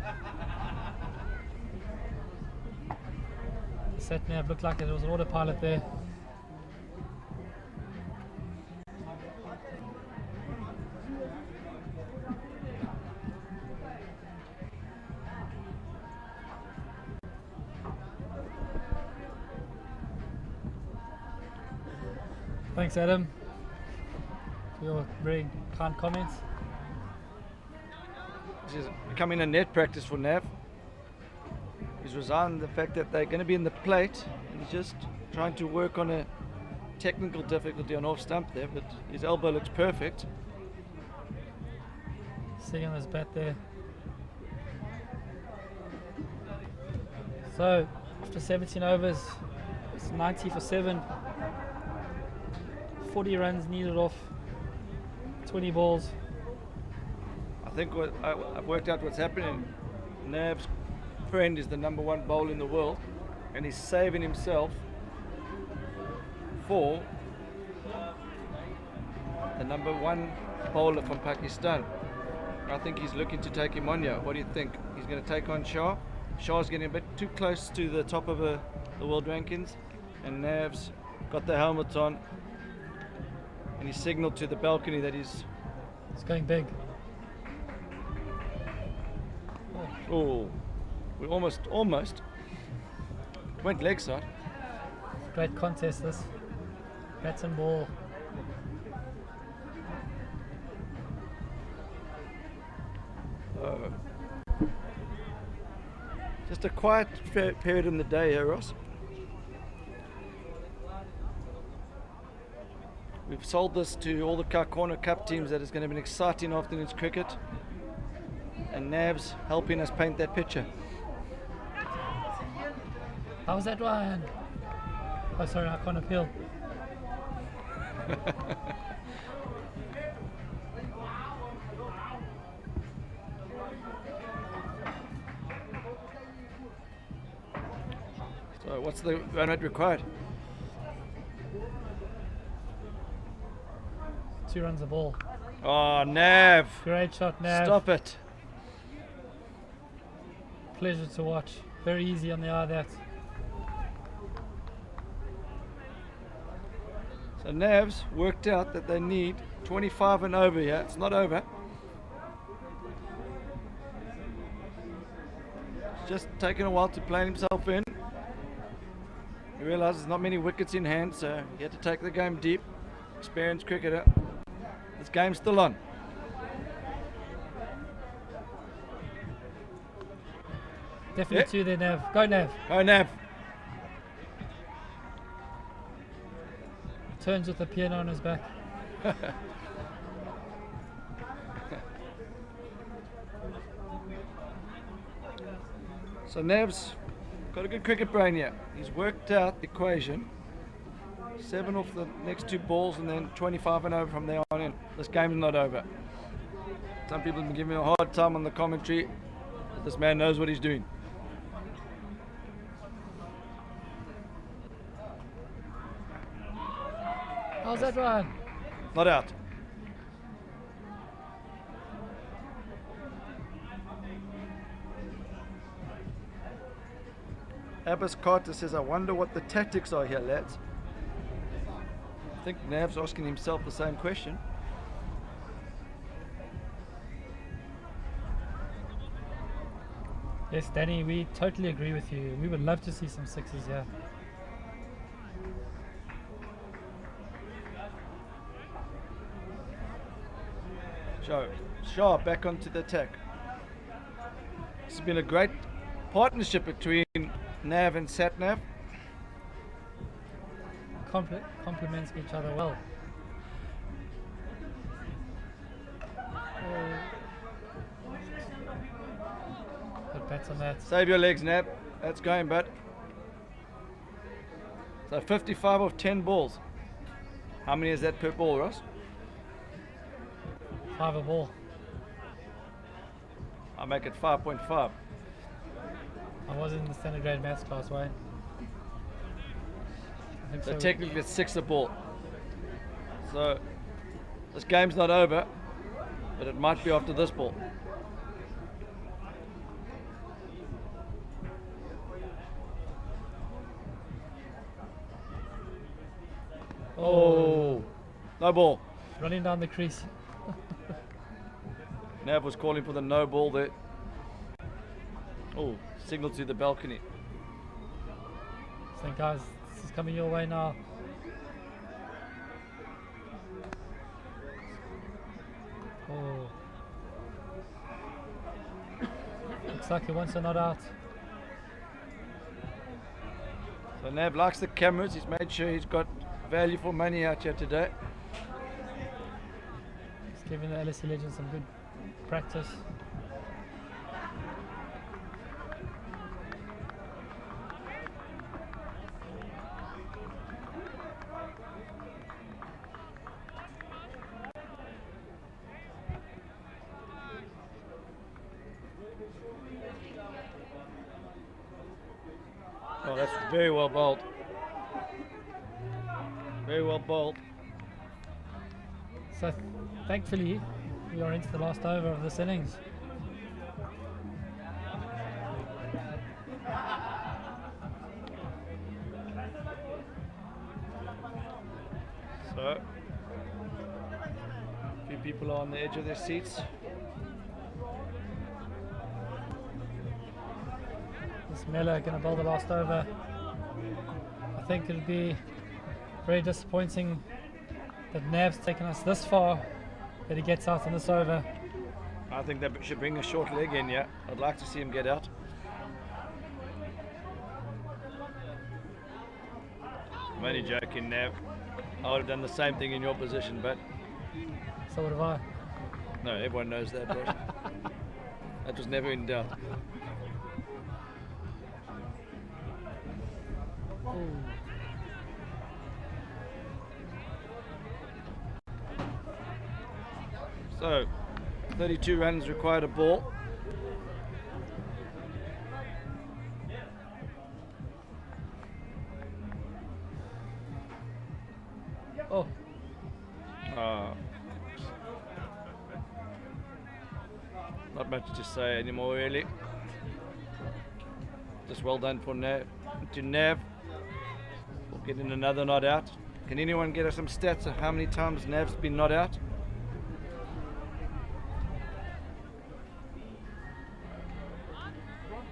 The sat nav looked like it was an autopilot there. Thanks, Adam, for your very kind comments. This is becoming a net practice for Nav. He's resigned the fact that they're going to be in the plate, and he's just trying to work on a technical difficulty on off stump there, but his elbow looks perfect. Sitting on his bat there. So, after 17 overs, it's 90 for 7. 40 runs needed off 20 balls. I think what I've worked out what's happening. Nav's friend is the #1 bowler in the world, and he's saving himself for the #1 bowler from Pakistan. I think he's looking to take him on here. What do you think? He's going to take on Shah. Shah's getting a bit too close to the top of the world rankings, and Nav's got the helmet on, and he signaled to the balcony that he's going big. Oh, we almost went leg side. Great contest this. Bats and ball. Just a quiet period in the day here, Ross. We've sold this to all the Corner Cup teams that it's going to be an exciting afternoon's cricket, and Nav's helping us paint that picture. How's that, Ryan? Oh, sorry, I can't appeal. So what's the run rate required? 2 runs a ball. Oh, Nav! Great shot, Nav. Stop it. Pleasure to watch. Very easy on the eye, that. So Nav's worked out that they need 25 and over here. It's not over. It's just taken a while to play himself in. He realises there's not many wickets in hand, so he had to take the game deep. Experienced cricketer. This game's still on. Definitely 2 there, Nav. Go, Nav. Go, Nav. Turns with the piano on his back. So Nav's got a good cricket brain here. He's worked out the equation. 7 off the next 2 balls and then 25 and over from there on in. This game's not over. Some people have been giving me a hard time on the commentary. This man knows what he's doing. How's that, Ryan? Not out. Abbas Carter says, I wonder what the tactics are here, lads. I think Nav's asking himself the same question. Yes, Danny, we totally agree with you. We would love to see some 6s here. Shah back onto the attack. It's been a great partnership between Nav and Satnav. Complements each other well. Good bets on that. Save your legs, Nav. That's going, bud. So 55 of 10 balls. How many is that per ball, Ross? 5 a ball. I'll make it 5.5. I was in the standard grade maths class, Wayne. I think So so. technically it's 6 a ball. So this game's not over, but it might be after this ball. Oh, no ball. Running down the crease. Nav was calling for the no ball there. Oh, signal to the balcony. So guys, this is coming your way now. Oh. Looks like he wants a not out. So Nav likes the cameras. He's made sure he's got value for money out here today. He's giving the LSE Legends some good practice. Oh, that's very well bowled. Very well bowled. So thankfully we are into the last over of this innings. So, a few people are on the edge of their seats. Is Miller going to bowl the last over? I think it'll be very disappointing that Nav's taken us this far, that he gets out on this over. I think they should bring a short leg in, yeah. I'd like to see him get out. I'm only joking, Nav. I would have done the same thing in your position, but So what have I? no, everyone knows that, bro. That was never in doubt. So, 32 runs required a ball. Oh, Not much to say anymore, really. Just well done for Nav. To Nav. We'll get in another not out. Can anyone get us some stats of how many times Nav's been not out?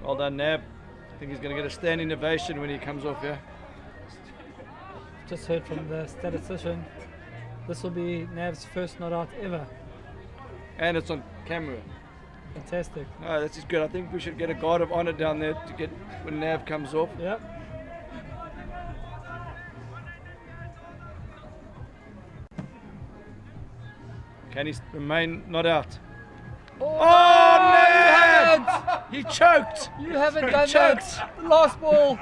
Well done, Nav. I think he's going to get a standing ovation when he comes off here. just heard from the statistician. This will be Nav's first not out ever. And it's on camera. Fantastic. No, this is good. I think we should get a guard of honor down there to get when Nav comes off. Yep. Can he remain not out? Oh, Nav! He choked! you haven't done Choked. that. The last ball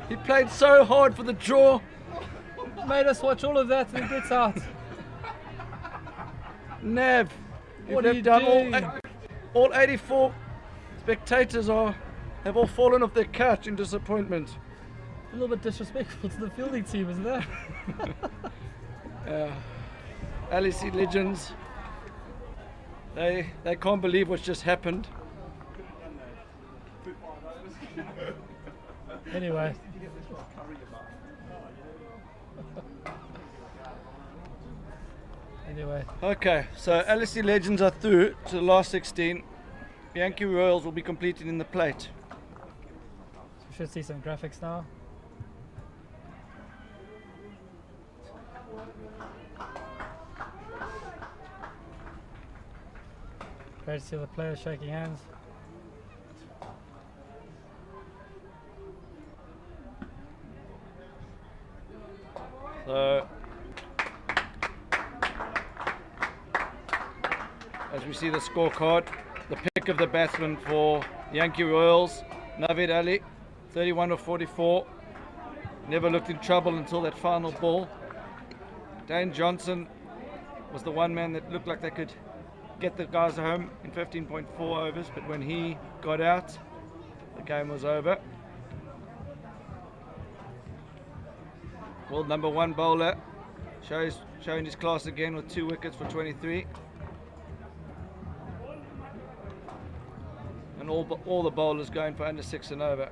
He played so hard for the draw. made us watch all of that and it gets out. Nav, What you've are you done doing? all 84 spectators have all fallen off their couch in disappointment. A little bit disrespectful to the fielding team, isn't that? LSE Legends, they can't believe what's just happened. Anyway. Anyway, Okay, so LSE Legends are through to the last 16. Yankee Royals will be completed in the plate. so we should see some graphics now. Great to see the players shaking hands. So, as we see the scorecard, the pick of the batsman for Yankee Royals, Naveed Ali, 31 of 44. Never looked in trouble until that final ball. Dane Johnson was the one man that looked like they could get the guys home in 15.4 overs, but when he got out, the game was over. World number 1 bowler showing his class again with 2 wickets for 23. And all the bowlers going for under 6 and over.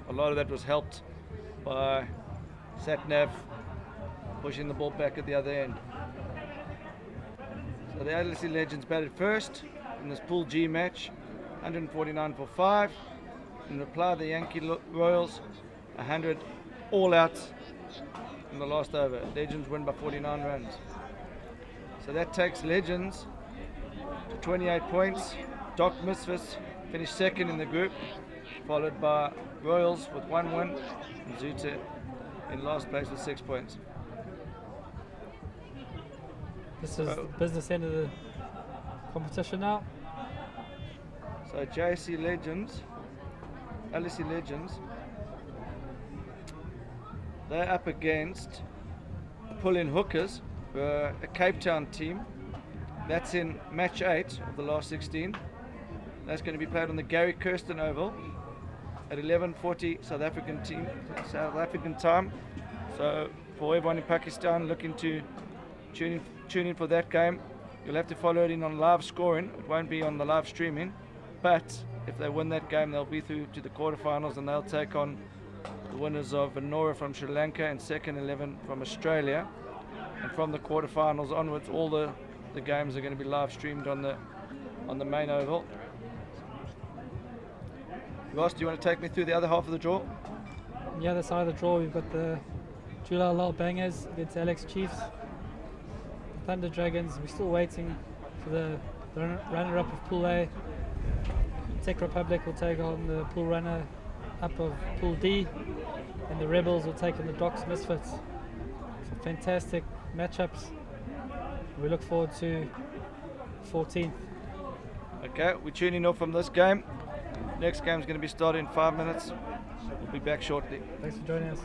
A lot of that was helped by Satnav pushing the ball back at the other end. So the LSE Legends batted first in this Pool G match, 149 for 5. In reply, the Yankee Royals, 100 all out in the last over. Legends win by 49 runs. So that takes Legends to 28 points. Doc Misfits finished second in the group, followed by Royals with 1 win, and Zuta in last place with 6 points. This is the business end of the competition now. So LSE Legends, they're up against Pull-In Hookers, a Cape Town team. That's in match 8 of the last 16. That's going to be played on the Gary Kirsten Oval at 11:40 South African time. So for everyone in Pakistan looking to tune in for that game, you'll have to follow it in on live scoring. It won't be on the live streaming, but if they win that game, they'll be through to the quarterfinals, and they'll take on the winners of Vanora from Sri Lanka and Second 11 from Australia. And from the quarterfinals onwards, all the games are going to be live streamed on the main oval. Ross, do you want to take me through the other half of the draw? On the other side of the draw, we've got the Jula Lal Bangers against Alex Chiefs. Thunder Dragons, we're still waiting for the runner-up of Pool A. Czech Republic will take on the pool runner-up of Pool D, and the Rebels will take on the Docs Misfits. So fantastic matchups. We look forward to 14th. Okay, we're tuning off from this game. Next game is going to be started in 5 minutes. We'll be back shortly. Thanks for joining us.